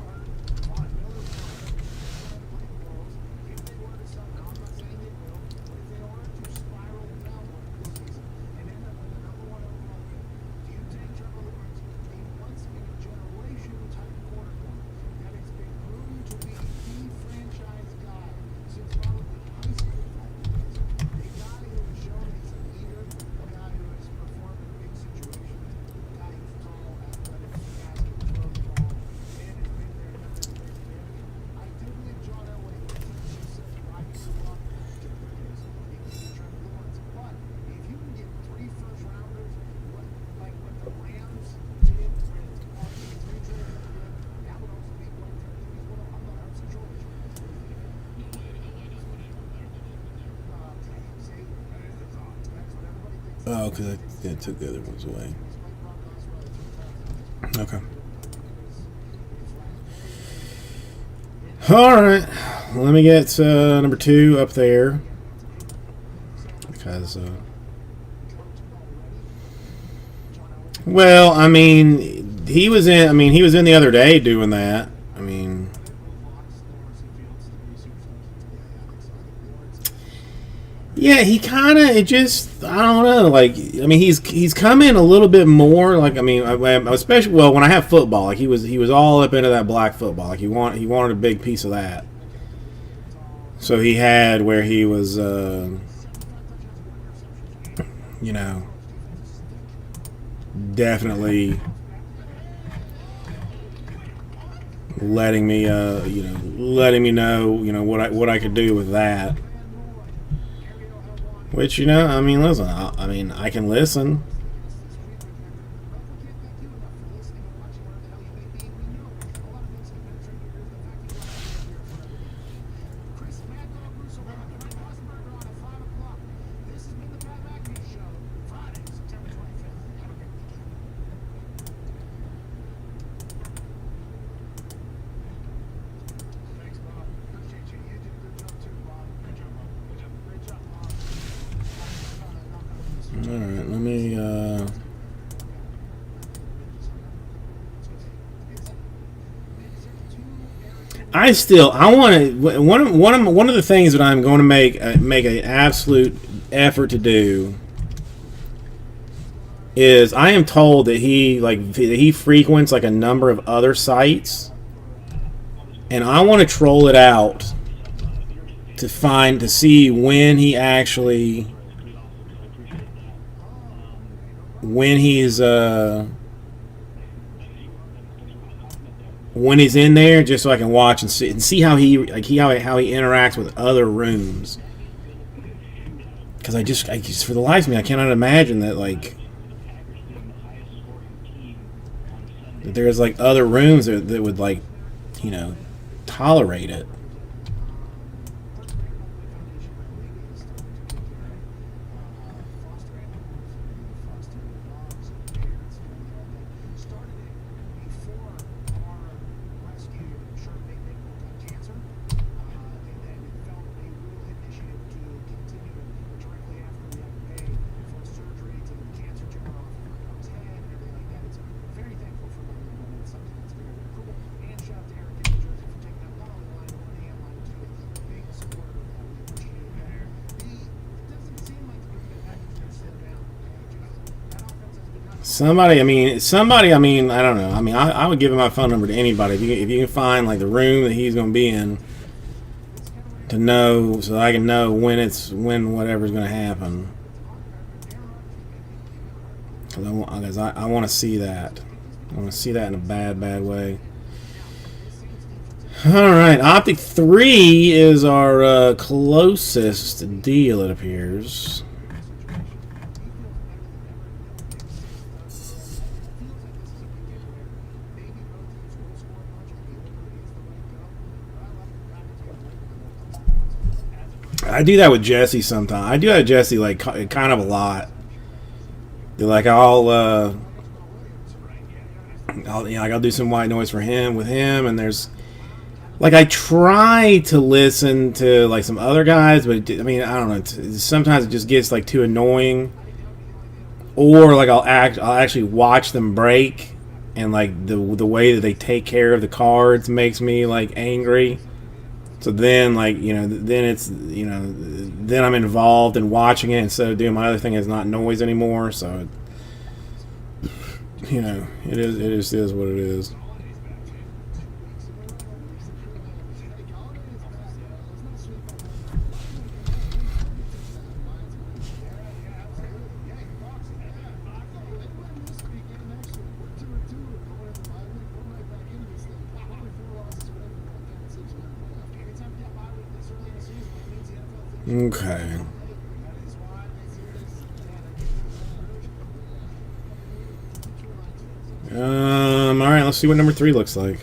Oh, because I took the other ones away. Okay. Alright. Let me get number 2 up there. Because, well, I mean, he was in the other day doing that. I mean, yeah, he kind of, it just, I don't know, like, I mean, he's come in a little bit more, like, I mean, especially, well, when I have football, like, he was all up into that black football, like, he wanted a big piece of that. So he had where he was, you know, definitely letting me, letting me know, what I could do with that. Which, I mean, listen, I can listen. Alright, let me, I want to, one of the things that I'm going to make an absolute effort to do is I am told that he frequents like a number of other sites, and I want to troll it out to see when he actually, when he's in there, just so I can watch and see how he interacts with other rooms. Because I just for the life of me, I cannot imagine that that there's like other rooms that would tolerate it. Somebody, I don't know. I mean, I would give my phone number to anybody if you can find like the room that he's going to be in, to know, so I can know when whatever's going to happen. Because I want to see that. I want to see that in a bad way. All right, Optic 3 is our closest deal, it appears. I do that with Jesse sometimes. I do that with Jesse like kind of a lot. Like I'll I'll do some white noise for him with him, and there's like I try to listen to like some other guys, but I mean I don't know. Sometimes it just gets like too annoying, or like I'll actually watch them break, and like the way that they take care of the cards makes me like angry. So then like then it's then I'm involved in watching it instead of doing my other thing is not noise anymore. So it is what it is. Okay. All right. Let's see what number 3 looks like.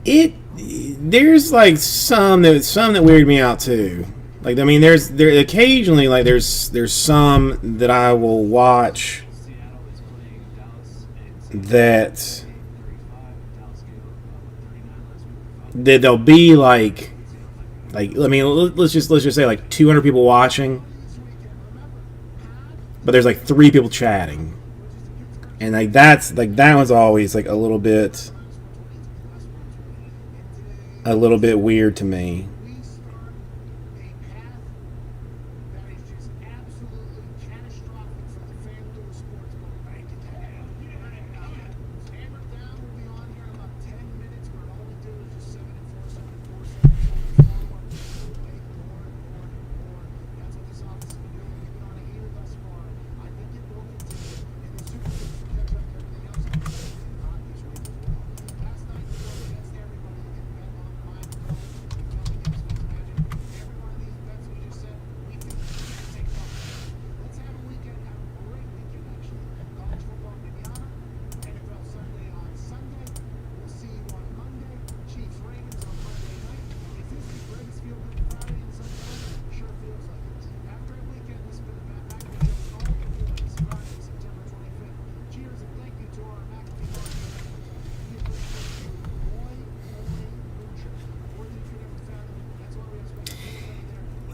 There's like some that weird me out too. Like I mean, there occasionally like there's some that I will watch that they'll be like I mean let's just say like 200 people watching, but there's like 3 people chatting, and like that one's always like a little bit weird to me.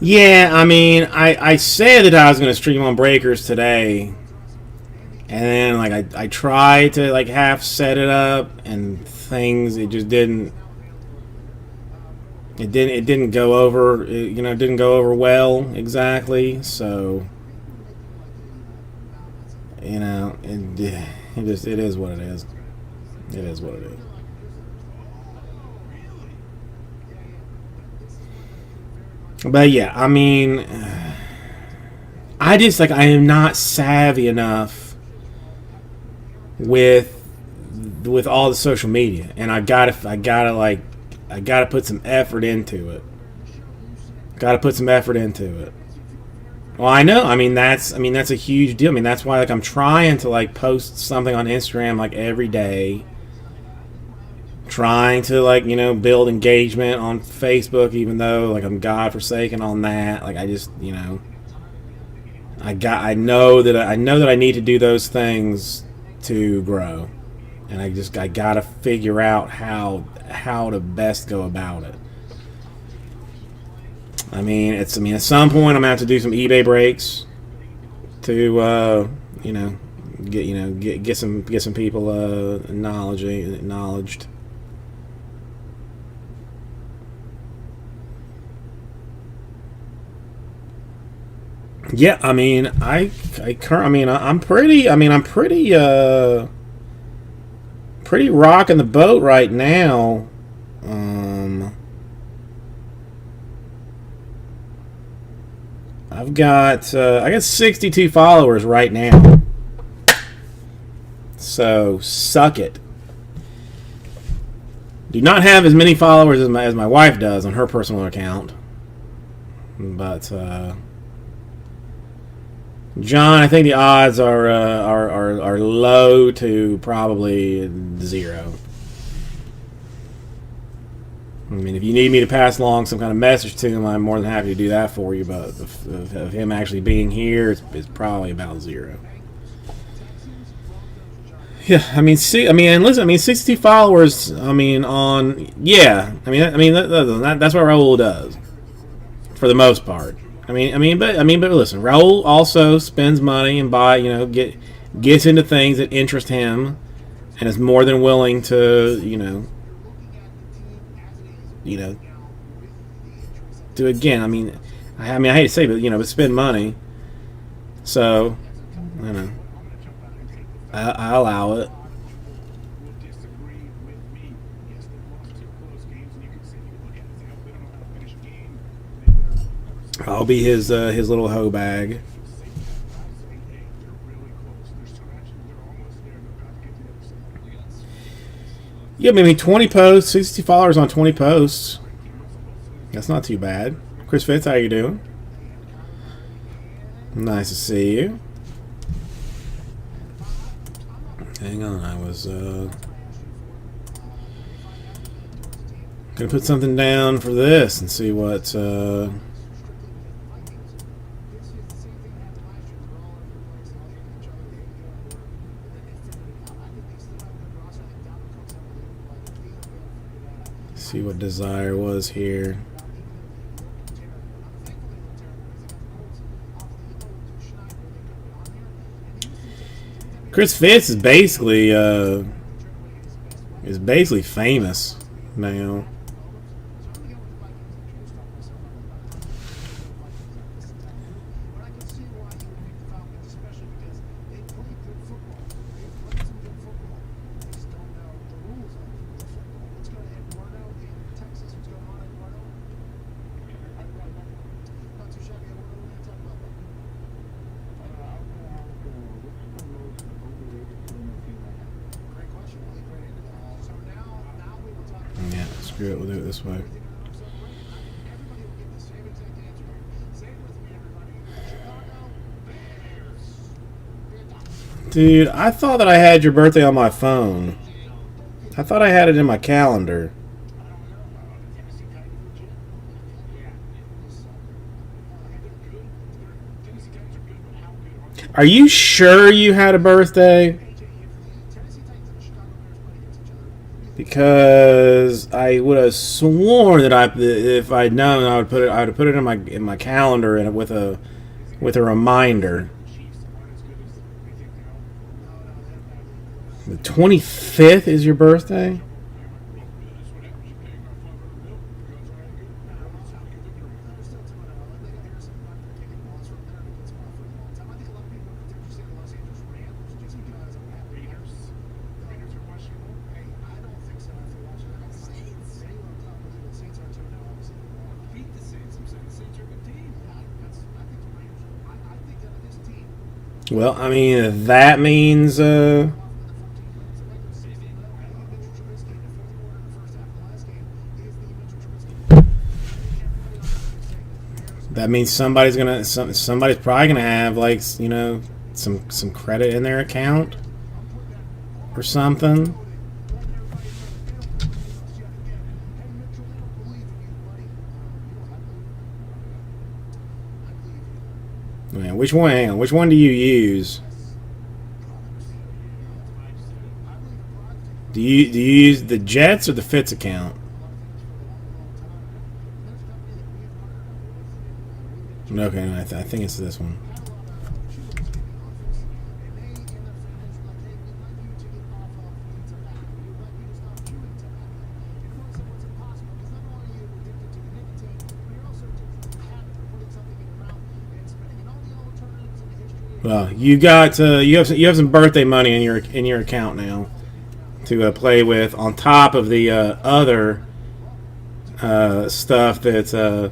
Yeah, I mean, I said that I was going to stream on Breakers today, and then like I tried to like half set it up, and things it just didn't. It didn't go over. It didn't go over well exactly. So it is what it is. It is what it is. But yeah, I mean, I just like I am not savvy enough with all the social media, and I gotta put some effort into it. Got to put some effort into it. Well, I know. I mean that's a huge deal. I mean that's why like I'm trying to like post something on Instagram like every day. Trying to like build engagement on Facebook, even though like I'm godforsaken on that. Like I just I know that I need to do those things to grow, and I gotta figure out how to best go about it. I mean at some point I'm gonna have to do some eBay breaks to get some people acknowledged. Yeah, I mean, I'm pretty rocking the boat right now. I got 62 followers right now. So suck it. Do not have as many followers as my wife does on her personal account. But John, I think the odds are low to probably 0. I mean, if you need me to pass along some kind of message to him, I'm more than happy to do that for you. But of him actually being here, it's probably about 0. Yeah, I mean, and listen, I mean, 60 followers. I mean, that's what Raul does, for the most part. But listen, Raul also spends money and gets into things that interest him, and is more than willing to, do again. I hate to say, but spend money. So, I allow it. I'll be his little hoe bag. Yeah, 20 posts, 60 followers on 20 posts. That's not too bad. Chris Fitz, how you doing? Nice to see you. Hang on, I was gonna put something down for this and see what see what Desire was here. Chris Fitz is basically famous now. We'll do it this way. Dude, I thought that I had your birthday on my phone. I thought I had it in my calendar. Are you sure you had a birthday? Because I would have sworn that if I'd known, I would put it in my calendar and with a reminder. The 25th is your birthday? Well, that means somebody's probably gonna have some credit in their account or something. Man, which one? Hang on. Which one do you use? Do you use the Jets or the Fitz account? Okay, I think it's this one. Well, you have some birthday money in your account now to play with, on top of the other stuff that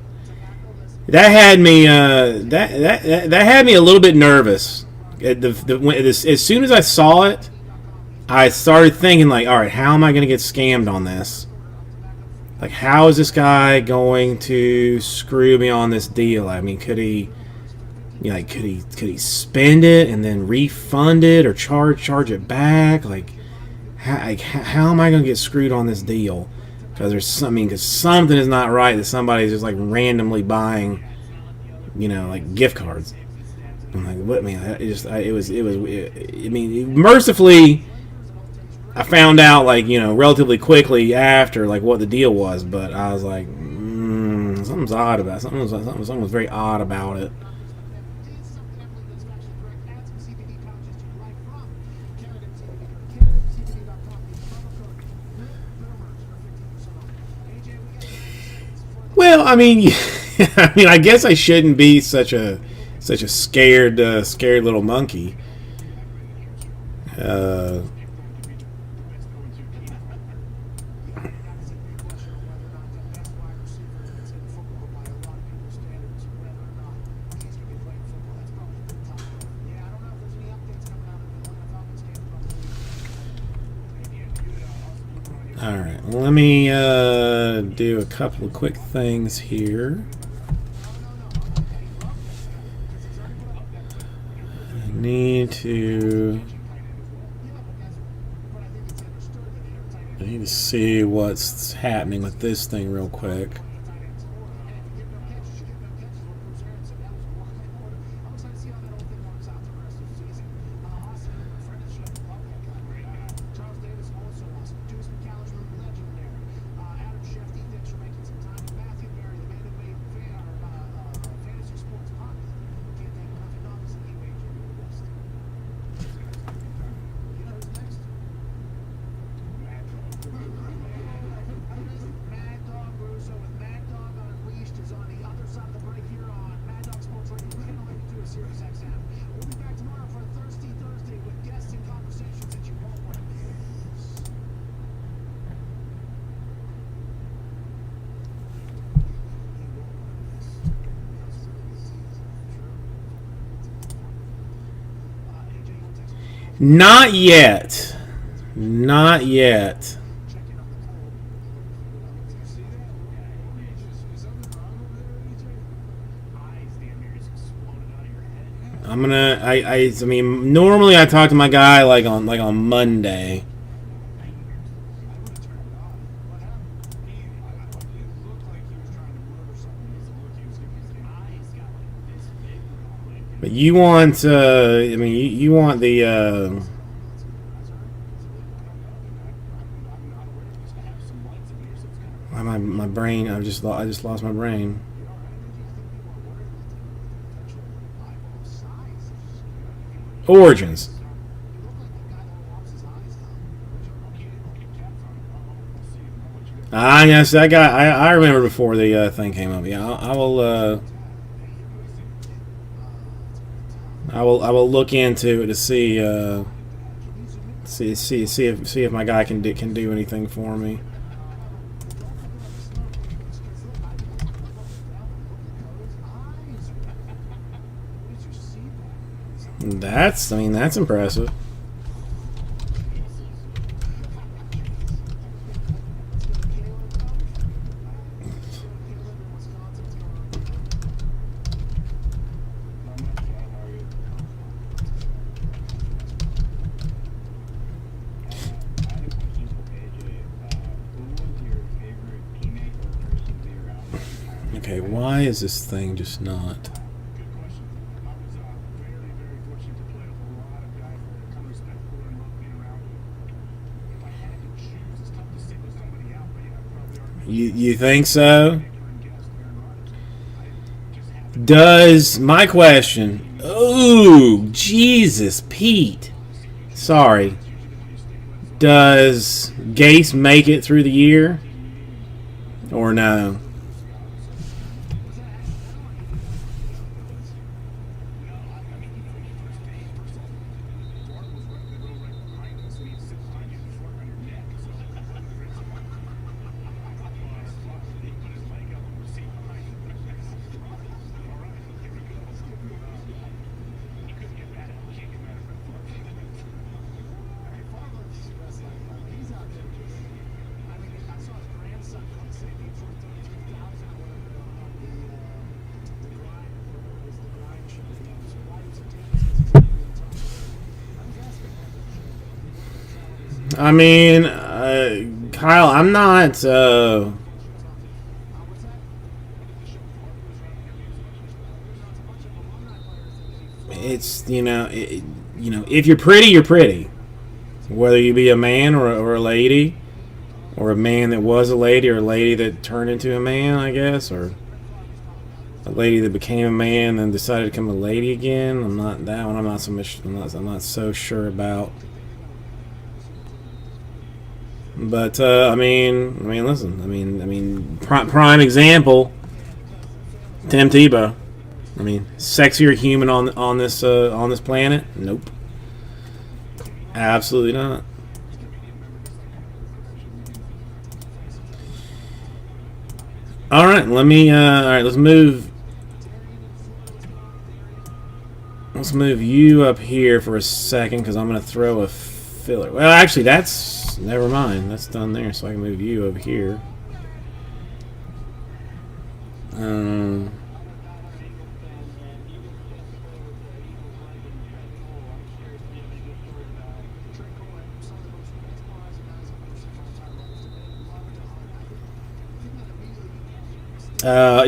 had me that had me a little bit nervous. As soon as I saw it, I started thinking, like, all right, how am I going to get scammed on this? Like, how is this guy going to screw me on this deal? I mean, could he, you know, like, could he spend it and then refund it or charge it back? Like, how am I going to get screwed on this deal? Because because something is not right that somebody's just like randomly buying, you know, like gift cards. I'm like, what, man? I mean, mercifully, I found out, like, you know, relatively quickly after, like, what the deal was. But I was like, something's odd about it. Something was very odd about it. Well, I mean, I guess I shouldn't be such a scared little monkey. Alright, let me do a couple of quick things here. I need to see what's happening with this thing real quick. Not yet. Not yet. I'm gonna. I mean, normally I talk to my guy like on Monday. But you want, I mean, you want the, my brain, I just lost my brain. Origins. Ah, yes, I remember before the thing came up. Yeah, I will look into it to see if my guy can do anything for me. That's impressive. Okay, why is this thing just not? You think so? Does my question? Oh, Jesus, Pete. Sorry. Does Gase make it through the year? Or no? I mean, Kyle, I'm not. It's if you're pretty, you're pretty. Whether you be a man or a lady, or a man that was a lady, or a lady that turned into a man, I guess, or a lady that became a man and then decided to become a lady again. I'm not that one. I'm not so much. I'm not so sure about. But I mean, listen. I mean, prime example. Tim Tebow. I mean, sexier human on this planet? Nope. Absolutely not. All right, let me. All right, let's move. Let's move you up here for a second because I'm gonna throw a filler. Well, actually, that's never mind. That's done there, so I can move you over here.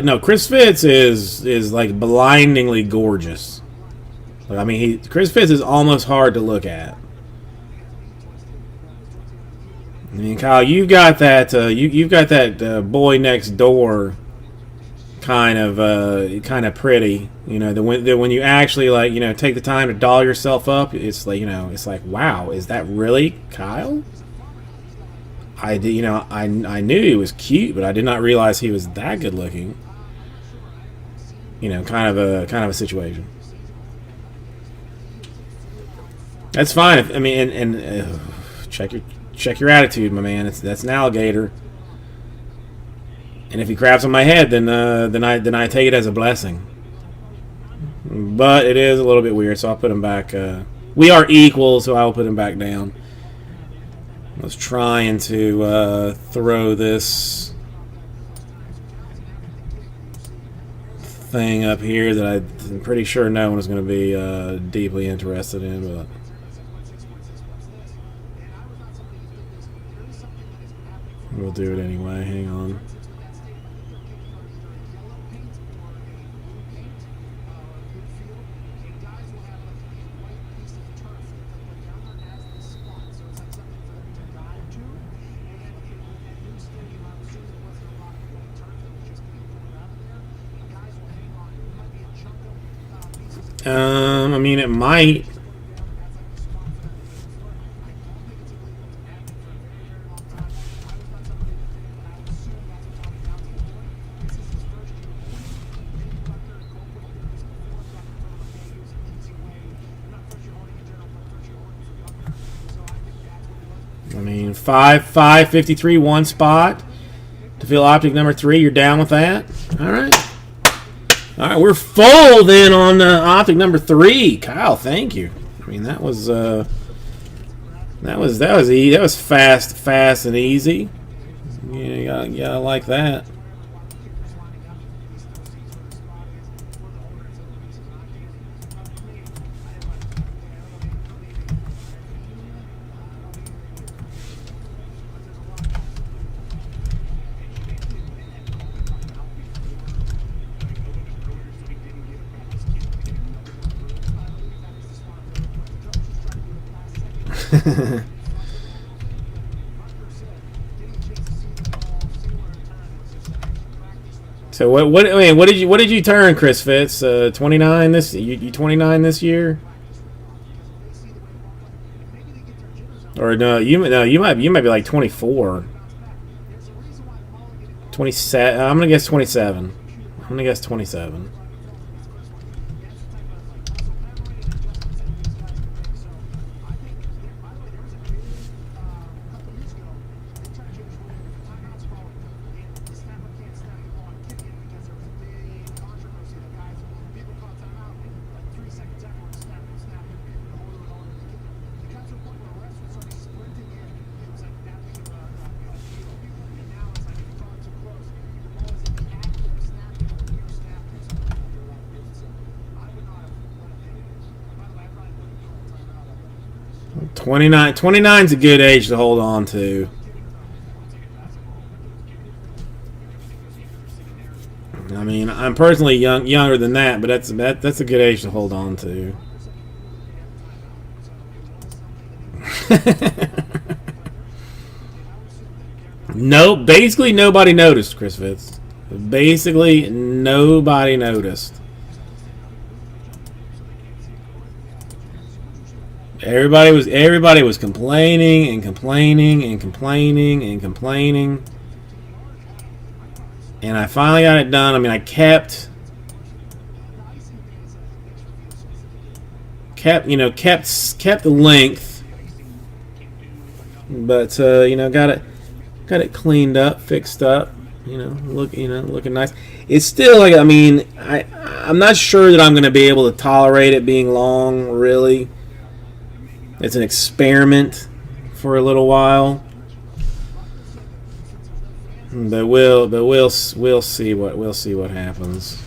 No, Chris Fitz is like blindingly gorgeous. Like, I mean, Chris Fitz is almost hard to look at. I mean, Kyle, you've got that you've got that boy next door kind of pretty. You know, the when you actually like take the time to doll yourself up, it's like it's like, wow, is that really Kyle? I did, I knew he was cute, but I did not realize he was that good looking. Kind of a situation. That's fine. I mean, and check your attitude, my man. That's an alligator. And if he craps on my head, then I take it as a blessing. But it is a little bit weird, so I'll put him back. We are equal, so I will put him back down. I was trying to throw this thing up here that I'm pretty sure no one is going to be deeply interested in, but we'll do it anyway. Hang on. I mean, it might. I mean, 553 one spot to fill optic number 3. You're down with that? All right. All right, we're full then on optic number 3. Kyle, thank you. I mean, that was fast and easy. Yeah, you gotta like that. So what did you turn, Chris Fitz? 29 this you 29 this year? Or no, you might be like 24. 27. I'm gonna guess 27. I'm gonna guess 27. 29's a good age to hold on to. I mean, I'm personally younger than that, but that's a good age to hold on to. Nope, basically nobody noticed, Chris Fitz. Basically nobody noticed. Everybody was complaining and complaining and complaining and complaining. And I finally got it done. I mean, I kept the length, but got it cleaned up, fixed up. Looking nice. It's still like, I mean, I'm not sure that I'm going to be able to tolerate it being long. Really, it's an experiment for a little while. But we'll see what happens.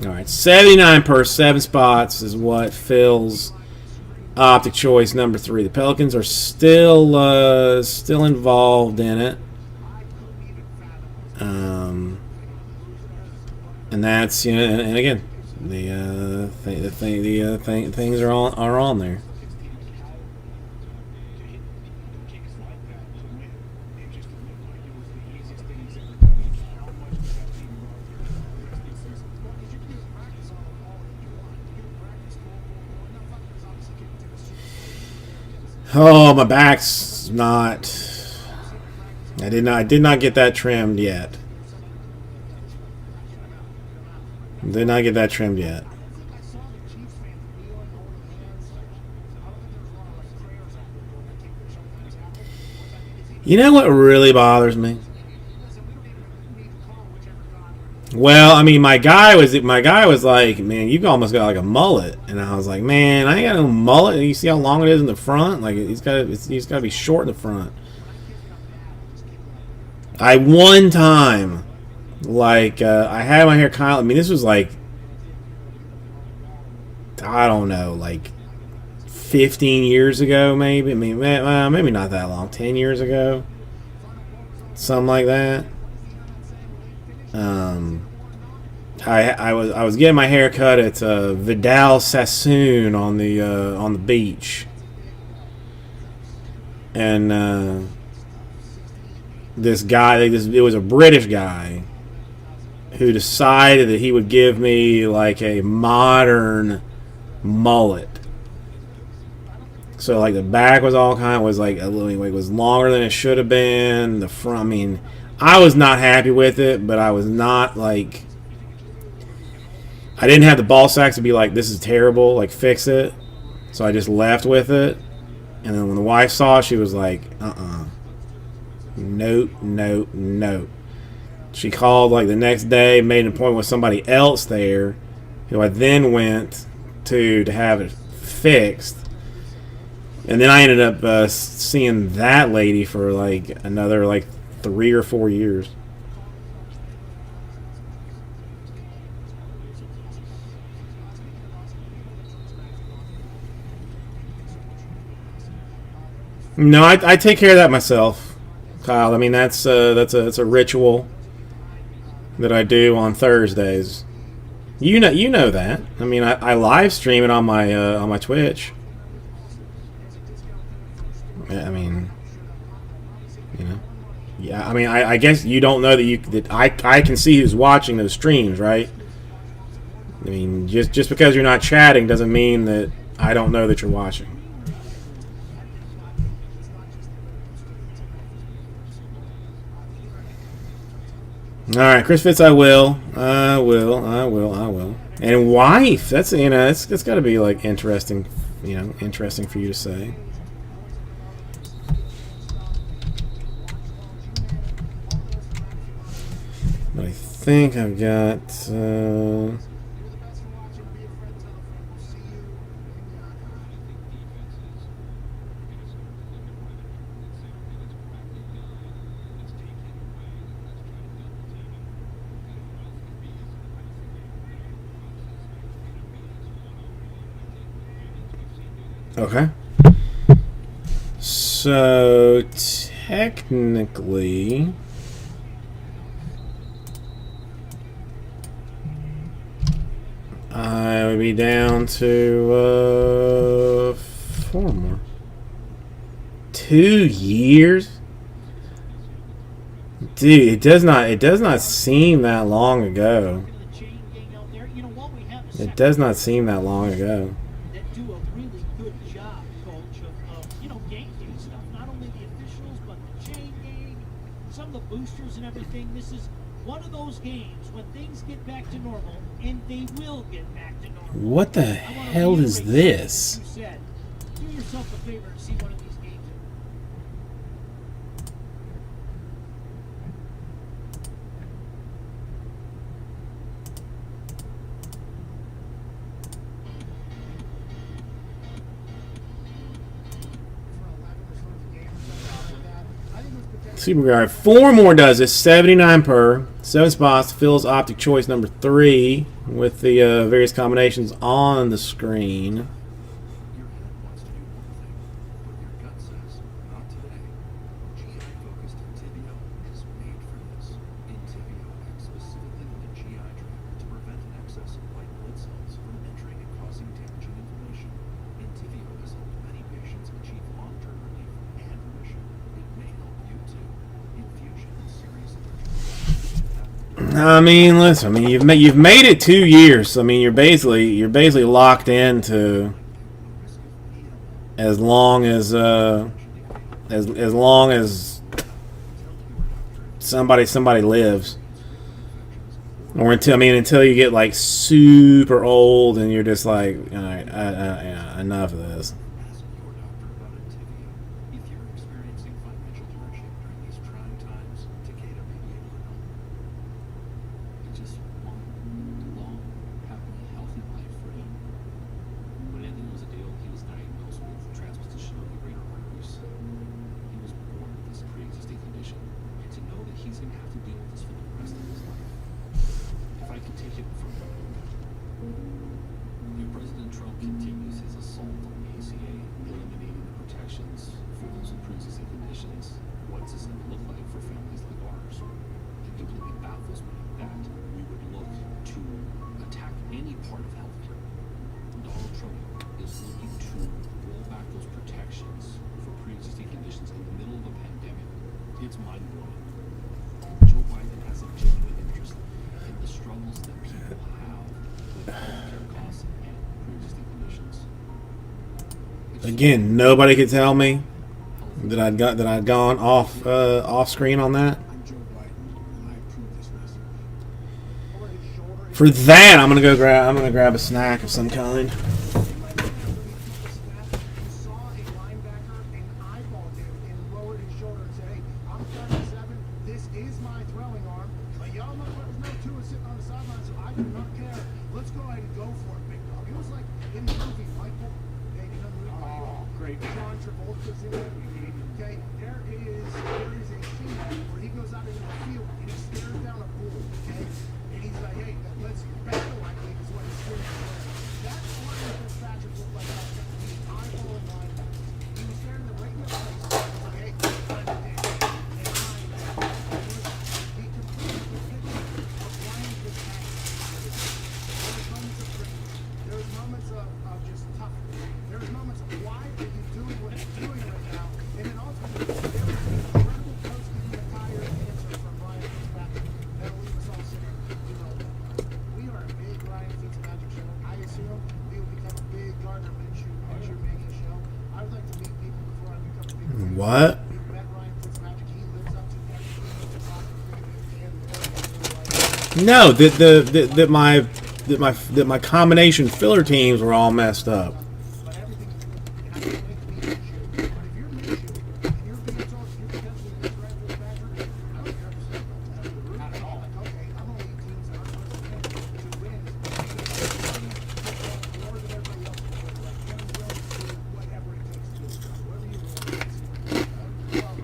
All right, 79 per 7 spots is what fills optic choice number 3. The Pelicans are still involved in it, and that's and again the things are on there. Oh, my back's not. I did not get that trimmed yet. Did not get that trimmed yet. You know what really bothers me? Well, I mean, my guy was like, man, you almost got like a mullet, and I was like, man, I ain't got no mullet. And you see how long it is in the front? Like he's got to be short in the front. I one time, like, I had my hair kind of. I mean, this was like, I don't know, like 15 years ago, maybe. I mean, maybe not that long. 10 years ago, something like that. I was getting my hair cut at Vidal Sassoon on the beach, and this guy, it was a British guy who decided that he would give me like a modern mullet. So like the back was all kind of was like a little, like, was longer than it should have been. The front, I mean, I was not happy with it, but I was not like, I didn't have the ball sacks to be like, this is terrible, like fix it. So I just left with it. And then when the wife saw it, she was like, nope. She called like the next day, made an appointment with somebody else there, who I then went to have it fixed. And then I ended up seeing that lady for like another like 3 or 4 years. No, I take care of that myself, Kyle. I mean, that's a ritual that I do on Thursdays. You know that. I mean, I live stream it on my Twitch. I mean, yeah. I mean, I guess you don't know that I can see who's watching those streams, right? I mean, just because you're not chatting doesn't mean that I don't know that you're watching. All right, Chris Fitz, I will. And wife, that's it's got to be like interesting, interesting for you to say. But I think I've got. Okay. So technically, I would be down to 4 more. 2 years, dude. It does not seem that long ago. It does not seem that long ago. That do a really good job, Coach, of game day stuff. Not only the officials, but the chain gang, some of the boosters and everything. This is one of those games when things get back to normal, and they will get back to normal. What the hell is this? You said, do yourself a favor and see one of these games. Superguard. 4 more does this. 79 per. 7 spots. Phil's optic choice number 3 with the various combinations on the screen. Your head wants to do one thing, but your gut says, not today. GI-focused Entyvio is made for this. Entyvio acts specifically on the GI tract to prevent an excess of white blood cells from entering and causing damaging inflammation. Entyvio has helped many patients achieve long-term relief and remission. It may help you too. Infusion and serious allergies. I mean, listen. I mean, you've made it 2 years. So, I mean, you're basically locked into as long as somebody lives, or until you get like super old and you're just like, all right, enough of this. Ask your doctor about Entyvio. If you're experiencing financial hardship during these trying times, Takeda may be able to help. It's just one long, happy, healthy life for him. When Anthony was a day old, he was diagnosed with transpositional urethral arteries. He was born with this pre-existing condition, and to know that he's going to have to deal with this for the rest of his life. If I can take it from if President Trump continues his assault on the ACA, eliminating the protections for those with pre-existing conditions, what's this going to look like for families like ours? It completely baffles me that we would look to attack any part of healthcare. Donald Trump is looking to roll back those protections for pre-existing conditions in the middle of a pandemic. It's mind-blowing. Joe Biden has a genuine interest in the struggles that people have with healthcare costs and pre-existing conditions. Again, nobody could tell me that I'd gone off screen on that. I'm Joe Biden, and I approve this message. For that, I'm gonna grab a snack of some kind. You saw a linebacker and eyeballed him and lowered his shoulder and said, hey, I'm 37, this is my throwing arm. But y'all motherfuckers know too is sitting on the sideline, so I do not care. Let's go ahead and go for it, big dog. It was like in the movie Michael. Hey, you know the movie Michael? Great. John Travolta's in it. Okay, there is a scene where he goes out into the field and he stares down a pool, okay? And he's like, hey, let's battle, I think is what he's doing. That's what Fitzpatrick looked like out there. He's eyeballing linebackers. He was staring them right in the face. He was like, hey, I'm dead. And I'm dead. He completed the picture of Ryan Fitzpatrick. There's moments of greatness. There's moments of just toughness. There's moments of why are you doing what you're doing right now? And then ultimately, there was an incredible post-game answer from Ryan Fitzpatrick that'll leave us all sitting. You know, we are a big Ryan Fitzpatrick show. I assume we will become a big Gardner Minshew Mania show. I would like to meet people before I become a big fan. What? We've met Ryan Fitzpatrick. He lives up to everything that the Broncos and No, that my combination filler teams were all messed up. but everything's good. And I can make me Minshew. But if you're Minshew and you're being told you're potentially this Ryan Fitzpatrick, I don't care if you're saying out of the room. Not at all. Like, okay, I'm gonna lead teams that aren't going to win. More than everybody else. Like, I'm willing to do whatever it takes to do. Whatever you want.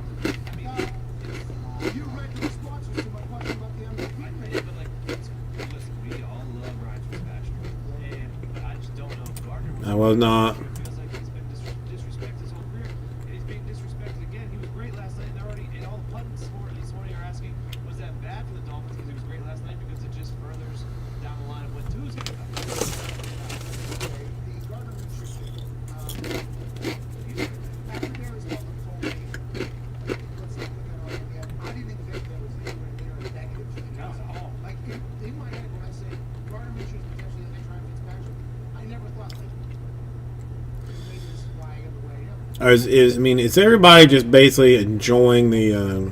You read the responses to my question about the MVP. But like, listen, we all love Ryan Fitzpatrick, and I just don't know if Gardner I was not. feels like he's been disrespected his whole career, and he's being disrespected Or I mean, is everybody just basically enjoying the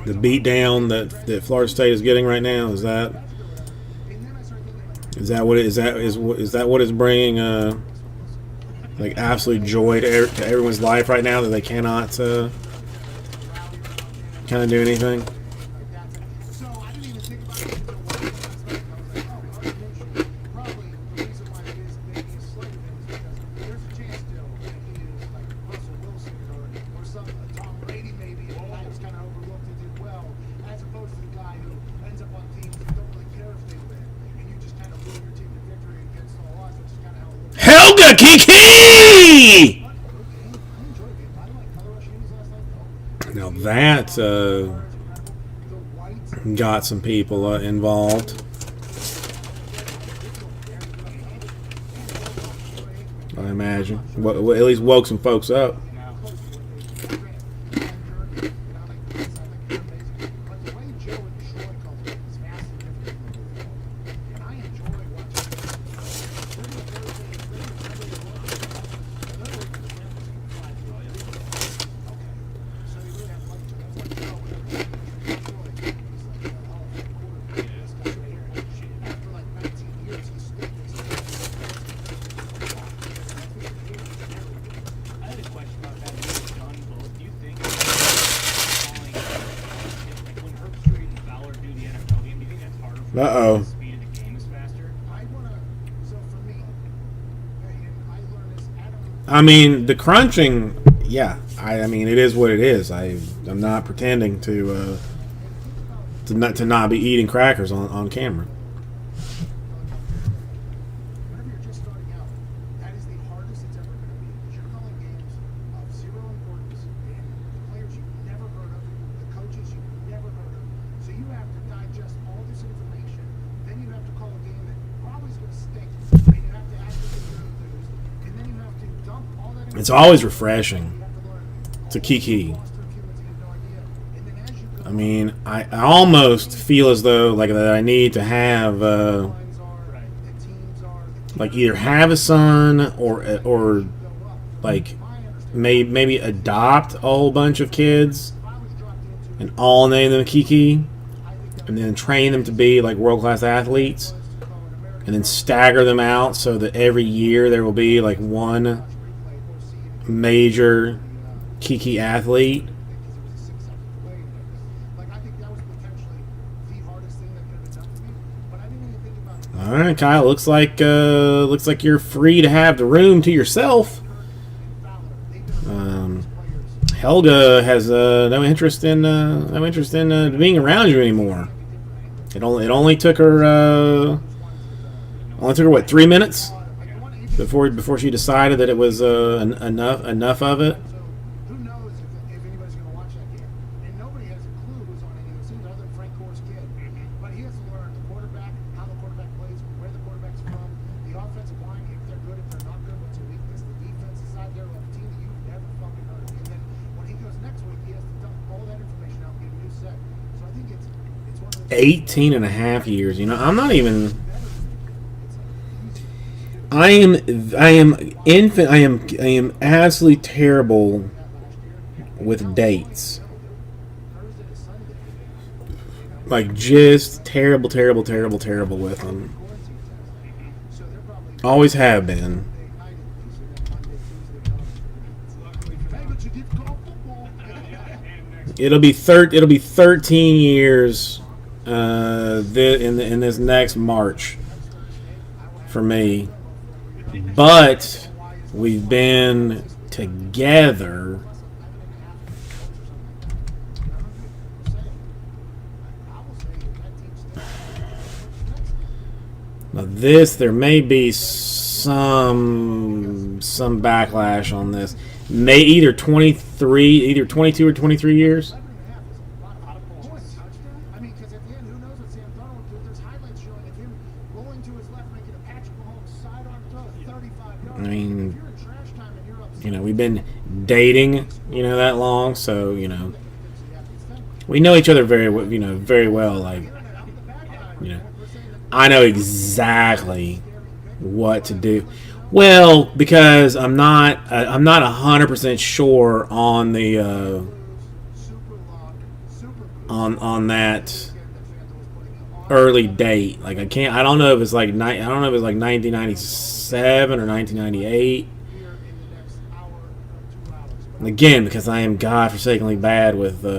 beatdown that Florida State is getting right now? Is that what is that what is bringing like absolute joy to everyone's life right now, that they cannot kind of do anything? So I didn't even think about it until one day I was like, oh, probably the reason why it is maybe a slight event is because there's a chance still that he is like Russell Wilson or some Tom Brady maybe, and the guy who's kind of overlooked and did well, as opposed to the guy who ends up on teams that don't really care if they win, and you just kind of will your team to victory against all odds, which is kind of how it looks. Helga Kiki! I enjoyed it. I like color rush games last night though. Now that The white got some people involved. I imagine. Well, at least woke some folks up. I had a question about that. John Bull, do you think like when Herbstreit and Fowler do the NFL game, do you think that's harder for Uh-oh. the speed of the game is faster? I wanna. So for me, and I learned this. Adam. I mean, the crunching, yeah. I mean, it is what it is. I'm not pretending to not be eating crackers on camera. Whenever you're just starting out, that is the hardest it's ever going to be. Because you're calling games of zero importance, and the players you've never heard of, the coaches you've never heard of. So you have to digest all this information. Then you have to call a game that probably is going to stink, and you have to act as if you're enthused. And then you have to dump all that information. It's always refreshing You have to learn to Kiki. lost to humans you have no idea. And then as you go, I mean, I almost feel as though like that I need to have lines are, the teams are, the like either have a son or go up. like My understanding, maybe adopt a whole bunch of kids if I was dropped into and all name them Kiki, I think that and then train them to be like world-class athletes, was to call an American and then stagger them out so that every year there will be like one replay or see it major Kiki athlete. because it was a 6-second delay. Like, I think that was potentially the hardest thing that could have been done for me. But I didn't even think about it. All right, Kyle. Looks like you're free to have the room to yourself. Fowler, they've been around Um, these players. Helga has no interest in being around you anymore. It only took her what, 3 minutes before she decided that it was enough of it. So who knows if anybody's going to watch that game? And nobody has a clue who's on any of the teams other than Frank Gore's kid. But he has to learn the quarterback, how the quarterback plays, where the quarterback's from, the offensive line, if they're good, if they're not good, what's a weakness, the defensive side there, like a team that you've never fucking heard of. And then when he goes next week, he has to dump all that information out and get a new set. So I think it's one of those 18 and a half years. You know, I'm not even. I am absolutely terrible with dates. Thursday to Sunday. Like just terrible with them. Quarantine test. So they're probably Always have been. Monday night at least, and then Monday, Tuesday, Hey, but you did call football. It'll be 13 years in this next March for me. But we've been together now. There may be some backlash on this. May either 22 or 23 years. Points. I mean, because at the end, who knows what Sam Darnold did? There's highlights showing of him rolling to his left, making a Patrick Mahomes sidearm throw at 35 yards. I mean, If you're in trash time and you're upset, You know, we've been dating, that long, so we know each other very well. Like, I know exactly what to do. Well, because I'm not 100% sure on the Super lock, super boost. on that That Fanta was putting on. early date. Like I don't know if it's like I don't know if it's like 1997 or 1998. Here in the next hour or 2 hours. But Again, because I am godforsakenly bad with my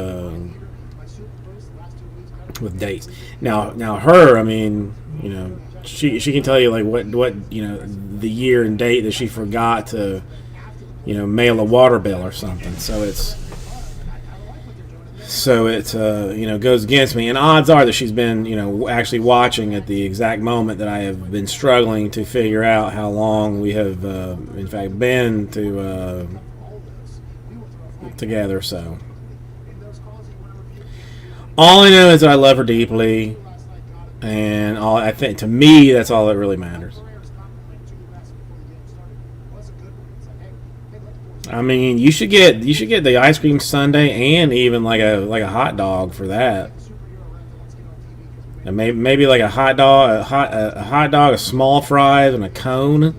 super boost the last 2 weeks kind of with dates. Now her, I mean, you know, she can tell you like what you know the year and date that she forgot to, you know, mail a water bill or something. So it's you know, goes against me. And odds are that she's been, you know, actually watching at the exact moment that I have been struggling to figure out how long we have in fact been to together. So all I know is that I love her deeply. And all I think, to me, that's all that really matters. I mean, you should get the ice cream sundae and even like a hot dog for that. And maybe like a hot dog, a hot dog, a small fries, and a cone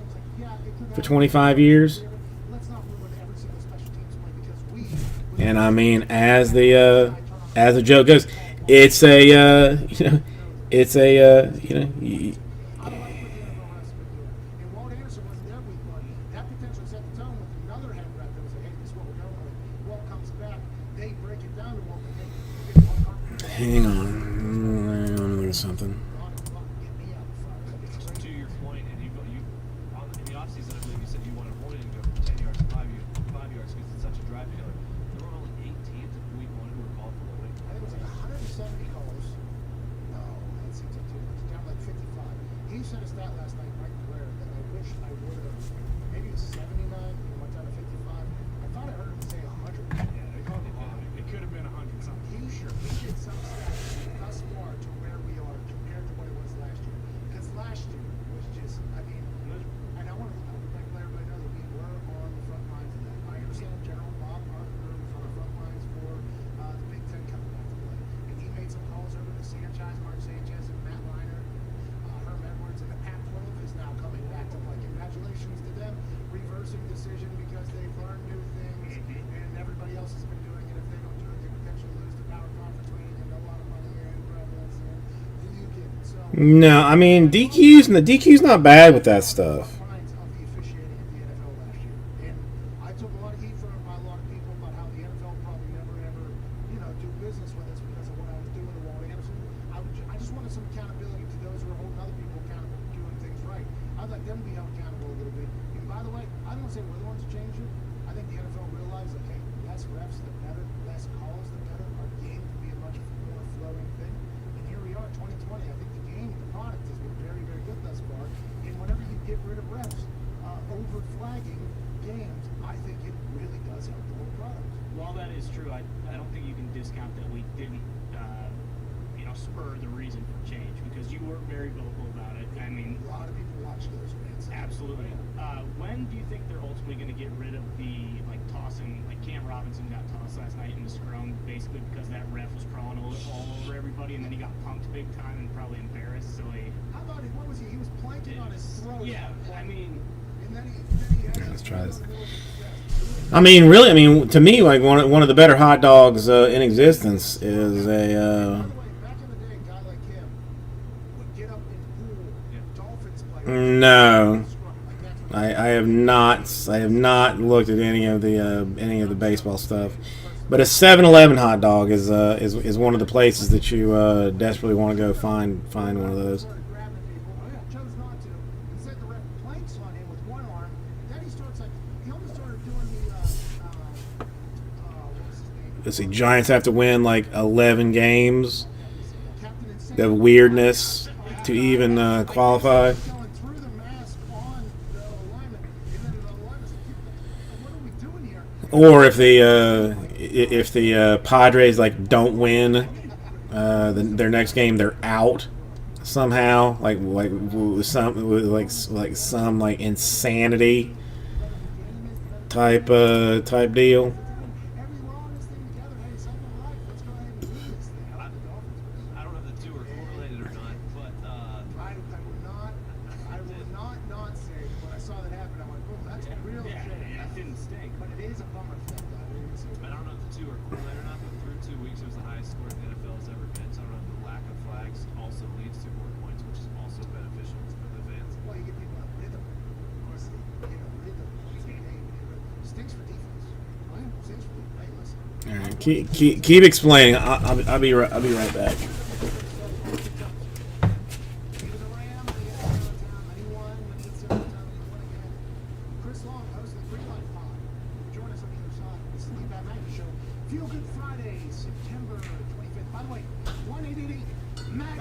for 25 years. And I mean, as the joke goes, it's a you know. It's a, you know. And Walt Anderson wasn't there week one. That potentially set the tone with another head rep that was like, hey, this is what we're going with. Walt comes back. They break it down to Walt. And they get Walt Carpenter. Hang on. I want to look at something. To your point, and in the offseason, I believe you said you wanted Horton to go from 10 yards to 5 yards because it's such a drive killer. There were only 8 teams in week 1 who were called for holding. I think it was like 170 calls. No, that seems like too much. Down like 55. He said a stat last night, Mike Blair, that I wish I would have. Maybe it was 79. He went down to 55. I thought I heard him say 100. Yeah, they called it. It could have been 100 something. He did some stats thus far to where we are compared to what it was last year. Because last year was just, I mean, and I want to let everybody know that we were on the front lines of that. I understand General Bob Parker was on the front lines for the Big Ten coming back to play. And he made some calls over to Sanchez, Mark Sanchez, and Matt Reiner, Herm Edwards, and the Pac-12 is now coming back to play. Congratulations to them, reversing decision because they've learned new things, and everybody else has been doing it. If they don't do it, they potentially lose the power conference rating and a lot of money and prevalence and you get it. So No, I mean DQ's not bad with that stuff. minds of the officiating of the NFL last year. And I took a lot of heat from it by a lot of people about how the NFL probably never ever, you know, do business with us because of what I was doing to Walt Anderson. I just wanted some accountability to those who are holding other people accountable for doing things right. I'd like them to be held accountable a little bit. And by the way, I don't say we're the ones who change it. I think the NFL realized that, hey, less refs, the better, less calls, the better. Our game can be a much more flowing thing. And here we are, 2020. I think the game, the product has been very, very good thus far. And whenever you get rid of refs over flagging games, I think it really does help the whole product. While that is true, I don't think you can discount that we didn't, you know, spur the reason for change because you were very vocal about it. I mean, A lot of people watch those rants. absolutely. When do you think they're ultimately going to get rid of the like tossing? Like Cam Robinson got tossed last night in the scrum, basically because that ref was crawling all over everybody, and then he got punked big time and probably embarrassed. So How about it? What was he? He was planking on his throat. yeah, I mean, And then he had Let's try this. I mean, really, I mean, to me, like one of the better hot dogs in existence is By a. the way, back in the day, a guy like him would get up and pull Dolphins players. No, Like that's what I have not looked at any of the baseball stuff, but a 7-Eleven hot dog is one of the places that you desperately want to go find one of those. started grabbing people. Chose not to. Instead, the ref planks on him with one arm. Then he starts like he almost started doing the what was his name? Let's see, Giants have to win like 11 games Captain Insane. of weirdness to even qualify. Going through the mask on the alignment, and then the alignment's like, what are we doing here? Or if the Padres like don't win their next game, they're out somehow. Like with some like insanity type deal. Every law on this thing together, hey, something right. Let's go ahead and do this thing. I like the Dolphins. I don't know if the two are correlated or not, but I would not say when I saw that happen. is a bummer thing, though. I don't know if the two are correlated or not, but through 2 weeks, it was the highest score the NFL has ever been. So I don't know if the lack of flags also leads to more points, which is also beneficial for the fans. Well, you get people out of rhythm. Of course, rhythm is the game. Stinks for defense. Right? Stinks for defense. Hey, listen. All right, keep explaining. I'll be right back. He was a Ram, but he had overtime, and he won, and he hit overtime, and he won again. Chris Long hosts the Green Light Pod. Join us on the other side. This is the Pat McAfee Show. Feel Good Friday, September 25th. By the way, 1-888 Mac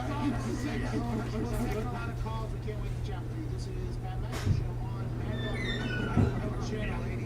We're taking a lot of calls. We can't wait to chat with you. This is Pat McAfee Show on Mad Dog Radio, Channel 82.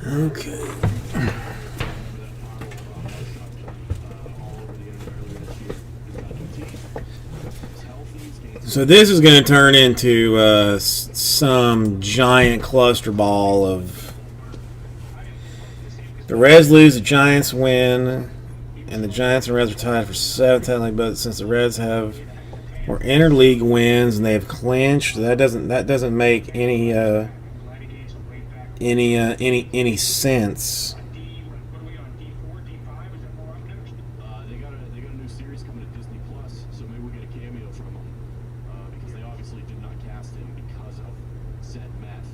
Okay. So this is going to turn into some giant cluster ball of the Reds lose, the Giants win, and the Giants and Reds are tied for 7th. But since the Reds have more interleague wins and they've clinched, that doesn't make any sense. They got a new series coming to Disney Plus, so maybe we get a cameo from him because they obviously did not cast him because of said meth.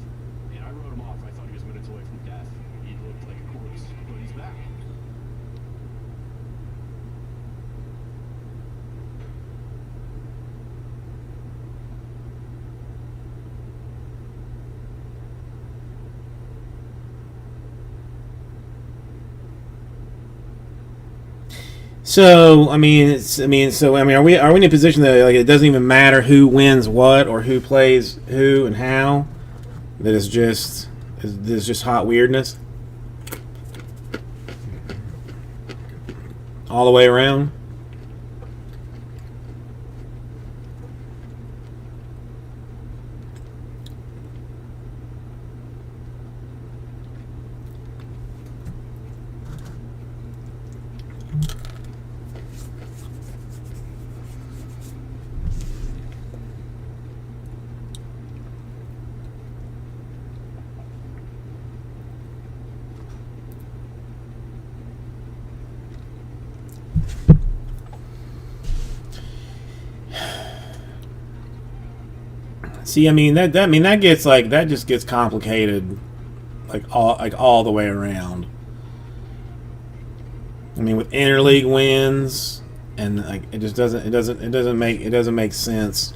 And I wrote him off. I thought he was minutes away from death. He looked like a corpse, but he's back. So are we in a position that like it doesn't even matter who wins what or who plays who and how? That it's just hot weirdness all the way around. See, that just gets complicated, all the way around. I mean, with interleague wins, and it doesn't make sense.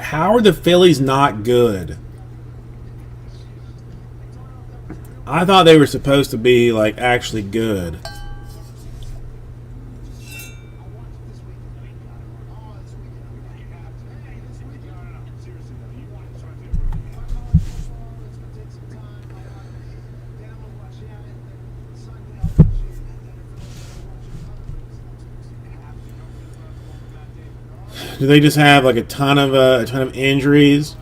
How are the Phillies not good? I thought they were supposed to be like actually good. Do they just have like a ton of injuries?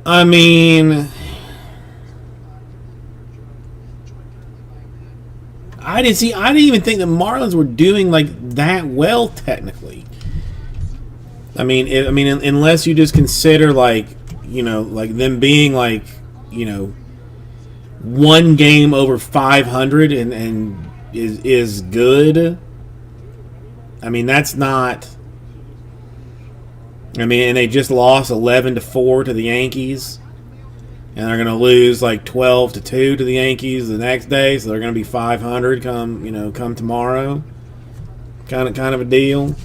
I mean, I didn't even think the Marlins were doing like that well technically. I mean, unless you just consider like, you know, like them being like, you know, one game over 500 and is good. I mean, that's not. I mean, and they just lost 11-4 to the Yankees, and they're going to lose like 12-2 to the Yankees the next day, so they're going to be 500 come tomorrow. Kind of a deal.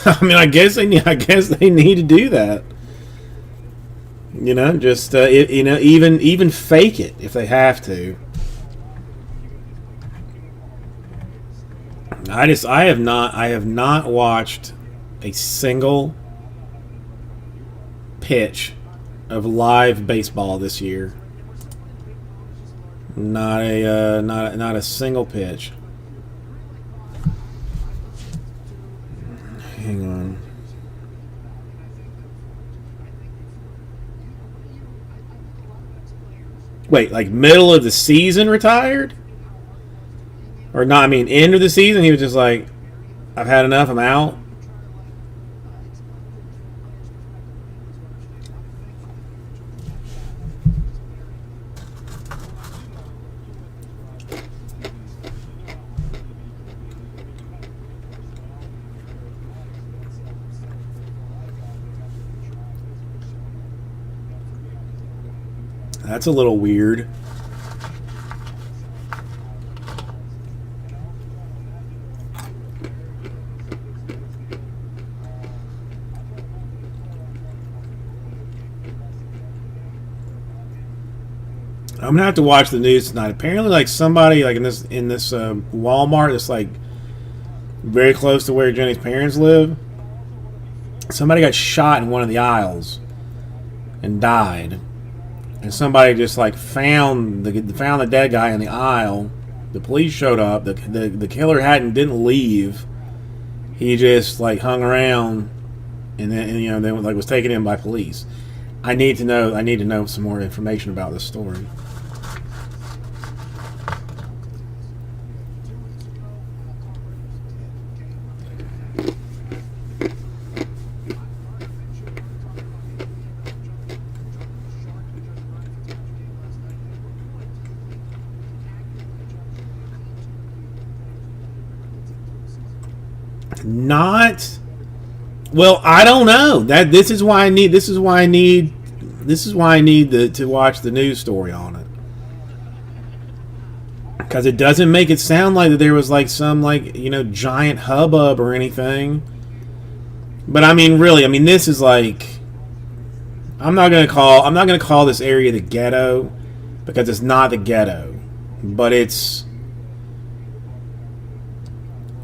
I mean, I guess they need to do that. You know, just even fake it if they have to. I have not watched a single pitch of live baseball this year. Not a single pitch. Hang on. Wait, like middle of the season retired? Or not, I mean, end of the season, he was just like, I've had enough, I'm out? That's a little weird. I'm gonna have to watch the news tonight. Apparently, like somebody like in this Walmart that's like very close to where Jenny's parents live. Somebody got shot in one of the aisles and died. And somebody just like found the dead guy in the aisle. The police showed up. The killer didn't leave. He just like hung around, and then like was taken in by police. I need to know some more information about this story. Not well. I don't know. This is why I need to watch the news story on it, because it doesn't make it sound like that there was like some giant hubbub or anything. But I mean, really, I mean, this is like I'm not gonna call this area the ghetto, because it's not the ghetto, but it's.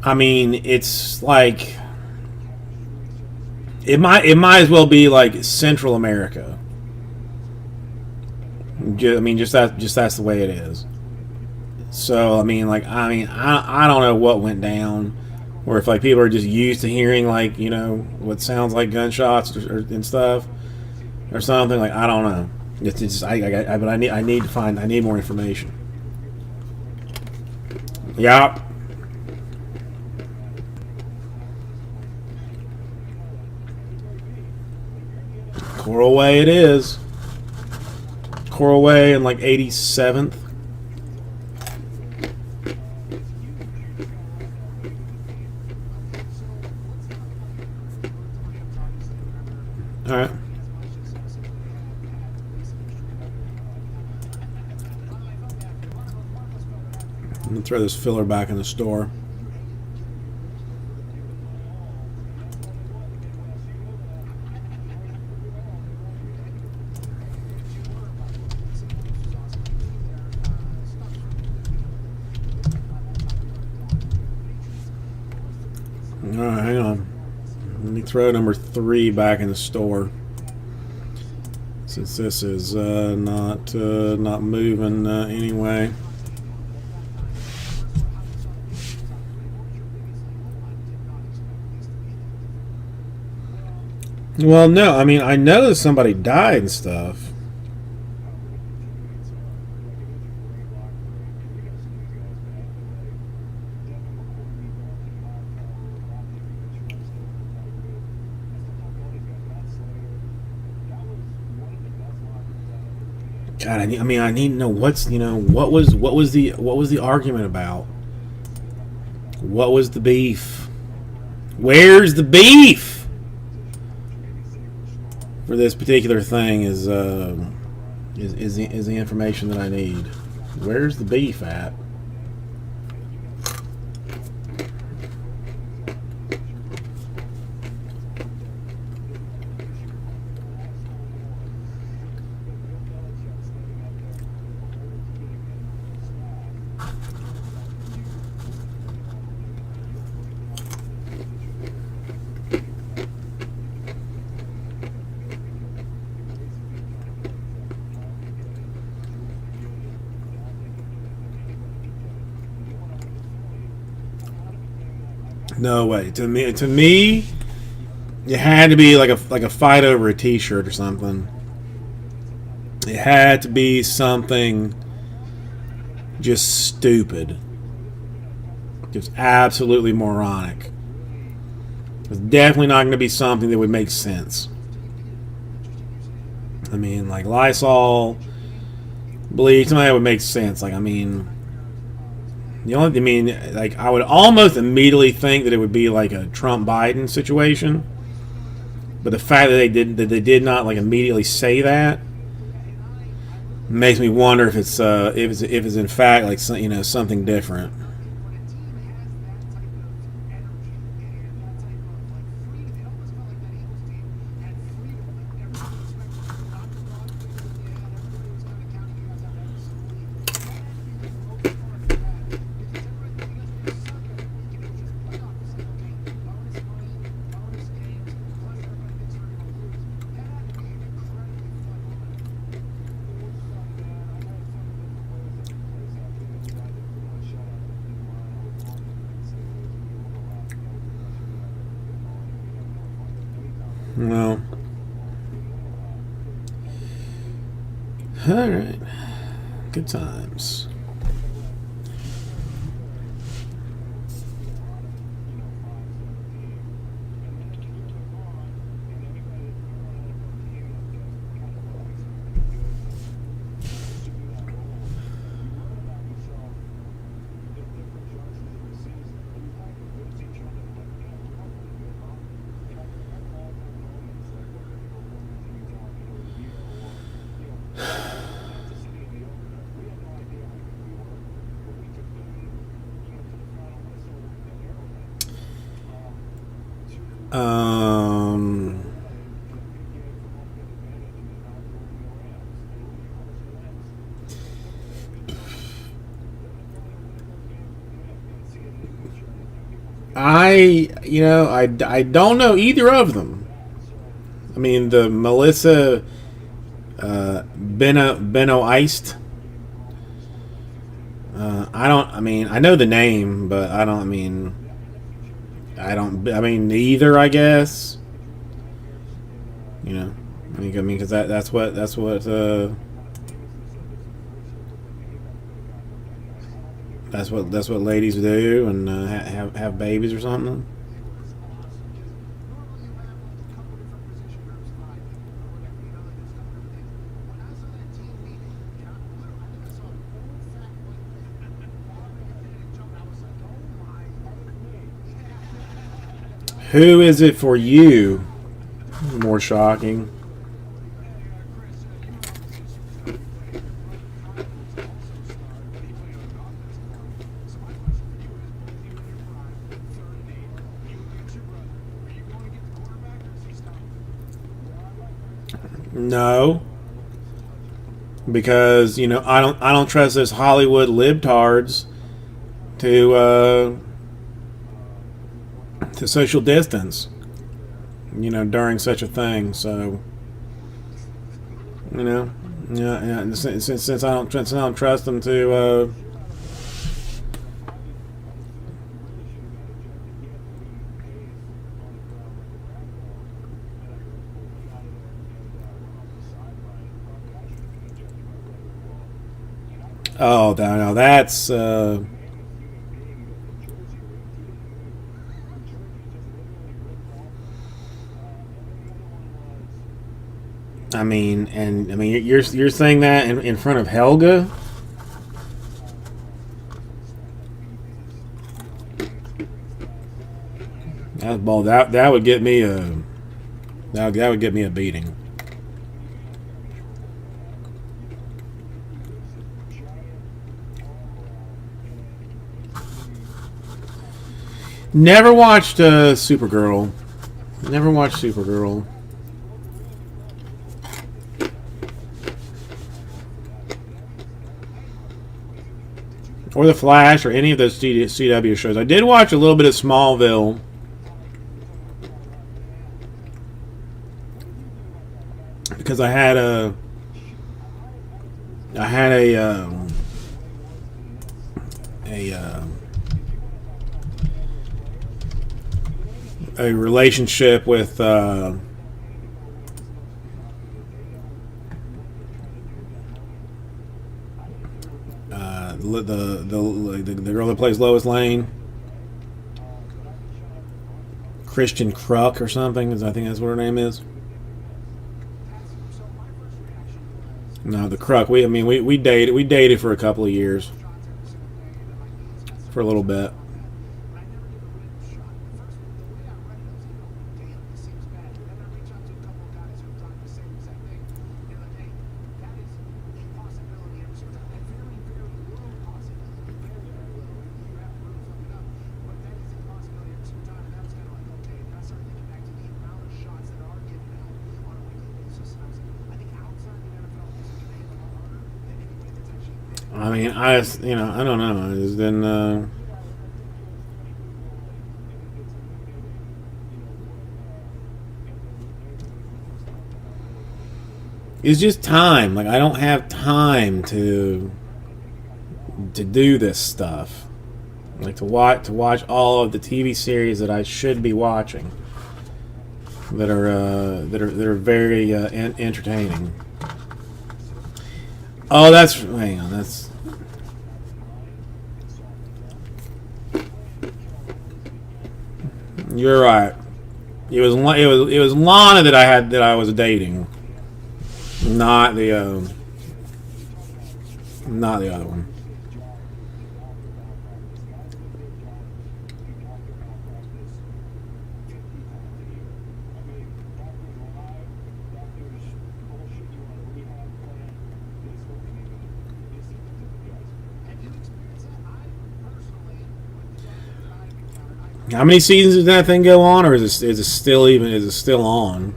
I mean, it's like it might as well be like Central America. I mean, just that's the way it is. So I mean, I don't know what went down, or if like people are just used to hearing like what sounds like gunshots and stuff, or something. Like I don't know. It's just but I need more information. Yeah. Coral Way it is. Coral Way in like 87th. I'm gonna throw this filler back in the store. Alright, hang on. Let me throw number 3 back in the store. Since this is not moving anyway. Well, no, I mean, I know that somebody died and stuff. God, I need to know what's, what was the argument about? What was the beef? Where's the beef? For this particular thing is the information that I need. Where's the beef at? No way. To me, it had to be like a fight over a T-shirt or something. It had to be something just stupid, just absolutely moronic. It's definitely not going to be something that would make sense. I mean, like Lysol, bleach, something that would make sense. Like, I mean. Like, I would almost immediately think that it would be like a Trump-Biden situation, but the fact that they did not like immediately say that makes me wonder if it's in fact like something different. Well, all right, good times. I don't know either of them. I mean, the Melissa Benoist. I know the name, but I mean, neither, I guess. Because that's what ladies do, and have babies or something. Who is it for you? More shocking. No, because I don't trust those Hollywood libtards to social distance. During such a thing. So yeah. Since I don't trust them to. Oh, no, that's. You're saying that in front of Helga? That would get me that would get me a beating. Never watched Supergirl. Never watched Supergirl. Or The Flash, or any of those CW shows. I did watch a little bit of Smallville. Because I had a relationship with the girl that plays Lois Lane, Christian Kruk or something. I think that's what her name is. No, the Kruk. We dated for a couple of years, for a little bit. I don't know. It's been it's just time. Like, I don't have time to do this stuff. Like, to watch all of the TV series that I should be watching, that are very entertaining. Oh, hang on, that's. You're right. It was Lana that I was dating, not the other one. How many seasons did that thing go on, or is it still on?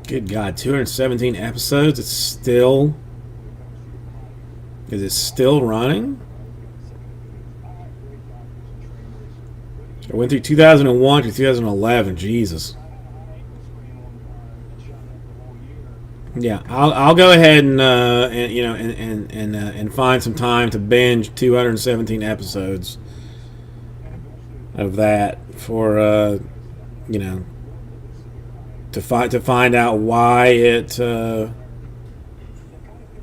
Good God, 217 episodes. Is it still running? I went through 2001 to 2011. Jesus. Yeah, I'll go ahead and find some time to binge 217 episodes of that for to find out why it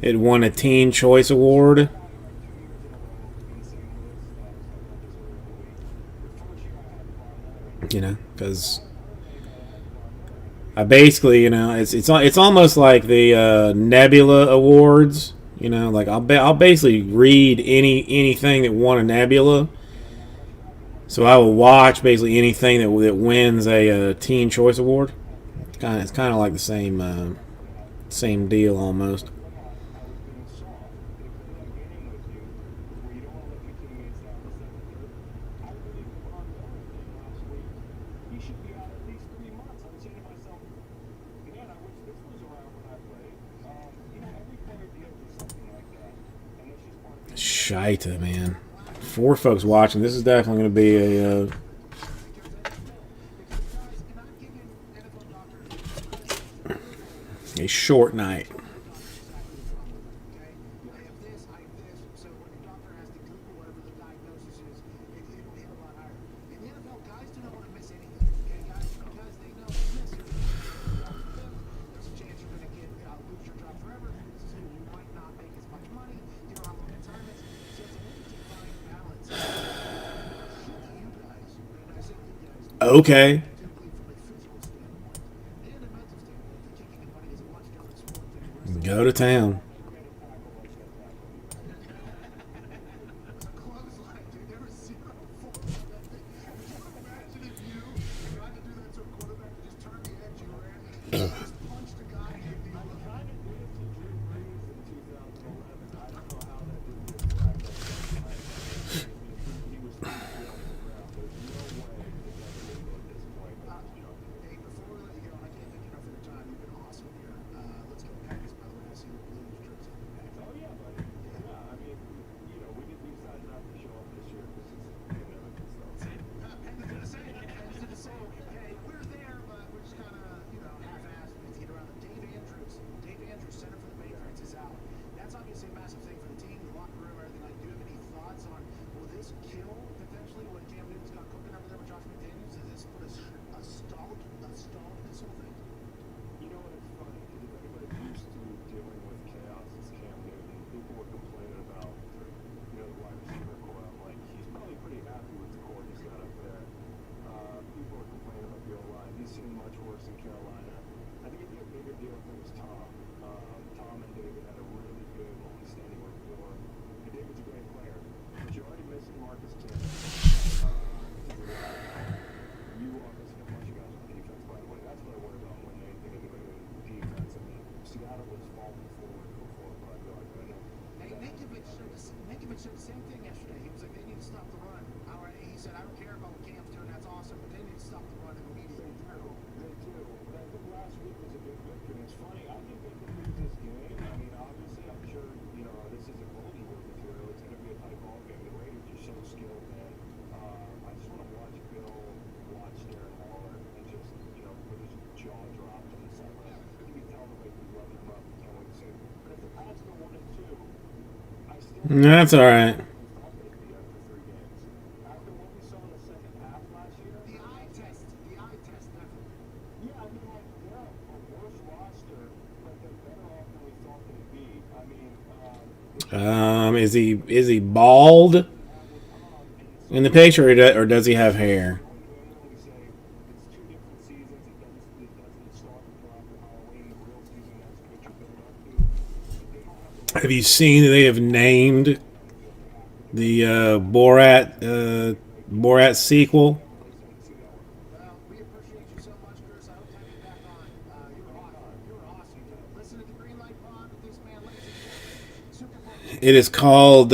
won a Teen Choice Award. Because I basically, it's almost like the Nebula Awards. Like I'll basically read anything that won a Nebula. So I will watch basically anything that wins a Teen Choice Award. It's kind of like the same deal almost. shite, man. 4 folks watching. This is definitely going to be a short night. Okay, I have this, so when the doctor has to Google whatever the diagnosis is, it'll hit a lot higher. In the NFL, guys do not want to miss anything, okay, guys? Because they know if you miss it, there's a chance you're going to lose your job forever. So you might not make as much money. You don't have long retirements. So it's an interesting fine balance. You guys, and I say you guys, Okay. typically from a physical standpoint and a mental standpoint, the kicking and money is a much different sport than the rest of Go to town. clothesline, dude. There was 0 force on that thing. Can you imagine if you tried to do that to a quarterback and just turned the edge you were at and just punched a guy and gave the other guy? Hey, before we let you go, and I can't thank you enough for your time. You've been awesome here. Let's go Packers, by the way. I see the Blues jersey on the back. Oh yeah, buddy. Yeah, I mean, we decided not to show up this year because it's a pandemic and stuff. Hey, we're there, but we're just kind of, half-assed. We need to get around the Dave Andrews. Dave Andrews, center for the Patriots, is out. That's obviously a massive thing for the team, the locker room, everything. Like, do you have any thoughts on, will this kill, potentially, what Cam Newton's got cooking over there with Josh McDaniels? Does this put a stall in this whole thing? You know what? It's funny because if anybody's used to dealing with chaos, it's Cam Newton. People were complaining about, the wide receiver core. I'm like, he's probably pretty happy with the core he's got up there. People are complaining about the O-line. He's seen much worse in Carolina. I think it'd be a bigger deal if it was Tom. Tom and David had a really good, long-standing rapport. And David's a great player, but you're already missing Marcus Cannon. You are missing a bunch of guys on defense, by the way. That's what I worry about when anything in the defense. I mean, Seattle was falling forward for 4 or 5 yards. I know. Hey, Ninkovich said the same thing yesterday. He was like, they need to stop the run. He said, I don't care about what Cam's doing. That's awesome, but they need to stop the run immediately. They do. But I think last week was a big victory. And it's funny. I think they can lose this game. I mean, obviously, I'm sure, this isn't Goldie World material. It's going to be a tight ball game. The Raiders are so skilled, man. I just want to watch Bill watch Darren Waller and just, with his jaw dropped on the sideline. You can tell the way he's loving him up. Can't wait to see him. But if the Pats go 1-2, I still That's all right. after 3 games. After what we saw in the second half last year, The eye test, definitely. yeah, I mean, like, they're a worse roster, but they're better off than we thought they'd be. I mean, Is he bald in the picture, or does he have hair? we say it's 2 different seasons. It doesn't start until after Halloween. The real season, that's what you're building up to. They don't have Have you seen that they have named the Borat sequel? Well, we appreciate you so much, Chris. I hope to have you back on. You were awesome. Listen to the Green Light Pod with this man, ladies and gentlemen. Super Bowl. It is called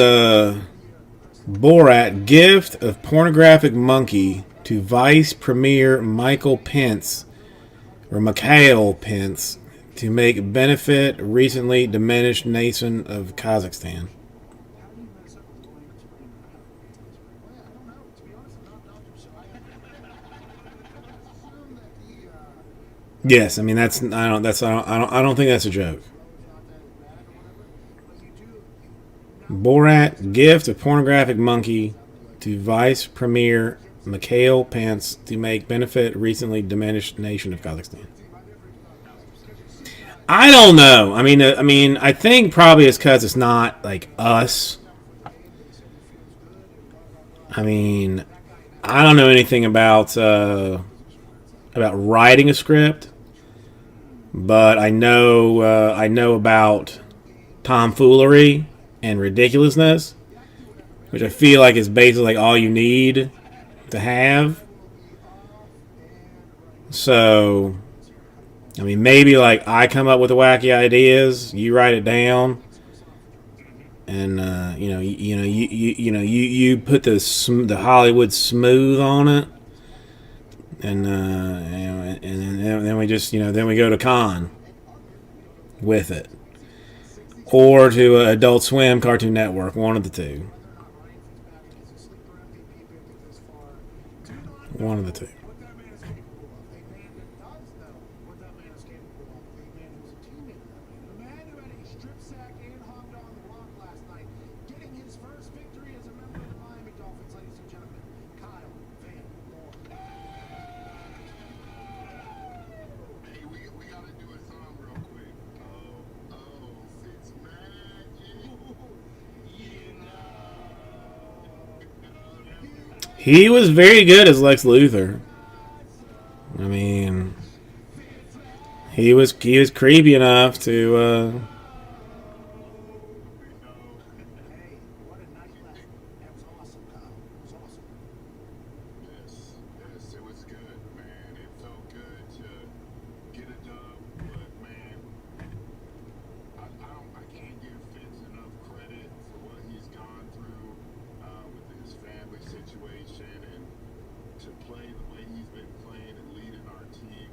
Borat: Gift of Pornographic Monkey to Vice Premier Michael Pence, or Mikhail Pence, to make benefit recently diminished nation of Kazakhstan. How do you mess up with Williams brain? Well, I don't know. To be honest, I'm not a doctor, so I assume that he Yes, I mean I don't think that's a joke. not that bad or whatever. But you do. Borat: Gift of Pornographic Monkey to Vice Premier Mikhail Pence to make benefit recently diminished nation of Kazakhstan. I don't know. I mean, I think probably it's because it's not like us. I mean, I don't know anything about writing a script, but I know about tomfoolery and ridiculousness, which I feel like is basically like all you need to have. So, I mean, maybe like I come up with the wacky ideas, you write it down, and you put the Hollywood smooth on it, and then we just then we go to con with it. or to Adult Swim, Cartoon Network. One of the two. One of the two. What that man is capable of. A man that does know what that man is capable of. A man who's a teammate of that man. A man who had a strip sack and hopped on the block last night, getting his first victory as a member of the Miami Dolphins, ladies and gentlemen. Kyle Van Noy. Hey, we gotta do a song real quick. He was very good as Lex Luthor. I mean, he was creepy enough to. Hey, what a night last night. That was awesome, Kyle. It was awesome. Yes, it was good, man. It felt good to get a dub, but man, I can't give Fitz enough credit for what he's gone through with his family situation, and to play the way he's been playing and leading our team.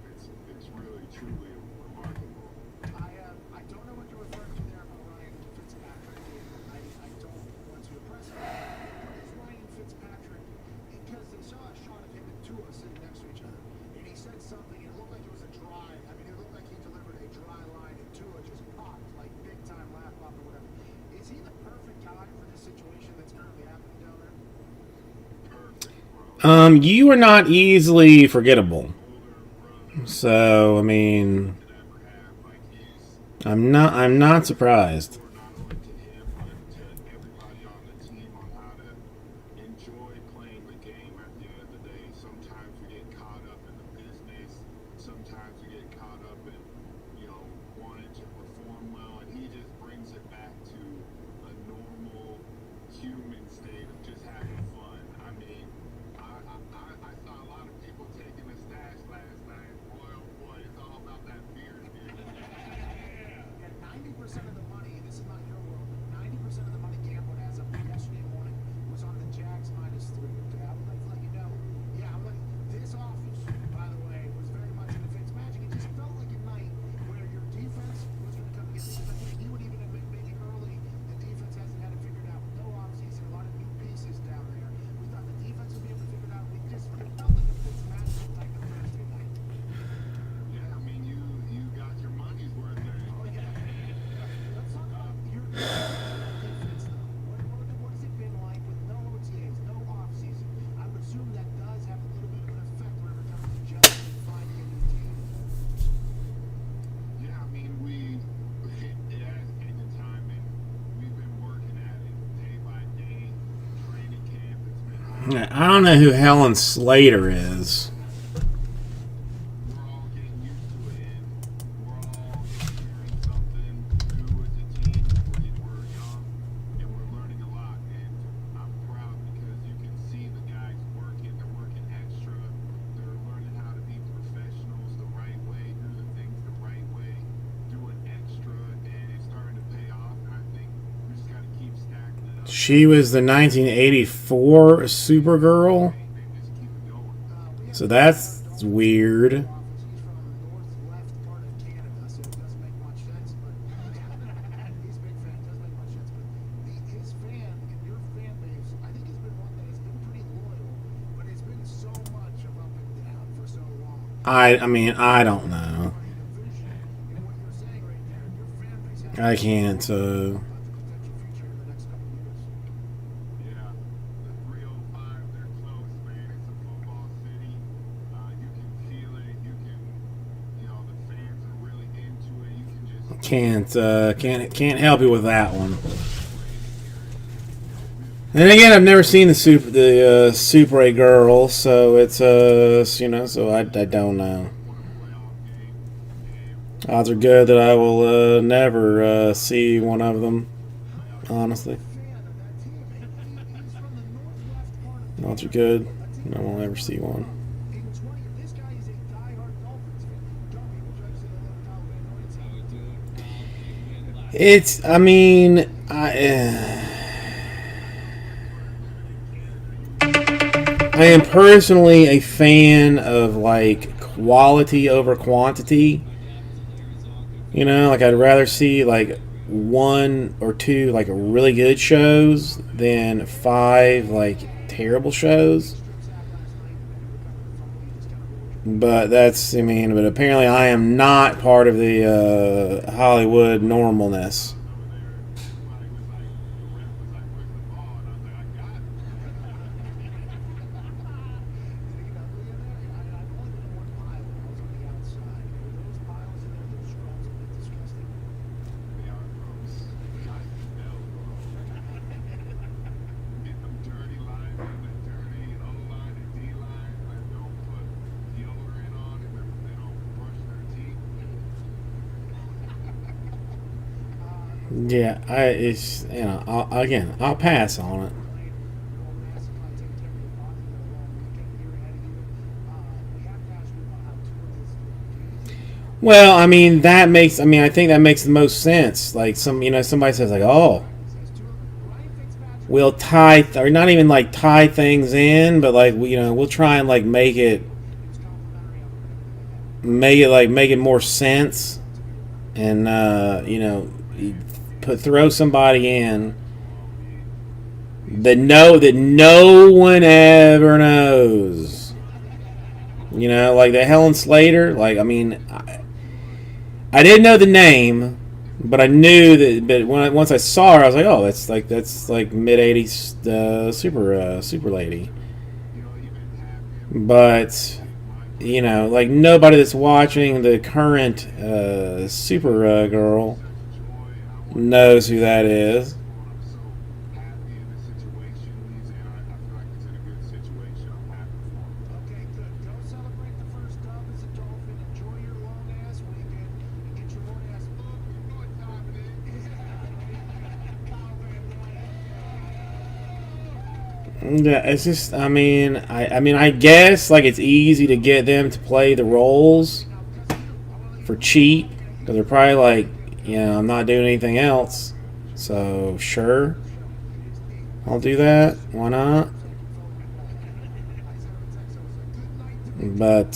It's really truly remarkable. I don't know what you're referring to there about Ryan Fitzpatrick. I don't want to impress him. What is Ryan Fitzpatrick? Because they saw a shot of him and Tua sitting next to each other, and he said something, and it looked like it was a dry. I mean, it looked like he delivered a dry line, and Tua just popped, like big time laugh pop or whatever. Is he the perfect guy for this situation that's currently happening down there? You are not easily forgettable. So I mean, I'm not surprised. Not only to him, but to everybody on the team on how to enjoy playing the game at the end of the day. Sometimes we get caught up in the business. Sometimes we get caught up in, wanting to perform well. And he just brings it back to a normal human state of just having fun. I mean, I saw a lot of people taking the stash last night. Boy, oh boy, it's all about that beer. Yeah, 90% of the money, this is not your world, but 90% of the money Gambling as of yesterday morning was on the Jags -3. Okay, I would like to let you know. Yeah, this office, by the way, was very much in the Fitzmagic. It just felt like a night where your defense was going to come against you. I think you would even admit maybe early the defense hasn't had it figured out. No offseason, a lot of new pieces down there. We thought the defense would be able to figure it out. It felt like a Fitzmagic type of Thursday night. Yeah, I mean, you got your money's worth there. Oh, yeah. Let's talk about your defense, though. What has it been like with no OTAs, no offseason? I would assume that does have a little bit of an effect whenever it comes to gelling and finding a new team. Yeah, I mean, it has taken time, and we've been working at it day by day. Training camp, it's been I don't know who Helen Slater is. we're all getting used to it, and we're all hearing something new as a team. We're young, and we're learning a lot, and I'm proud because you can see the guys working. They're working extra. They're learning how to be professionals the right way, do the things the right way, doing extra, and it's starting to pay off, and I think we just got to keep stacking it up. She was the 1984 Supergirl. They just keep it going. So that's weird. He's from the north-left part of Canada, so it doesn't make much sense. But he's a big fan. It doesn't make much sense. But his fan and your fan base, I think, has been one that has been pretty loyal, but it's been so much of up and down for so long. I mean, I don't know. The vision and what you're saying right there, your fan base has I can't. a potential future in the next couple of years. Yeah, the 305, they're close, man. It's a football city. You can feel it. The fans are really into it. You can just Can't help you with that one. And again, I've never seen the Super A girl, so it's so I don't know. Odds are good that I will never see one of them. Honestly, odds are good I won't ever see one. This guy is a diehard Dolphins fan. Dummy, we'll try to say that Kyle Van Noy. It's, I mean, I am personally a fan of like quality over quantity. Like I'd rather see like 1 or 2 like really good shows than 5 like terrible shows. But that's, I mean, but apparently I am not part of the Hollywood normalness. Yeah, it's, you know, I'll pass on it. Well, I mean, I think that makes the most sense. Like somebody says like, "Oh, we'll tie, or not even like tie things in, but like we'll try and like make it more sense, and throw somebody in that no one ever knows." Like the Helen Slater. Like, I mean, I didn't know the name, but I knew that. But once I saw her, I was like, "Oh, that's like mid '80s super lady." But like nobody that's watching the current Super Girl knows who that is. Yeah, it's just, I mean, I guess like it's easy to get them to play the roles for cheap because they're probably like, I'm not doing anything else, so sure, I'll do that. Why not? But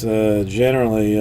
generally,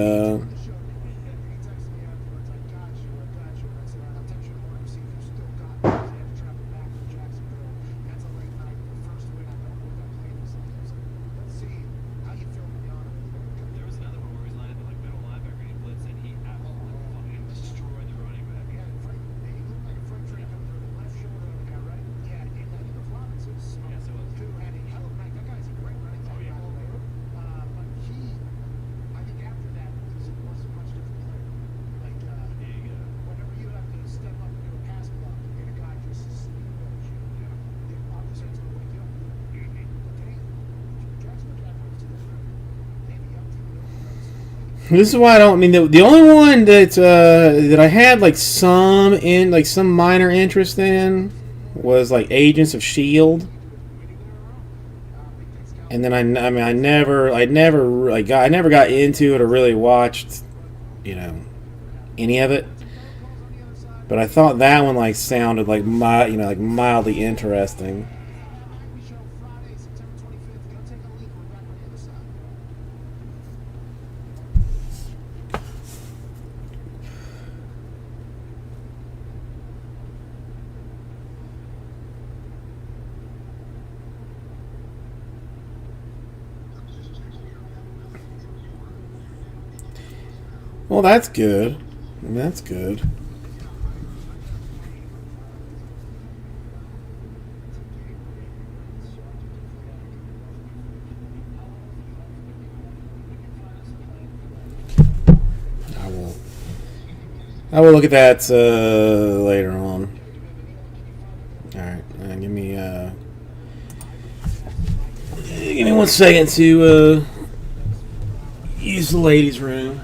this is why I don't. I mean, the only one that I had like some minor interest in was like Agents of S.H.I.E.L.D. And then I never got into it or really watched, any of it. But I thought that one like sounded like mildly interesting. Well, that's good. That's good. I will look at that later on. All right, give me 1 second to use the ladies' room.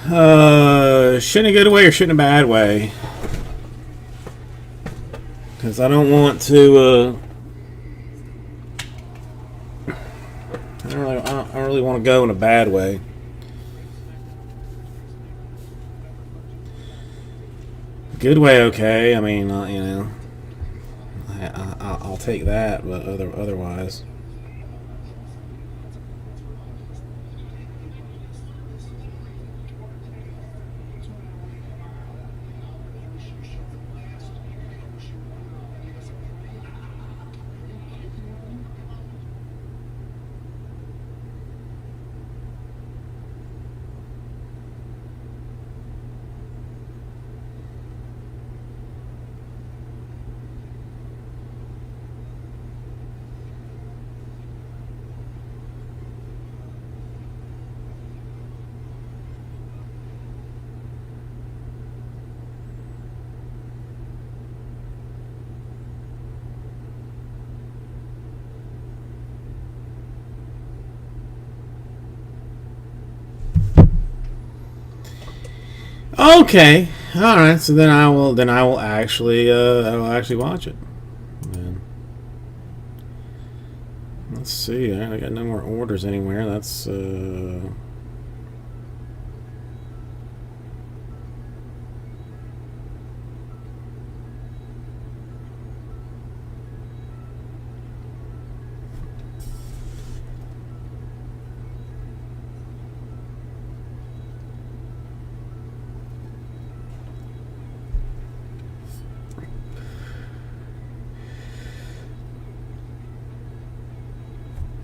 Shit in a good way or shit in a bad way? Because I don't want to. I don't really want to go in a bad way. Good way, okay. I mean, you know, I'll take that, but otherwise. Okay, all right. So then I will actually watch it. Man. Let's see. I got no more orders anywhere. That's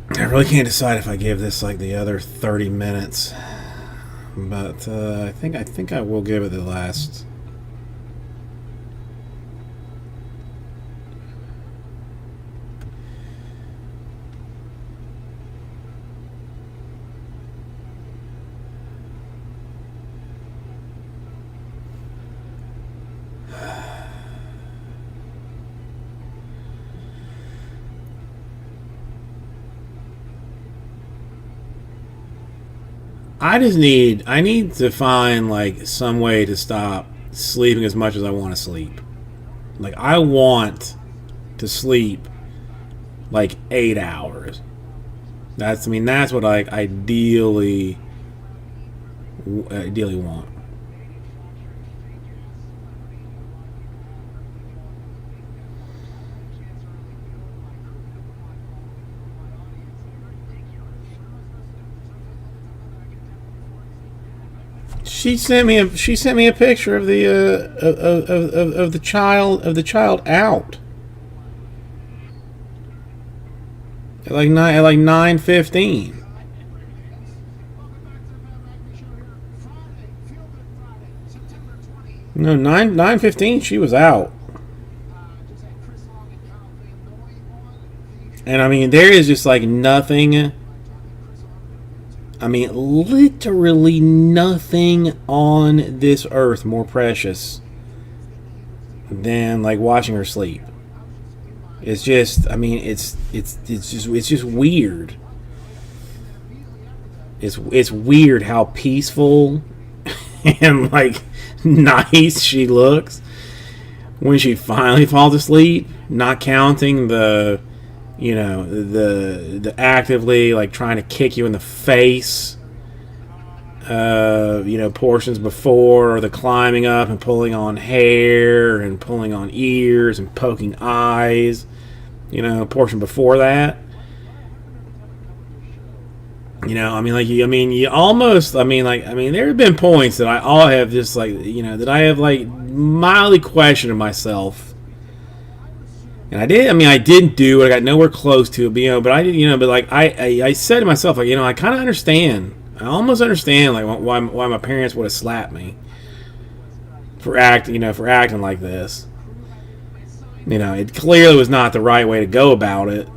I really can't decide if I give this like the other 30 minutes, but I think I will give it the last. I need to find like some way to stop sleeping as much as I want to sleep. Like I want to sleep like 8 hours. That's what I ideally want. She sent me a picture of the of the child out at like 9:15. No, 9:15 she was out. And I mean there is just like nothing. I mean, literally nothing on this earth more precious than like watching her sleep. It's just, I mean, it's just weird. It's weird how peaceful and like nice she looks when she finally falls asleep. Not counting the. You know, the actively like trying to kick you in the face, you know, portions before, or the climbing up and pulling on hair and pulling on ears and poking eyes, you know, portion before that. You know, I mean, you almost, there have been points that I all have just like, you know, that I have like mildly questioned myself. And I didn't do it. I got nowhere close to it, but, you know, but I did, you know, but like I said to myself, like, you know, I kind of understand. I almost understand like why my parents would have slapped me for acting like this. You know, it clearly was not the right way to go about it,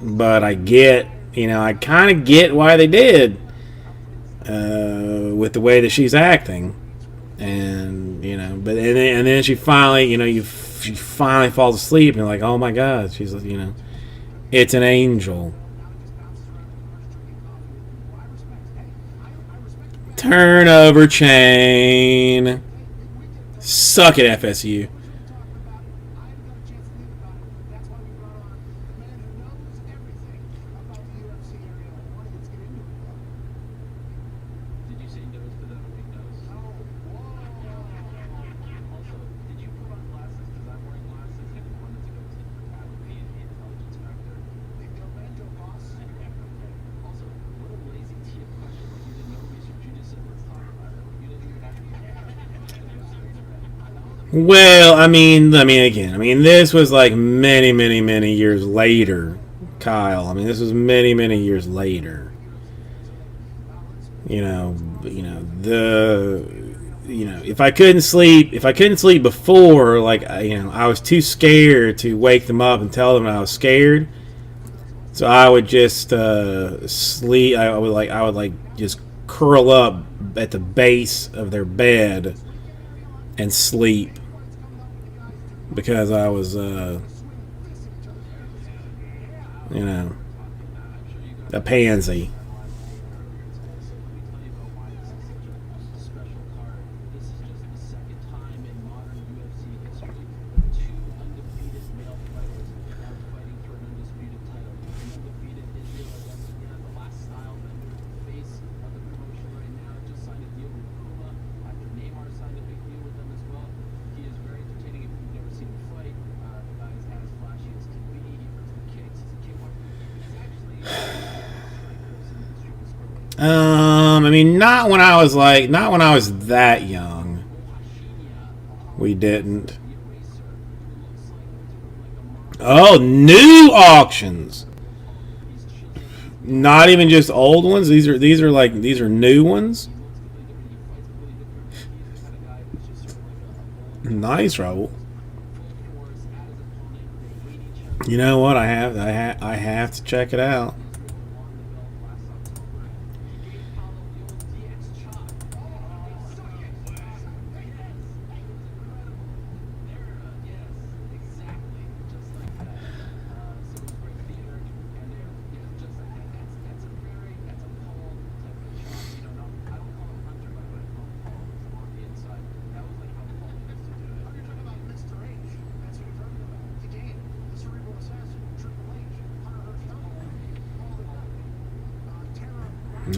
but I kind of get why they did with the way that she's acting, and you know, but and then she finally, you know, she finally falls asleep and you're like, oh my god, she's, you know, it's an angel. Turnover chain. Suck it, FSU. Did you say nose to that big nose? Also, did you put on glasses? Because I'm wearing glasses and wanted to go tit for tat with me and the intelligence factor. Also, what a lazy tee of question. Like you did no research. You just said, let's talk about it. You didn't even have to Well, I mean, again, this was like many, many, many years later, Kyle. I mean, this was many, many years later. If I couldn't sleep before, like, I was too scared to wake them up and tell them I was scared. So I would just sleep. I would just curl up at the base of their bed and sleep because I was, a pansy. special card. This is just the second time in modern UFC history two undefeated male fighters are fighting for an undisputed title. An undefeated Israel Adesanya, the last style bender, the face of the promotion right now, just signed a deal with Puma after Neymar signed a big deal with them as well. He is very entertaining if you've never seen him fight. The guy is as flashy as can be. He puts the kicks. He's a kickboxer. He's actually strikers in the history of the sport. Not when I was that young. We didn't. Oh, new auctions. Not even just old ones. These are new ones. Nice, Raul. You know what? I have to check it out.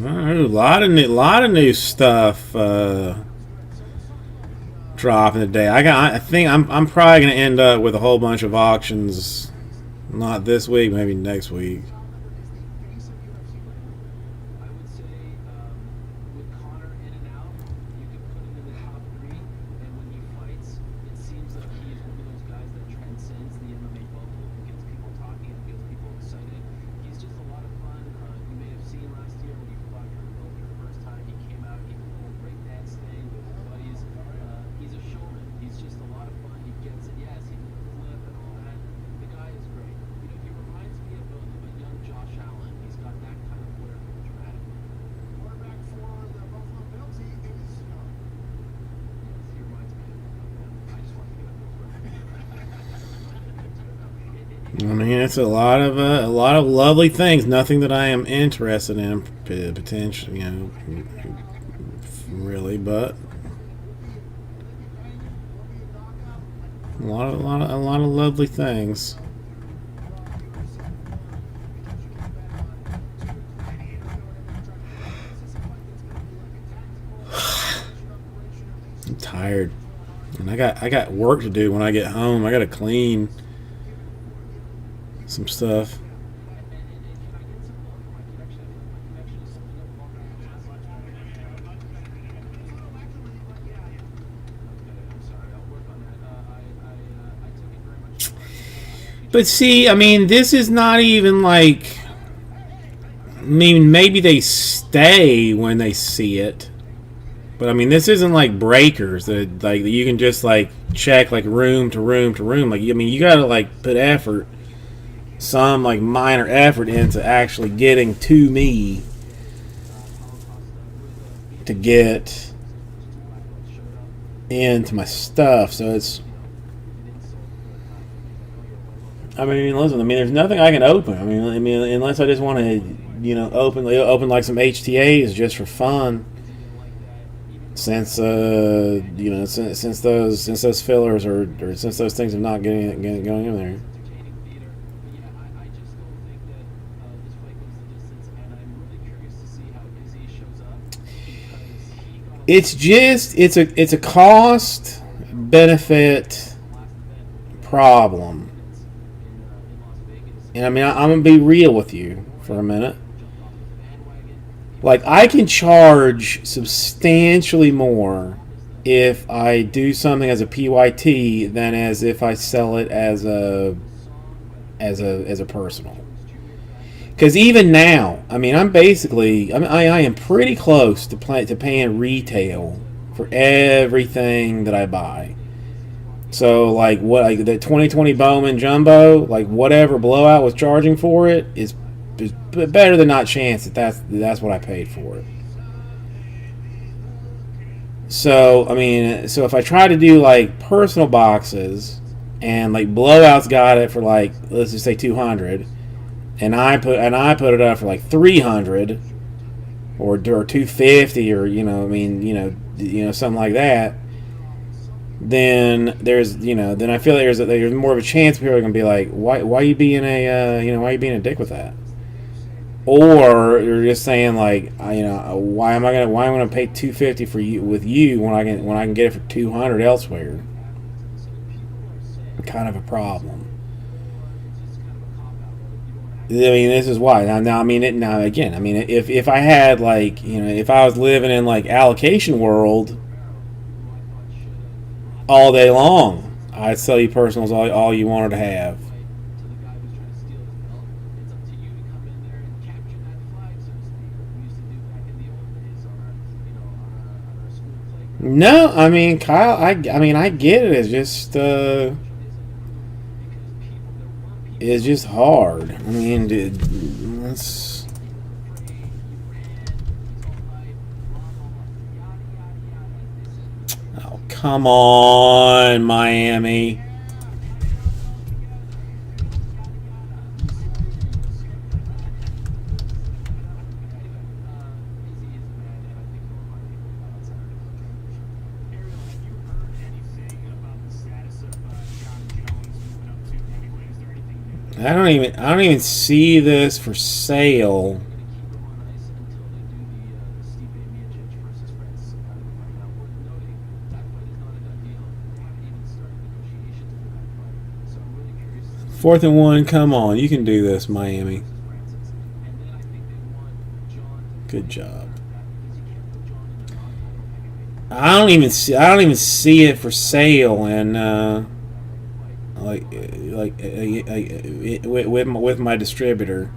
A lot of new stuff dropping today. I think I'm probably gonna end up with a whole bunch of auctions. Not this week, maybe next week. I would say with Conor in and out, you could put him in the top three. And when he fights, it seems like he is one of those guys that transcends the MMA bubble and gets people talking and gets people excited. He's just a lot of fun. You may have seen last year when he fought Kurt Loder the first time. He came out, he did a little breakdance thing with his buddies. He's a showman. He's just a lot of fun. He gets it. Yes, he did the flip and all that. The guy is great. He reminds me of a young Josh Allen. He's got that kind of flair for the dramatic. Quarterback for the Buffalo Bills, he is He reminds me of him. I just want to get It's a lot of lovely things. Nothing that I am interested in potentially, really, but a lot of lovely things. I'm tired, and I got work to do when I get home. I got to clean some stuff. But see, this is not even like. Maybe they stay when they see it. But this isn't like breakers that you can just check room to room to room. You gotta put effort, some minor effort into actually getting to me to get into my stuff. So it's. Listen. There's nothing I can open. Unless I just want to, open some HTAs just for fun. since since those fillers or since those things have not going in there. It's a cost benefit problem. And I mean, I'm gonna be real with you for a minute. Like, I can charge substantially more if I do something as a PYT than as if I sell it as a personal. Because even now, I mean, I am pretty close to paying retail for everything that I buy. So, like, the 2020 Bowman Jumbo, like, whatever Blowout was charging for it is better than not chance that's what I paid for it. So, I mean, so if I try to do, like, personal boxes, and, like, Blowout's got it for, like, let's just say 200, and I put it up for, like, 300, or 250, or, something like that, then then I feel like there's more of a chance people are gonna be like, why are you being a dick with that? Or you're just saying, like, why am I gonna pay $250 for you when I can get it for $200 elsewhere? Kind of a problem. I mean, this is why. If I had, like, if I was living in, like, allocation world all day long, I'd sell you personals all you wanted to have. No, I mean, Kyle, I get it. It's just hard. I mean, dude, let's. Oh, come on, Miami. I don't even see this for sale. Fourth and 1, come on, you can do this, Miami. Good job. I don't even see it for sale, and with my distributor.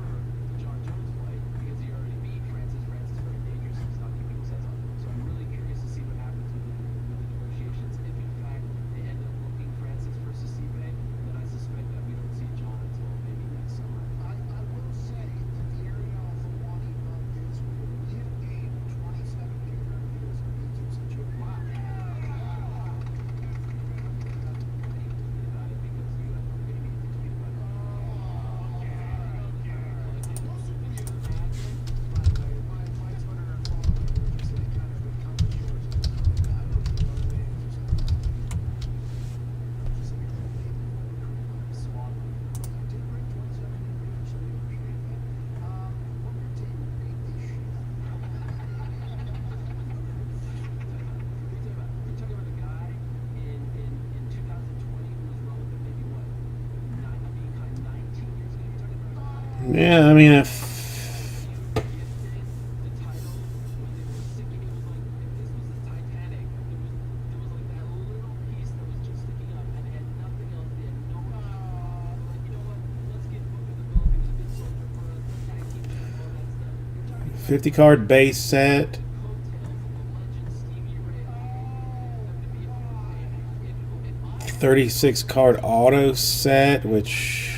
Yeah, I mean, if $50 base set, $36 auto set, which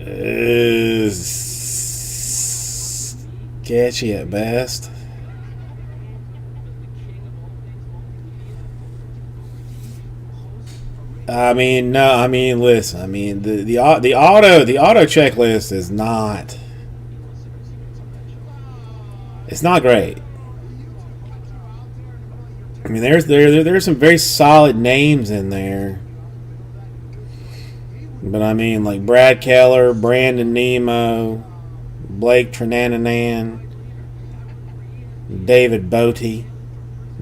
is sketchy at best. I mean, no. I mean, listen. I mean, the auto checklist is not It's not great. I mean, there's some very solid names in there. But I mean, like Brad Keller, Brandon Nemo, Blake Trenananan, David Bote,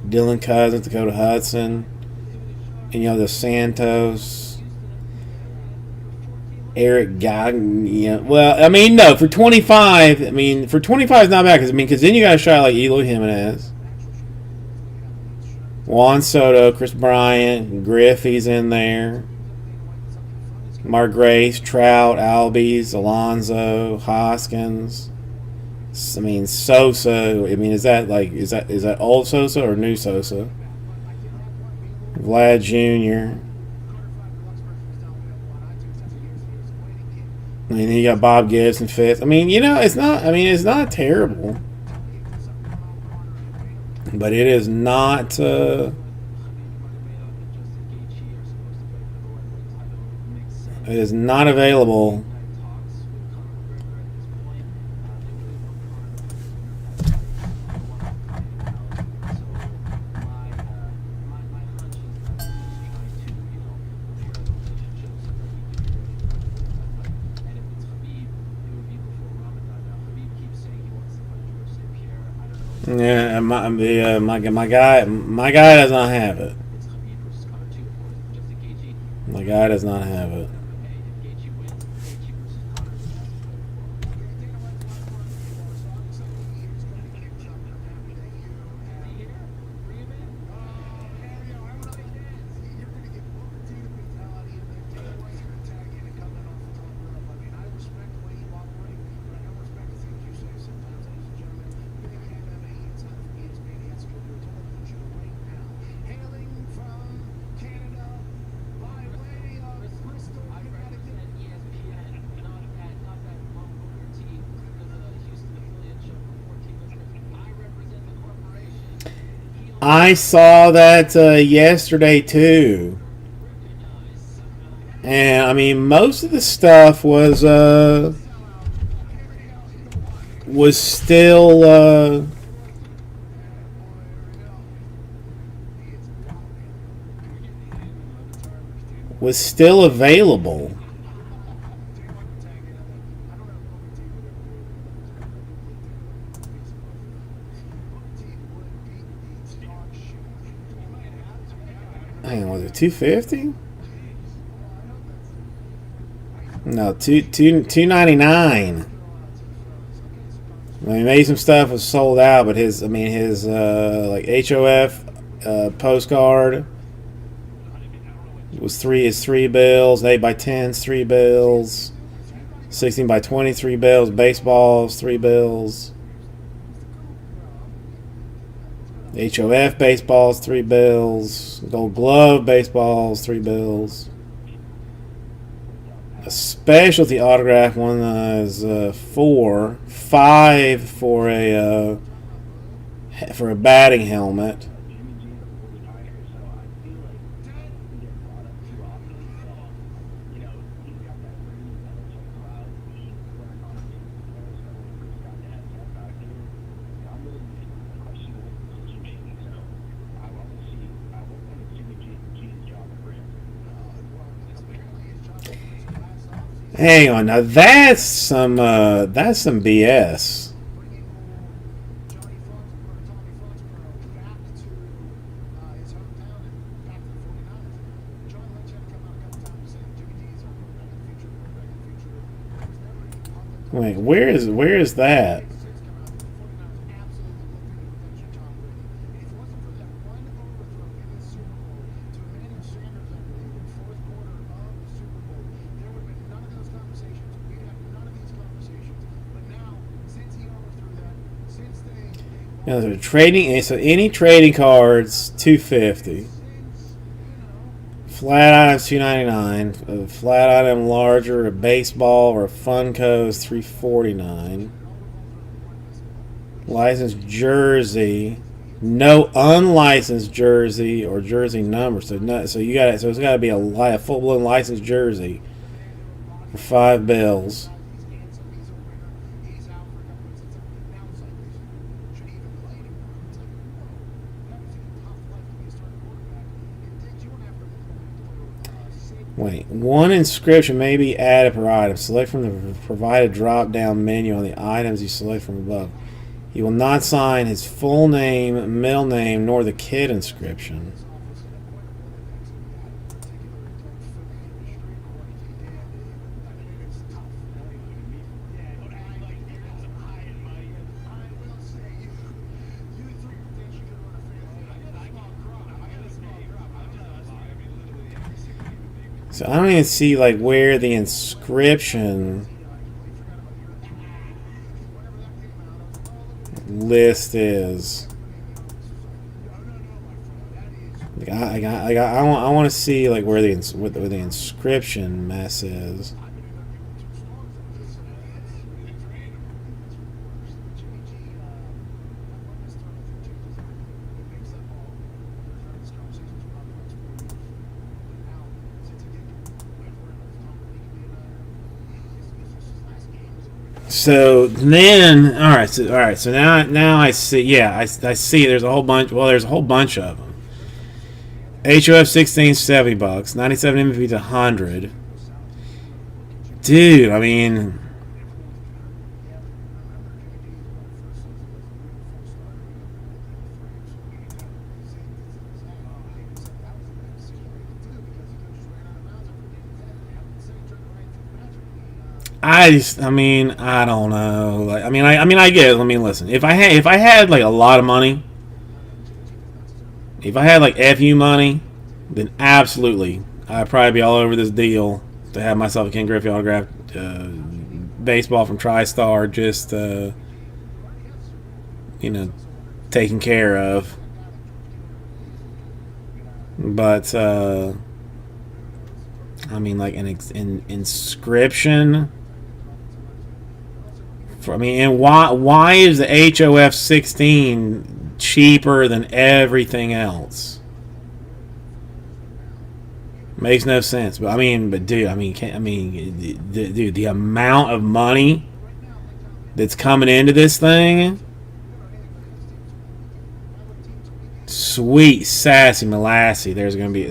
Dylan Cousins, Dakota Hudson, the Santos, Eric Gagnon. Yeah. Well, I mean, no, for 25. I mean, for 25 is not bad because then you got a shot like Eloy Jimenez, Juan Soto, Chris Bryant, Griffey's in there. Mark Grace, Trout, Albies, Alonso, Hoskins. I mean, Sosa. I mean, is that old Sosa or new Sosa? Vlad Jr. I mean, you got Bob Gibson fifth. I mean, it's not. I mean, it's not terrible, but it is not. It is not available. Yeah, my guy does not have it. My guy does not have it. I saw that yesterday too, and I mean most of the stuff was still available. Hang on, was it 250? No, 299. I mean, maybe some stuff was sold out, but his like HOF postcard was three bills, 8x10s, 3 bills, 16x20, 3 bills, baseballs, 3 bills. HOF baseballs, 3 bills. Gold Glove baseballs, 3 bills. A specialty autograph one is 4, 5 for a batting helmet. Hang on, now that's some BS. Wait, where is that? Now, so trading, so any trading cards, $250. Flat items, $299. A flat item larger, a baseball or a Funko is $349. Licensed jersey, no unlicensed jersey or jersey number. So it's got to be a full blown licensed jersey for 5 bills. Wait, one inscription may be added per item. Select from the provided drop-down menu on the items you select from above. He will not sign his full name, middle name, nor the kid inscription. So I don't even see like where the inscription list is. Like, I want to see like where the inscription mess is. So then, all right. So now I see. Yeah, I see. There's a whole bunch. Well, there's a whole bunch of them. HOF 16 $70, 97 MVP to 100. Dude, I mean, I don't know. Like, I get it. I mean, listen. If I had like a lot of money, if I had like FU money, then absolutely, I'd probably be all over this deal to have myself a Ken Griffey autographed baseball from TriStar, just taken care of. But I mean, like an inscription. And why is the HOF 16 cheaper than everything else? Makes no sense. But dude, dude, the amount of money that's coming into this thing. Sweet sassy Molassy. There's gonna be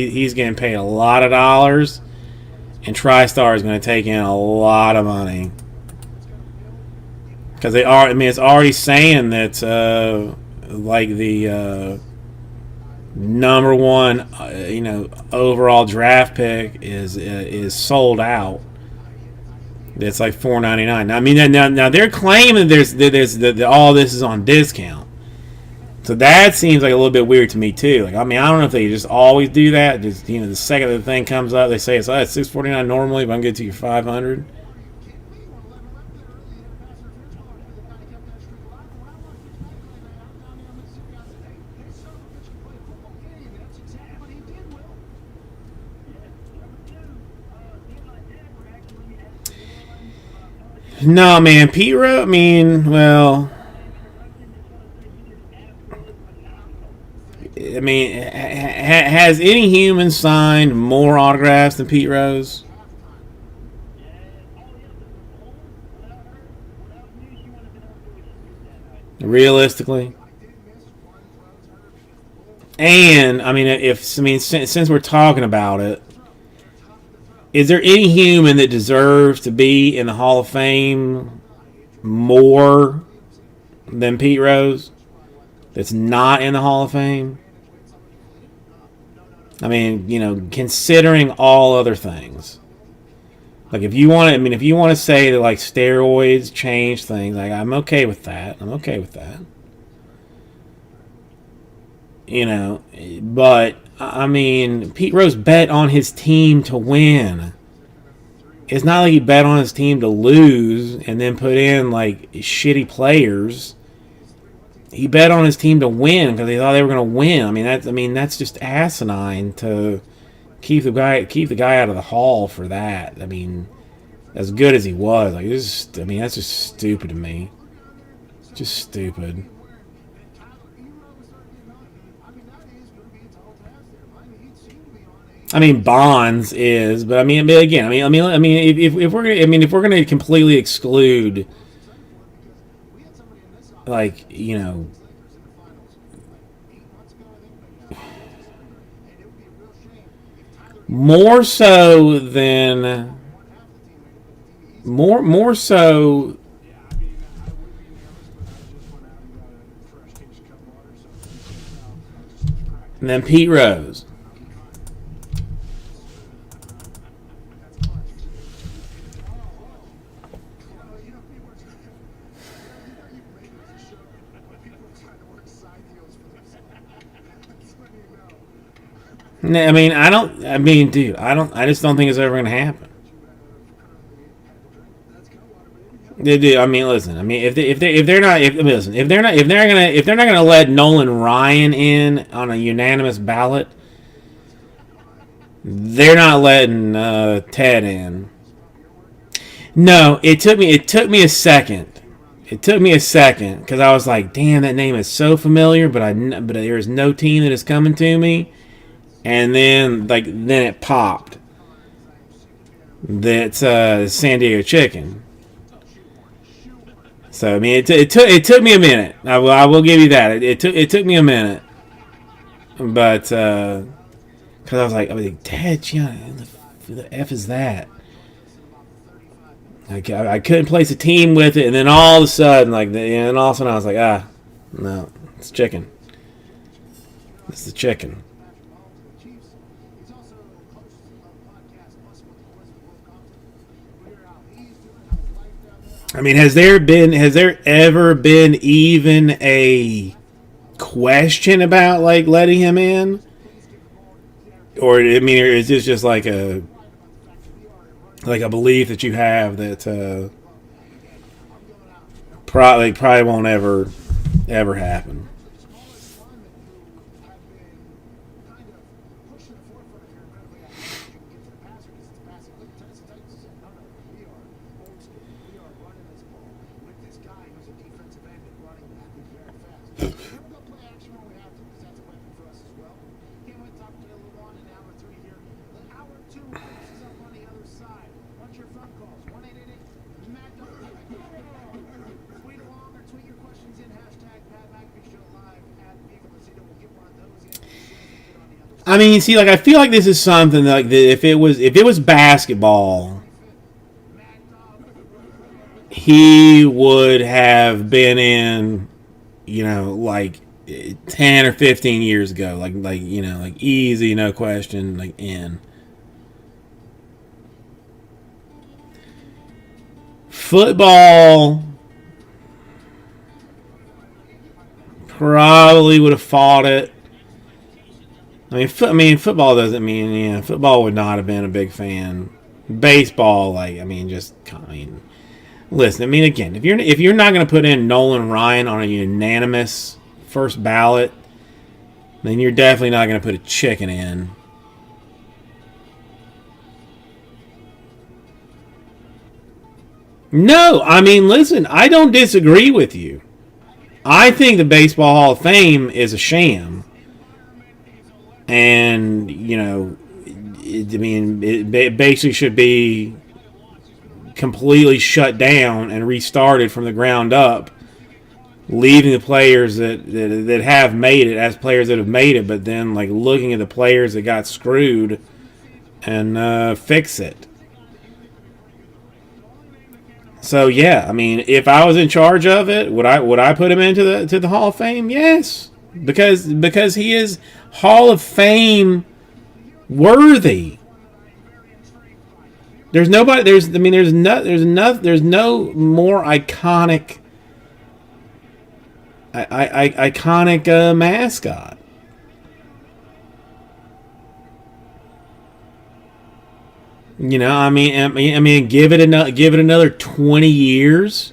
he's getting paid a lot of dollars. And TriStar is going to take in a lot of money because they are. I mean, it's already saying that like the number one, overall draft pick is sold out. It's like $4.99. I mean, now they're claiming that all this is on discount. So that seems like a little bit weird to me too. Like, I mean, I don't know if they just always do that. Just the second the thing comes up, they say it's $649 normally, but I'm getting to you $500. No, man, Pete Rose. I mean, well. I mean, has any human signed more autographs than Pete Rose? Realistically, and since we're talking about it, is there any human that deserves to be in the Hall of Fame more than Pete Rose that's not in the Hall of Fame? I mean, considering all other things, like if you want to say that like steroids change things, like I'm okay with that. But I mean, Pete Rose bet on his team to win. It's not like he bet on his team to lose and then put in like shitty players. He bet on his team to win because he thought they were going to win. That's just asinine to keep the guy out of the Hall for that. I mean, as good as he was, that's just stupid to me. Just stupid. I mean, Bonds is, but if we're gonna completely exclude, like, more so than more so Yeah, I mean, I would be nervous, but I just went out and got a fresh case of cut water, so I just cracked it. than Pete Rose. That's clutch. Well, you know, people are trying you made it as a show, but people are trying to work side deals for themselves. That's when you know. I mean, dude, I just don't think it's ever gonna happen. I mean, listen. I mean, if they're not gonna let Nolan Ryan in on a unanimous ballot, they're not letting Ted in. No, it took me a second. It took me a second because I was like, damn, that name is so familiar, but there is no team that is coming to me. And then it popped. That's San Diego Chicken. So I mean, it took me a minute. I will give you that. It took me a minute, but because I was like, Dad, who the F is that? I couldn't place a team with it, and then all of a sudden, and all of a sudden I was like, no, it's chicken. It's the chicken. He's also host of a podcast, Plus with the Boys with Will Compton. We're out. He's doing his life down there. I mean, has there ever been even a question about letting him in, or I mean, is this just like a belief that you have that probably won't ever happen? I mean, see, I feel like this is something that, if it was basketball, he would have been in, 10 or 15 years ago, easy, no question, in. Football probably would have fought it. Football doesn't mean, football would not have been a big fan. Baseball, listen, again, if you're not going to put in Nolan Ryan on a unanimous first ballot, then you're definitely not going to put a chicken in. No, listen, I don't disagree with you. I think the Baseball Hall of Fame is a sham. And, it basically should be completely shut down and restarted from the ground up, leaving the players that have made it as players that have made it, but then, looking at the players that got screwed and fix it. So, yeah, if I was in charge of it, would I put him into the Hall of Fame? Yes. Because he is Hall of Fame worthy. There's no more iconic mascot. Give it another 20 years,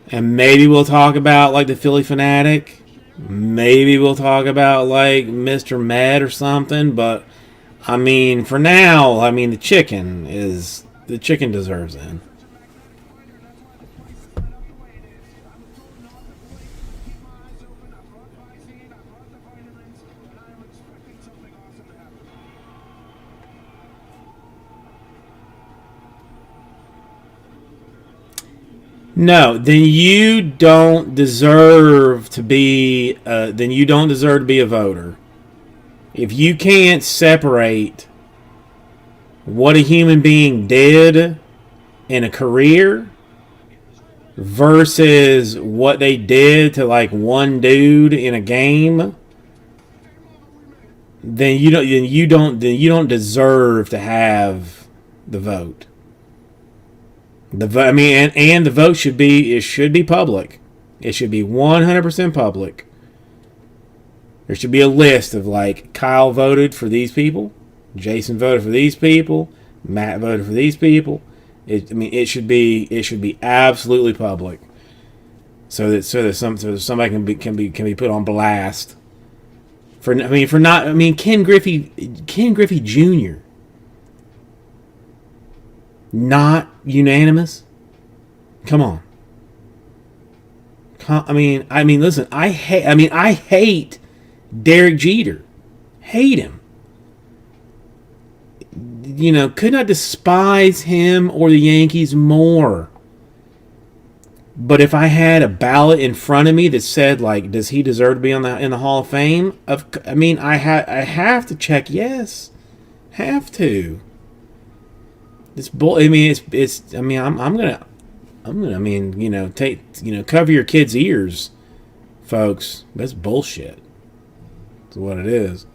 and maybe we'll talk about the Philly Fanatic. Maybe we'll talk about Mr. Med or something, but for now, the chicken deserves it. No, then you don't deserve to be. A voter. If you can't separate what a human being did in a career versus what they did to like one dude in a game, then you don't deserve to have the vote. And the vote should be public. It should be 100% public. There should be a list of like Kyle voted for these people, Jason voted for these people, Matt voted for these people. It should be absolutely public, so that somebody can be put on blast Ken Griffey Jr. not unanimous. Come on. Listen. I hate Derek Jeter. Hate him. Could not despise him or the Yankees more. But if I had a ballot in front of me that said, like, does he deserve to be in the Hall of Fame? I have to check yes. Have to. It's bull. I'm gonna. Cover your kids' ears, folks. That's bullshit. That's what it is.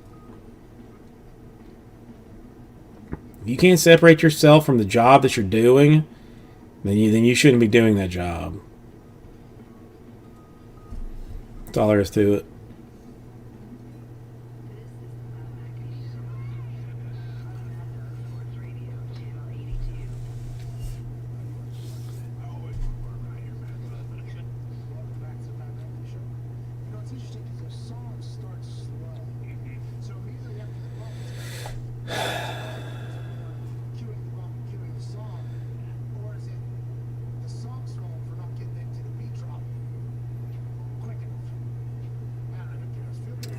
If you can't separate yourself from the job that you're doing, then you shouldn't be doing that job. That's all there is to it.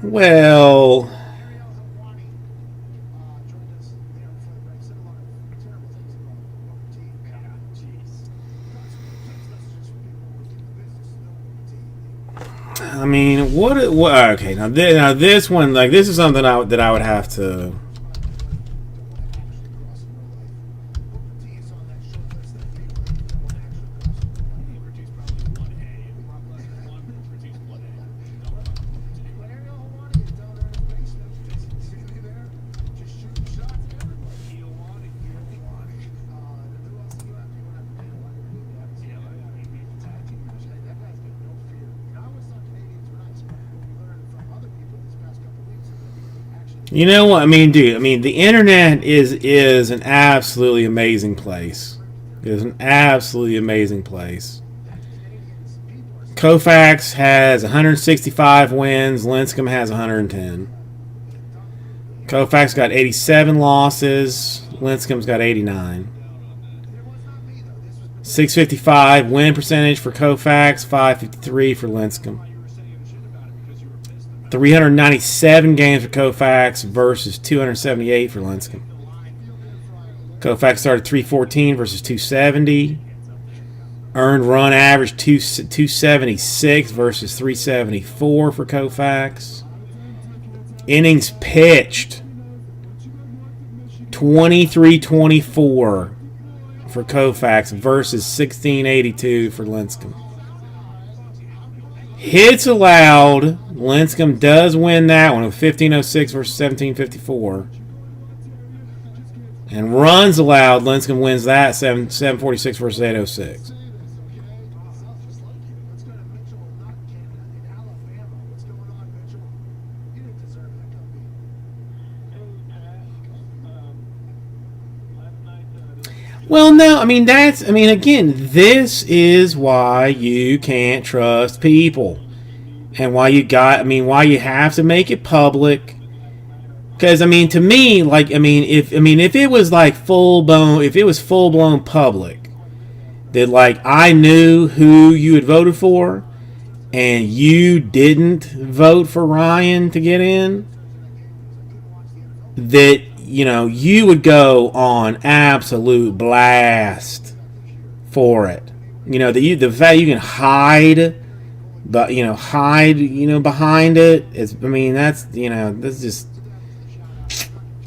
Well, what? Okay, now this one, like, this is something that I would have to. You know what? Dude, the internet is an absolutely amazing place. It is an absolutely amazing place. Koufax has 165 wins. Lincecum has 110. Koufax got 87 losses. Lincecum's got 89. 655 win percentage for Koufax, 553 for Lincecum. 397 games for Koufax versus 278 for Lincecum. Koufax started 314 versus 270. Earned run average 276 versus 374 for Koufax. Innings pitched 2324 for Koufax versus 1682 for Lincecum. Hits allowed, Lincecum does win that one with 1506 versus 1754. And runs allowed, Lincecum wins that 746 versus 806. Well, no, again, this is why you can't trust people, and why you have to make it public. Because to me, if it was like full blown public, that like I knew who you had voted for, and you didn't vote for Ryan to get in, that. You would go on absolute blast for it. The fact you can hide, but behind it. That's just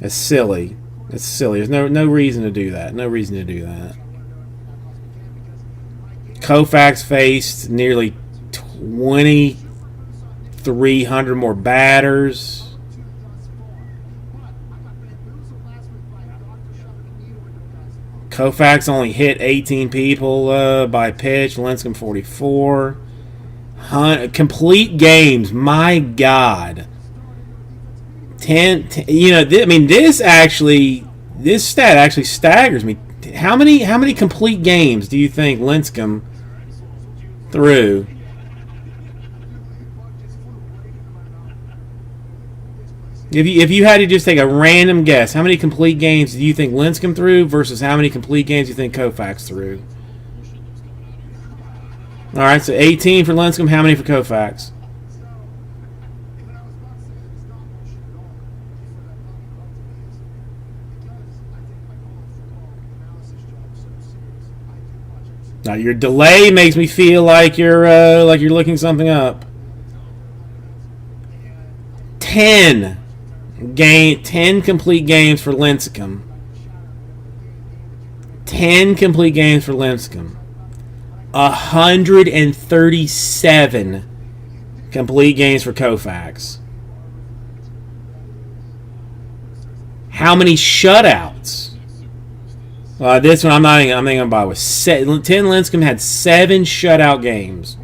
It's silly. It's silly. There's no reason to do that. No reason to do that. Koufax faced nearly 2,300 more batters. Koufax only hit 18 people by pitch. Lincecum 44. Complete games. My God. 10. This stat actually staggers me. How many complete games do you think Lincecum threw? If you had to just take a random guess, how many complete games do you think Lincecum threw versus how many complete games do you think Koufax threw? All right, so 18 for Lincecum. How many for Koufax? Now your delay makes me feel like you're looking something up. 10 complete games for Lincecum. 10 complete games for Lincecum. 137 complete games for Koufax. How many shutouts? This one I'm gonna buy with 10. Lincecum had 7 shutout games.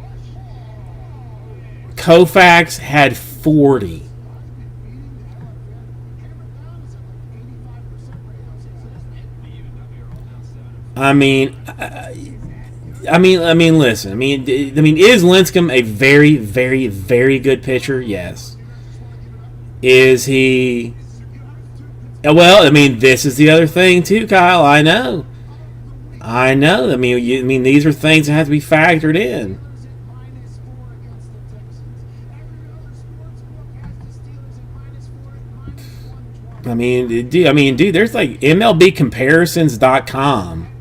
Koufax had 40. Listen. Is Lincecum a very, very, very good pitcher? Yes. Is he? Well, this is the other thing too, Kyle. I know. These are things that have to be factored in. Dude, there's like MLBcomparisons.com.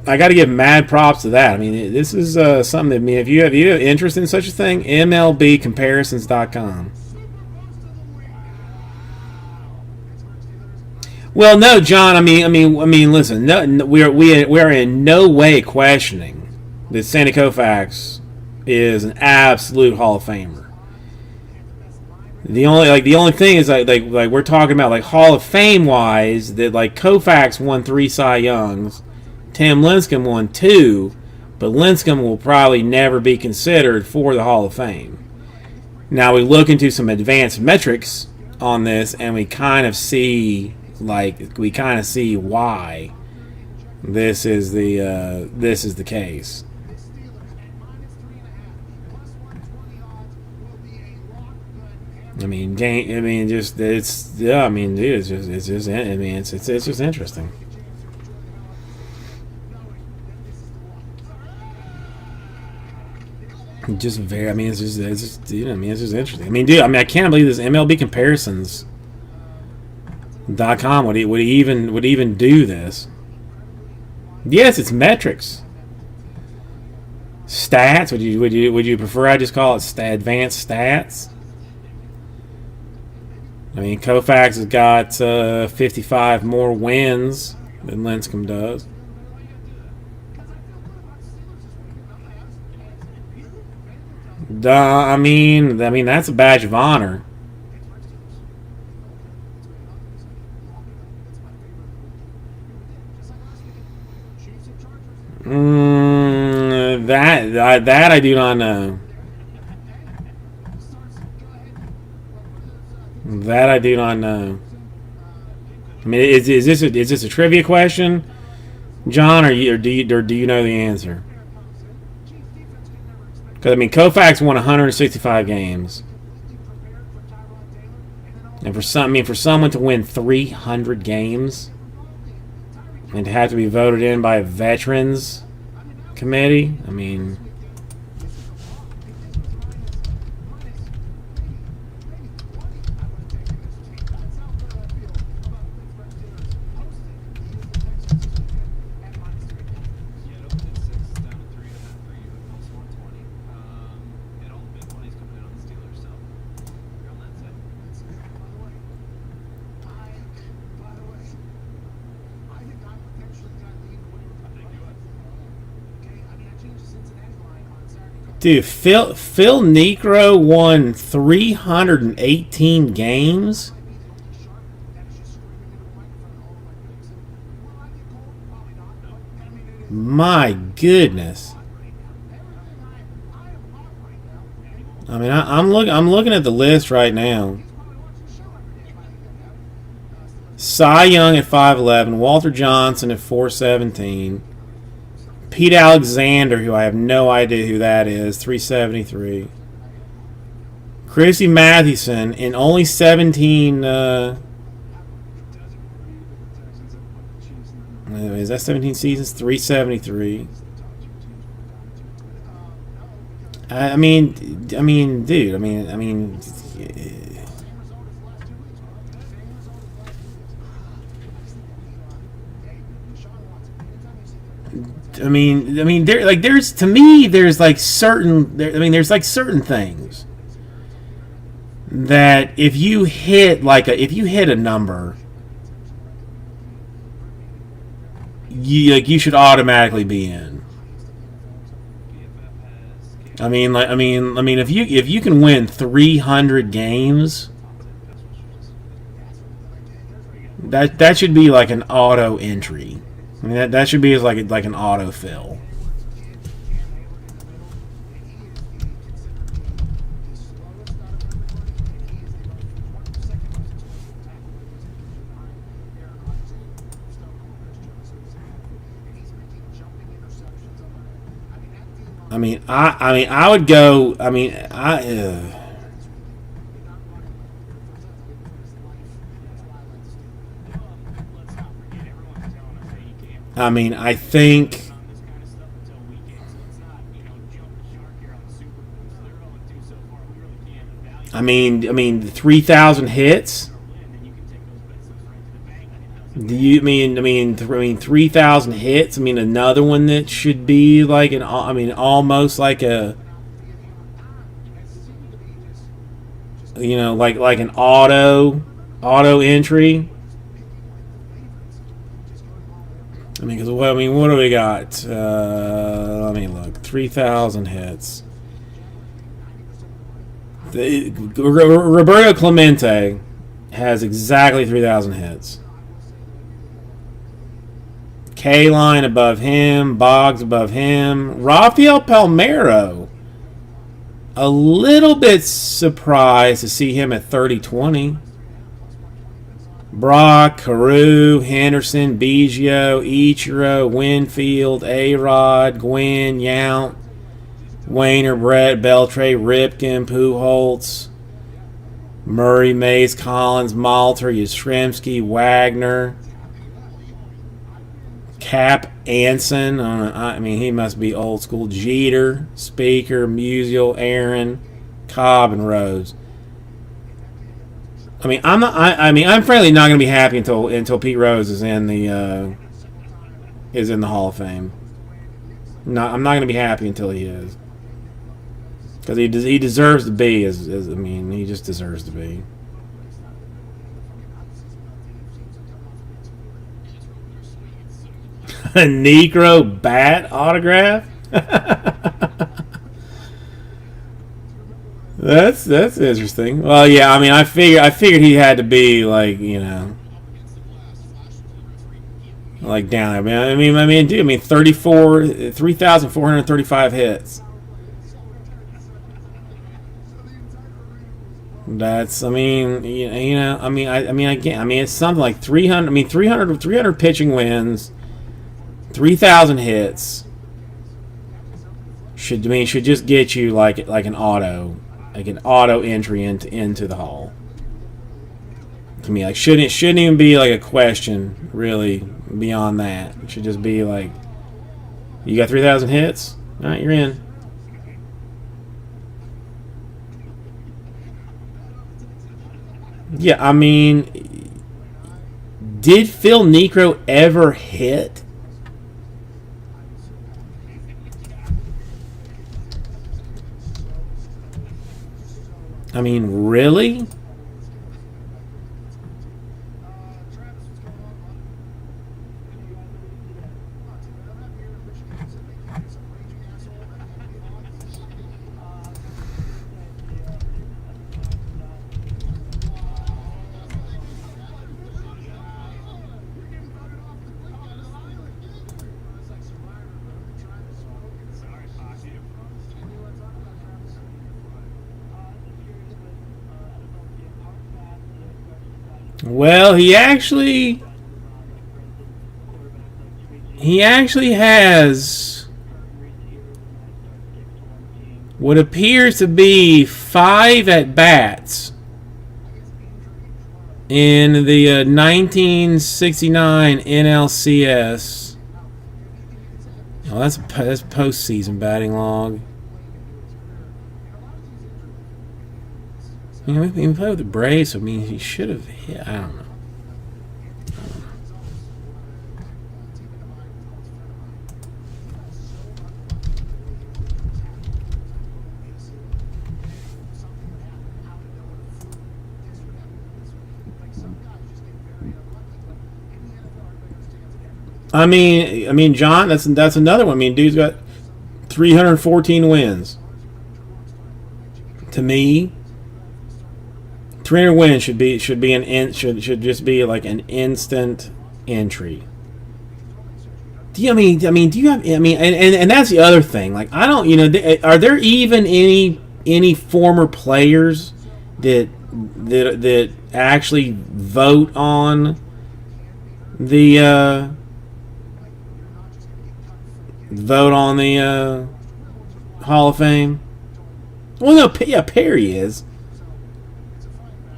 I got to give mad props to that. This is something that if you have interest in such a thing, MLBcomparisons.com. Well, no, John. Listen. No, we are in no way questioning that Sandy Koufax is an absolute Hall of Famer. The only thing is like we're talking about like Hall of Fame wise that like Koufax won 3 Cy Youngs, Tim Lincecum won 2, but Lincecum will probably never be considered for the Hall of Fame. Now we look into some advanced metrics on this, and we kind of see why this is the case. It's just interesting. It's just interesting. I can't believe this MLBcomparisons.com would even do this. Yes, it's metrics. Stats. Would you prefer I just call it advanced stats? Koufax has got 55 more wins than Lincecum does. That's a badge of honor. That I do not know. That I do not know. Is this a trivia question, John, or do you know the answer? Because Koufax won 165 games, and for someone to win 300 games and to have to be voted in by a veterans committee, Dude, Phil Necro won 318 games. My goodness. I mean, I'm looking at the list right now. Cy Young at 5'11", Walter Johnson at 4'17", Pete Alexander, who I have no idea who that is, 373. Chrissy Mathewson in only 17. Is that 17 seasons? 373. I mean, dude. I mean. There's to me, there's like certain. There's like certain things that if you hit a number, you should automatically be in. If you can win 300 games, that should be like an auto entry. I mean, that should be like an autofill. I would go. I think. I mean, 3,000 hits. Do you mean 3,000 hits? Another one that should be like almost like a, like an auto entry. Because what do we got? Let me look. 3,000 hits. Roberto Clemente has exactly 3,000 hits. K-Line above him, Boggs above him, Rafael Palmeiro. A little bit surprised to see him at 30-20. Brock, Carew, Henderson, Biggio, Ichiro, Winfield, A-Rod, Gwynn, Yount, Wayner, Brett, Beltre, Ripken, Pujols, Murray, Mays, Collins, Malter, Yastrzemski, Wagner, Cap Anson. He must be old school. Jeter, Speaker, Musial, Aaron, Cobb, and Rose. I'm frankly not going to be happy until Pete Rose is in the Hall of Fame. No, I'm not going to be happy until he is, because he deserves to be. He just deserves to be. A Negro bat autograph. That's interesting. Well, yeah, I figured he had to be like down there. 3,435 hits. That's it's something like 300 pitching wins, 3,000 hits. Should just get you like an auto entry into the Hall. To me, shouldn't even be like a question really beyond that. It should just be like, you got 3,000 hits, all right, you're in. Yeah, did Phil Necro ever hit? Really? Well, he actually has what appears to be 5 at bats in the 1969 NLCS. Oh, that's postseason batting log. You know, he played with the Braves, so I mean, he should have hit. I don't know. I mean, John, that's another one. I mean, dude's got 314 wins. To me, 300 wins should just be like an instant entry. Do you and that's the other thing. Like, I don't, are there even any former players that actually vote on the Hall of Fame? Well, no, yeah, Perry is.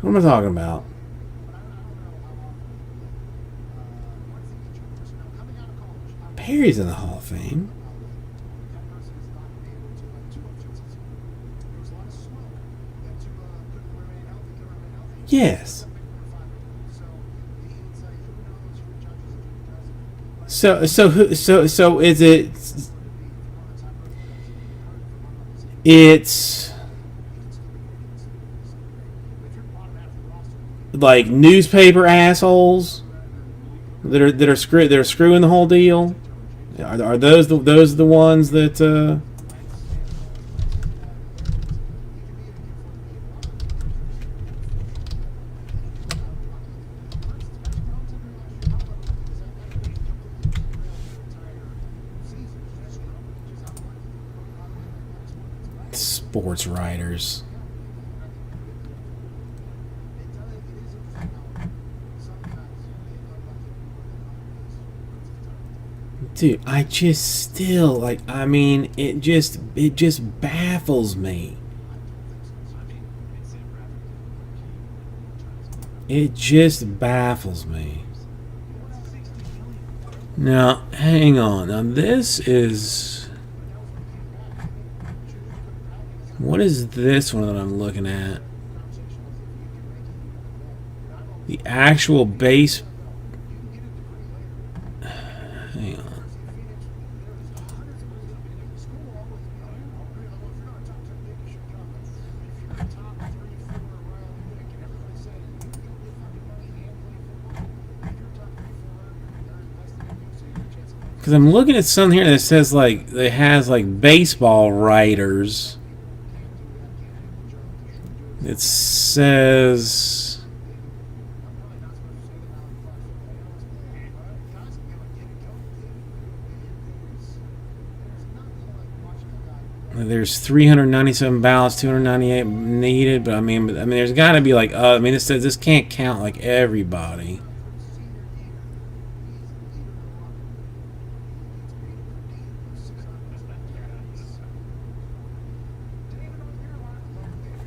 What am I talking about? Perry's in the Hall of Fame. Yes. So is it? It's like newspaper assholes that are screwing the whole deal. Are those the ones that? Sports writers. Dude, I just still, like, I mean, it just baffles me. It just baffles me. Now, hang on. Now, this is... What is this one that I'm looking at? The actual base... Hang on. Because I'm looking at something here that says, like, it has, like, baseball writers. It says... There's 397 ballots, 298 needed, but I mean, there's got to be, like, it says this can't count, like, everybody.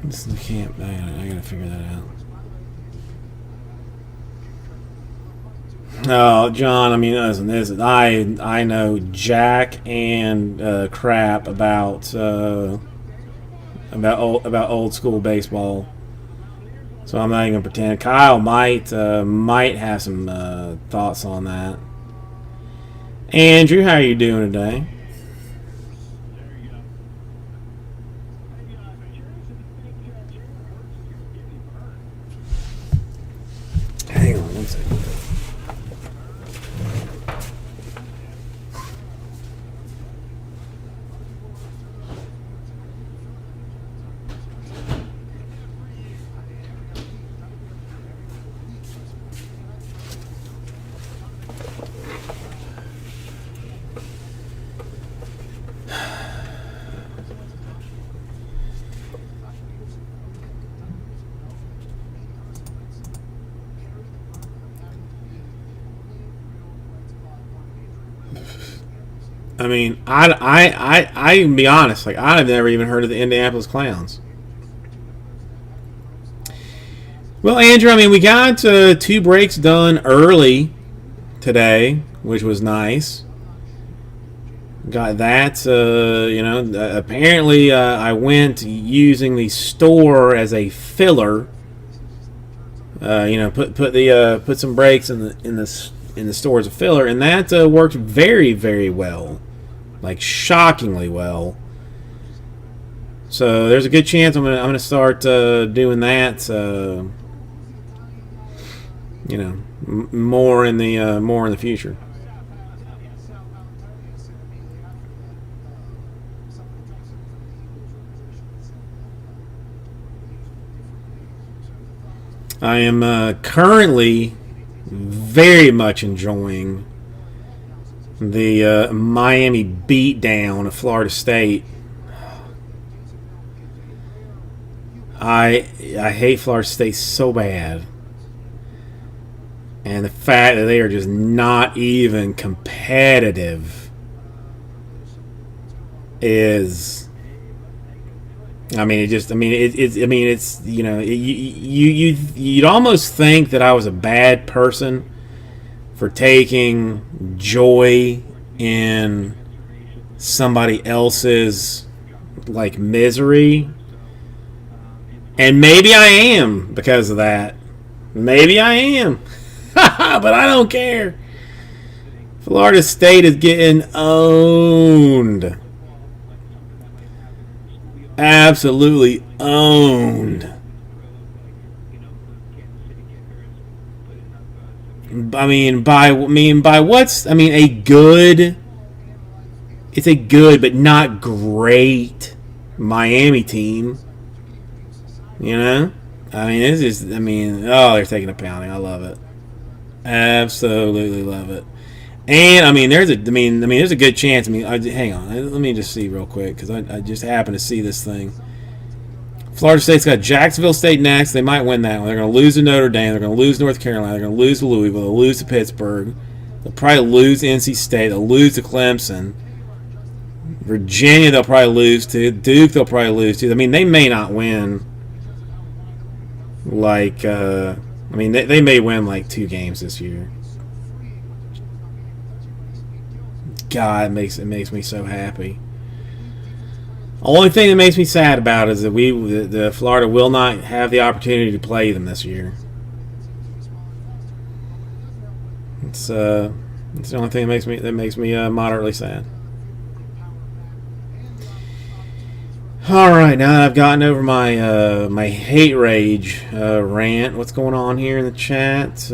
This can't. I gotta figure that out. Oh, John. I mean, listen. I know jack and crap about old school baseball. So I'm not even gonna pretend. Kyle might have some thoughts on that. Andrew, how are you doing today? Hang on one second. I mean, I can be honest. Like, I've never even heard of the Indianapolis Clowns. Well, Andrew, I mean, we got 2 breaks done early today, which was nice. Got that, you know. Apparently, I went using the store as a filler. You know, put some breaks in the store as a filler, and that worked very, very well, like shockingly well. So there's a good chance I'm gonna start doing that. You know, more in the future. I am currently very much enjoying the Miami beatdown of Florida State. I hate Florida State so bad. And the fact that they are just not even competitive is, I mean, it's you know, you'd almost think that I was a bad person for taking joy in somebody else's like misery, and maybe I am because of that. Maybe I am. But I don't care. Florida State is getting owned. Absolutely owned. I mean, by what's, I mean, a good, it's a good but not great Miami team. You know? I mean, it's just, I mean, oh, they're taking a pounding. I love it. Absolutely love it. And I mean, there's a good chance. I mean, hang on, let me just see real quick because I just happened to see this thing. Florida State's got Jacksonville State next. They might win that one. They're going to lose to Notre Dame. They're going to lose to North Carolina. They're going to lose to Louisville. They'll lose to Pittsburgh. They'll probably lose to NC State. They'll lose to Clemson. Virginia, they'll probably lose to. Duke, they'll probably lose to. I mean, they may not win. Like, I mean, they may win like 2 games this year. God, it makes me so happy. Only thing that makes me sad about it is that the Florida will not have the opportunity to play them this year. It's the only thing that makes me moderately sad. All right, now that I've gotten over my my hate rage rant, what's going on here in the chat?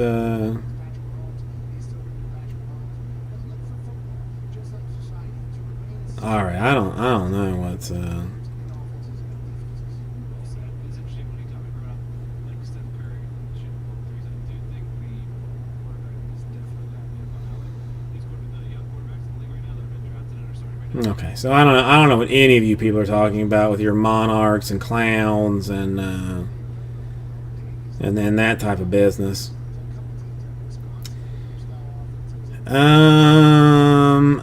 All right, I don't know what's. Okay, so I don't know what any of you people are talking about with your monarchs and clowns and then that type of business.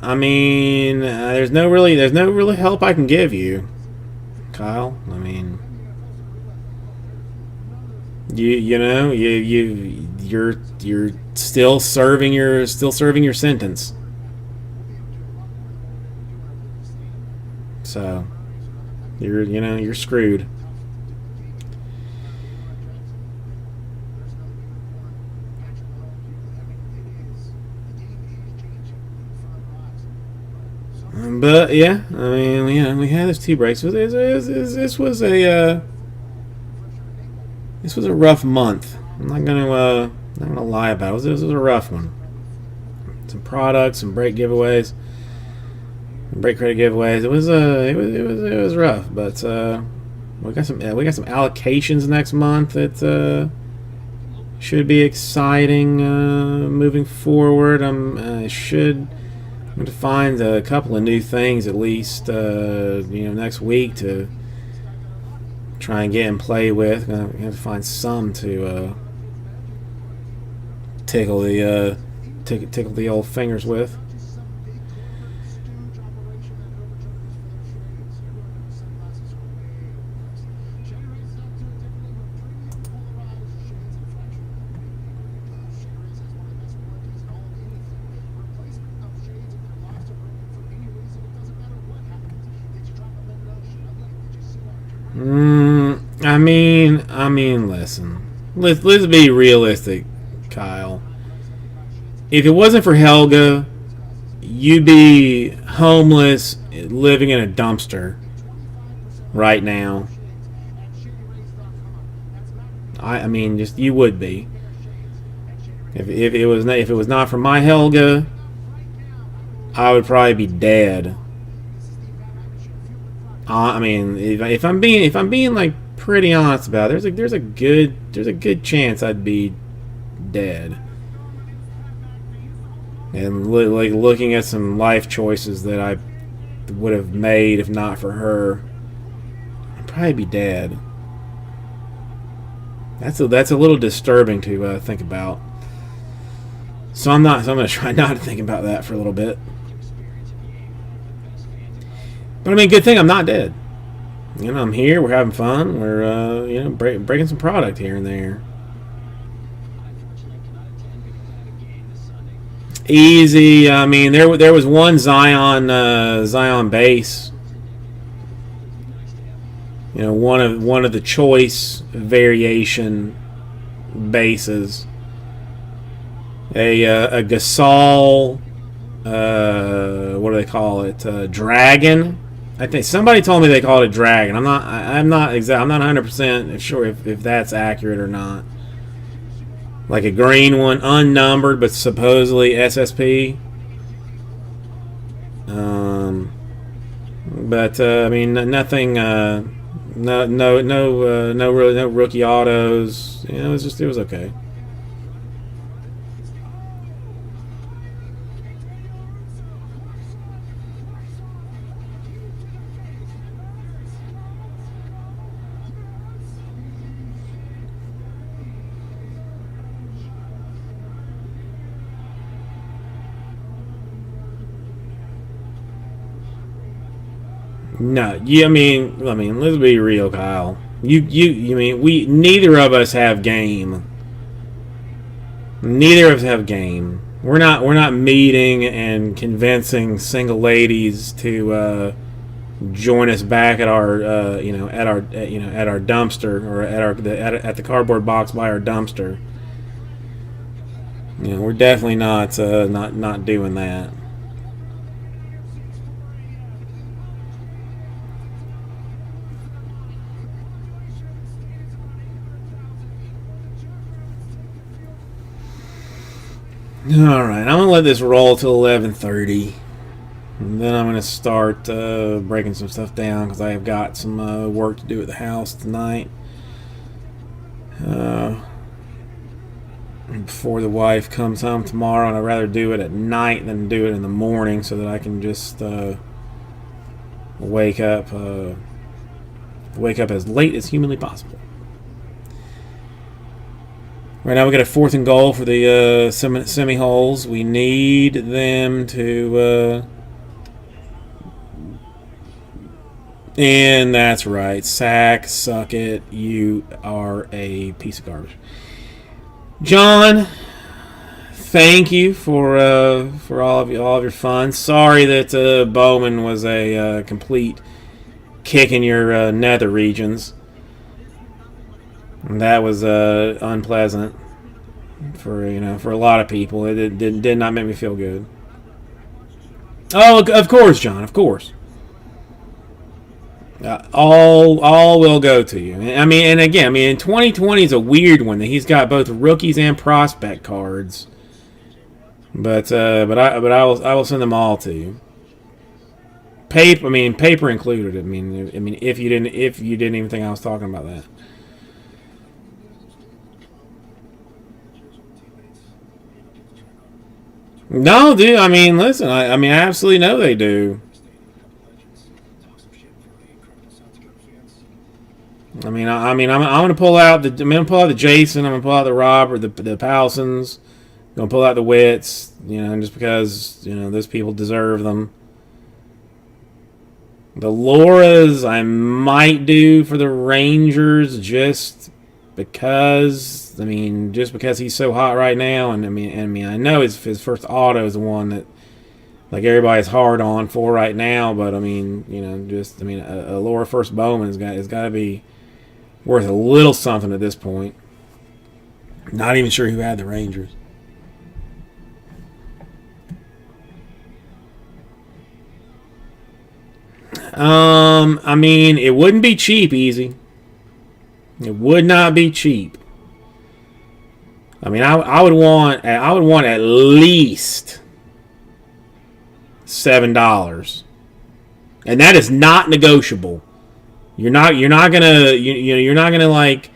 I mean, there's no really help I can give you, Kyle. I mean, you're still serving your sentence. So you're screwed. But yeah, I mean, we had those 2 breaks. This was a rough month. I'm not gonna lie about it. This was a rough one. Some products, some break giveaways, break credit giveaways. It was rough, but we got some allocations next month that should be exciting moving forward. I'm going to find a couple of new things at least next week to try and get and play with. I'm going to have to find some to tickle the old fingers with. I mean, listen. Let's be realistic, Kyle. If it wasn't for Helga, you'd be homeless, living in a dumpster right now. I mean, just you would be. If it was not for my Helga, I would probably be dead. I mean, if I'm being like pretty honest about it, there's a good chance I'd be dead. And like looking at some life choices that I would have made if not for her, I'd probably be dead. That's a little disturbing to think about. So I'm gonna try not to think about that for a little bit. But I mean, good thing I'm not dead. You know, I'm here. We're having fun. We're breaking some product here and there. Easy. I mean, there was one Zion base. You know, one of the choice variation bases. A Gasol. What do they call it? Dragon. I think somebody told me they called it Dragon. I'm not 100% sure if that's accurate or not. Like a green one, unnumbered, but supposedly SSP. But I mean, nothing. No rookie autos. You know, it was okay. No, I mean, let's be real, Kyle. You mean neither of us have game. Neither of us have game. We're not meeting and convincing single ladies to join us back at our at our dumpster, or at the cardboard box by our dumpster. You know, we're definitely not doing that. Alright, I'm going to let this roll till 11:30. And then I'm going to start breaking some stuff down because I have got some work to do at the house tonight. Before the wife comes home tomorrow, and I'd rather do it at night than do it in the morning so that I can just wake up as late as humanly possible. Right now we got a 4th and goal for the semi holes. We need them to and that's right. Sack, suck it. You are a piece of garbage. John, thank you for all of your fun. Sorry that Bowman was a complete kick in your nether regions. That was unpleasant for a lot of people. It did not make me feel good. Oh, of course, John. Of course. All will go to you. I mean, and again, I mean, 2020 is a weird one that he's got both rookies and prospect cards. But I will send them all to you. Paper included. I mean, if you didn't even think I was talking about that. No, dude. I mean, listen. I absolutely know they do. I'm gonna pull out the Jason. I'm gonna pull out the Rob or the Powelsons. I'm gonna pull out the Wits. Just because those people deserve them. The Lauras I might do for the Rangers just because. Just because he's so hot right now, and I know his first auto is the one that like everybody's hard on for right now. But I mean, a Laura First Bowman has got to be worth a little something at this point. Not even sure who had the Rangers. I mean, it wouldn't be cheap, Easy. It would not be cheap. I mean, I would want at least $7, and that is not negotiable. You're not gonna like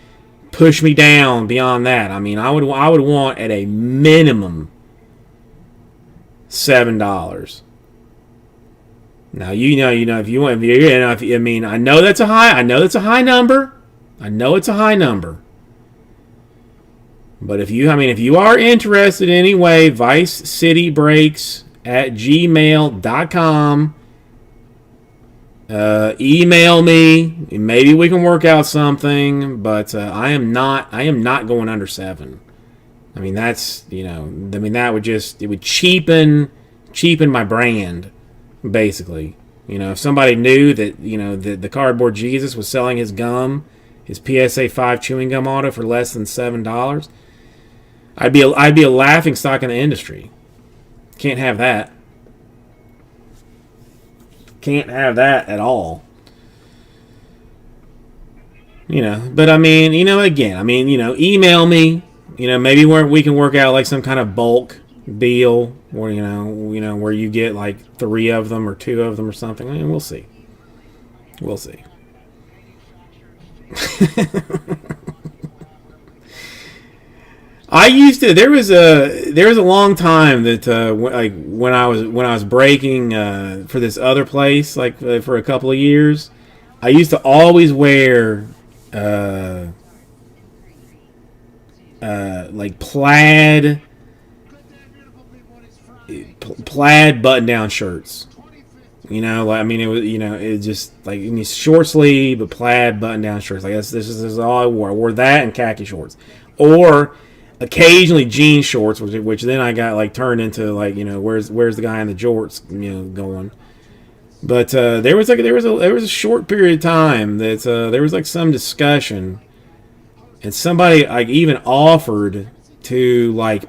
push me down beyond that. I mean, I would want at a minimum $7. Now I know that's a high number. I know it's a high number. But if you are interested in any way, vicecitybrakes@gmail.com. Email me. Maybe we can work out something. But I am not going under 7. I mean, that would cheapen my brand, basically. If somebody knew that that the Cardboard Jesus was selling his gum, his PSA 5 chewing gum auto for less than $7, I'd be a laughing stock in the industry. Can't have that. Can't have that at all. But I mean, email me. Maybe we can work out like some kind of bulk deal where where you get like 3 of them or 2 of them or something. I mean, we'll see. We'll see. There was a long time that when I was breaking for this other place, for a couple of years, I used to always wear like plaid button-down shirts. It was just like short sleeve but plaid button-down shirts. Like this is all I wore. I wore that and khaki shorts, or occasionally jean shorts, which then I got turned into where's the guy in the jorts going. But there was a short period of time that there was some discussion, and somebody even offered to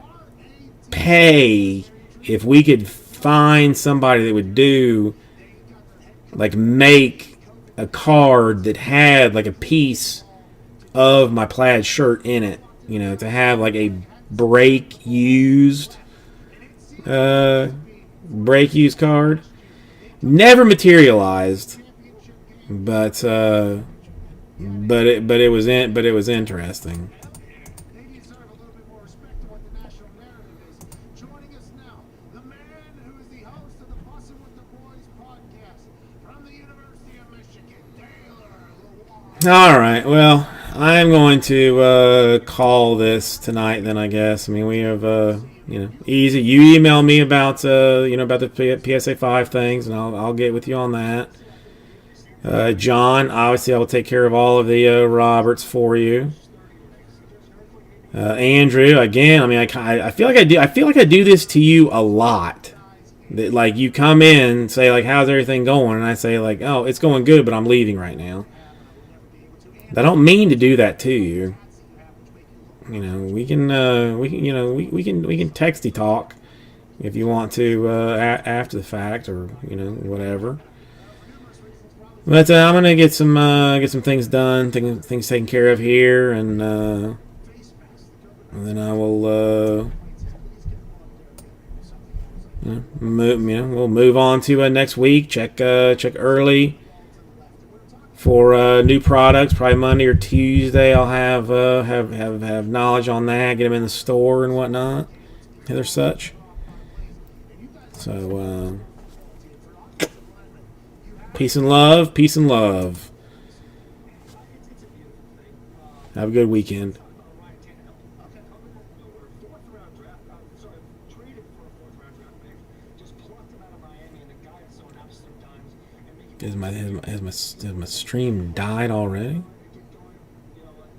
pay if we could find somebody that would do make a card that had a piece of my plaid shirt in it, to have a break used card. Never materialized, but it was interesting. They deserve a little bit more respect to what the national narrative is. Joining us now, the man who is the host of the Bussin' with the Boys podcast from the University of Michigan, Taylor Lewan. All right, well, I'm going to call this tonight. Then I guess. I mean, we have easy. You email me about about the PSA 5 things, and I'll get with you on that. John, obviously, I will take care of all of the Roberts for you. Andrew, again, I mean, I feel like I do this to you a lot. That you come in and say how's everything going, and I say oh, it's going good, but I'm leaving right now. I don't mean to do that to you. We can texty talk if you want to after the fact, or whatever. But I'm gonna get some things done, things taken care of here, and then I will we'll move on to next week. Check early for new products. Probably Monday or Tuesday. I'll have knowledge on that. Get them in the store and whatnot. Other such. So peace and love. Peace and love. Have a good weekend. Has my stream died already?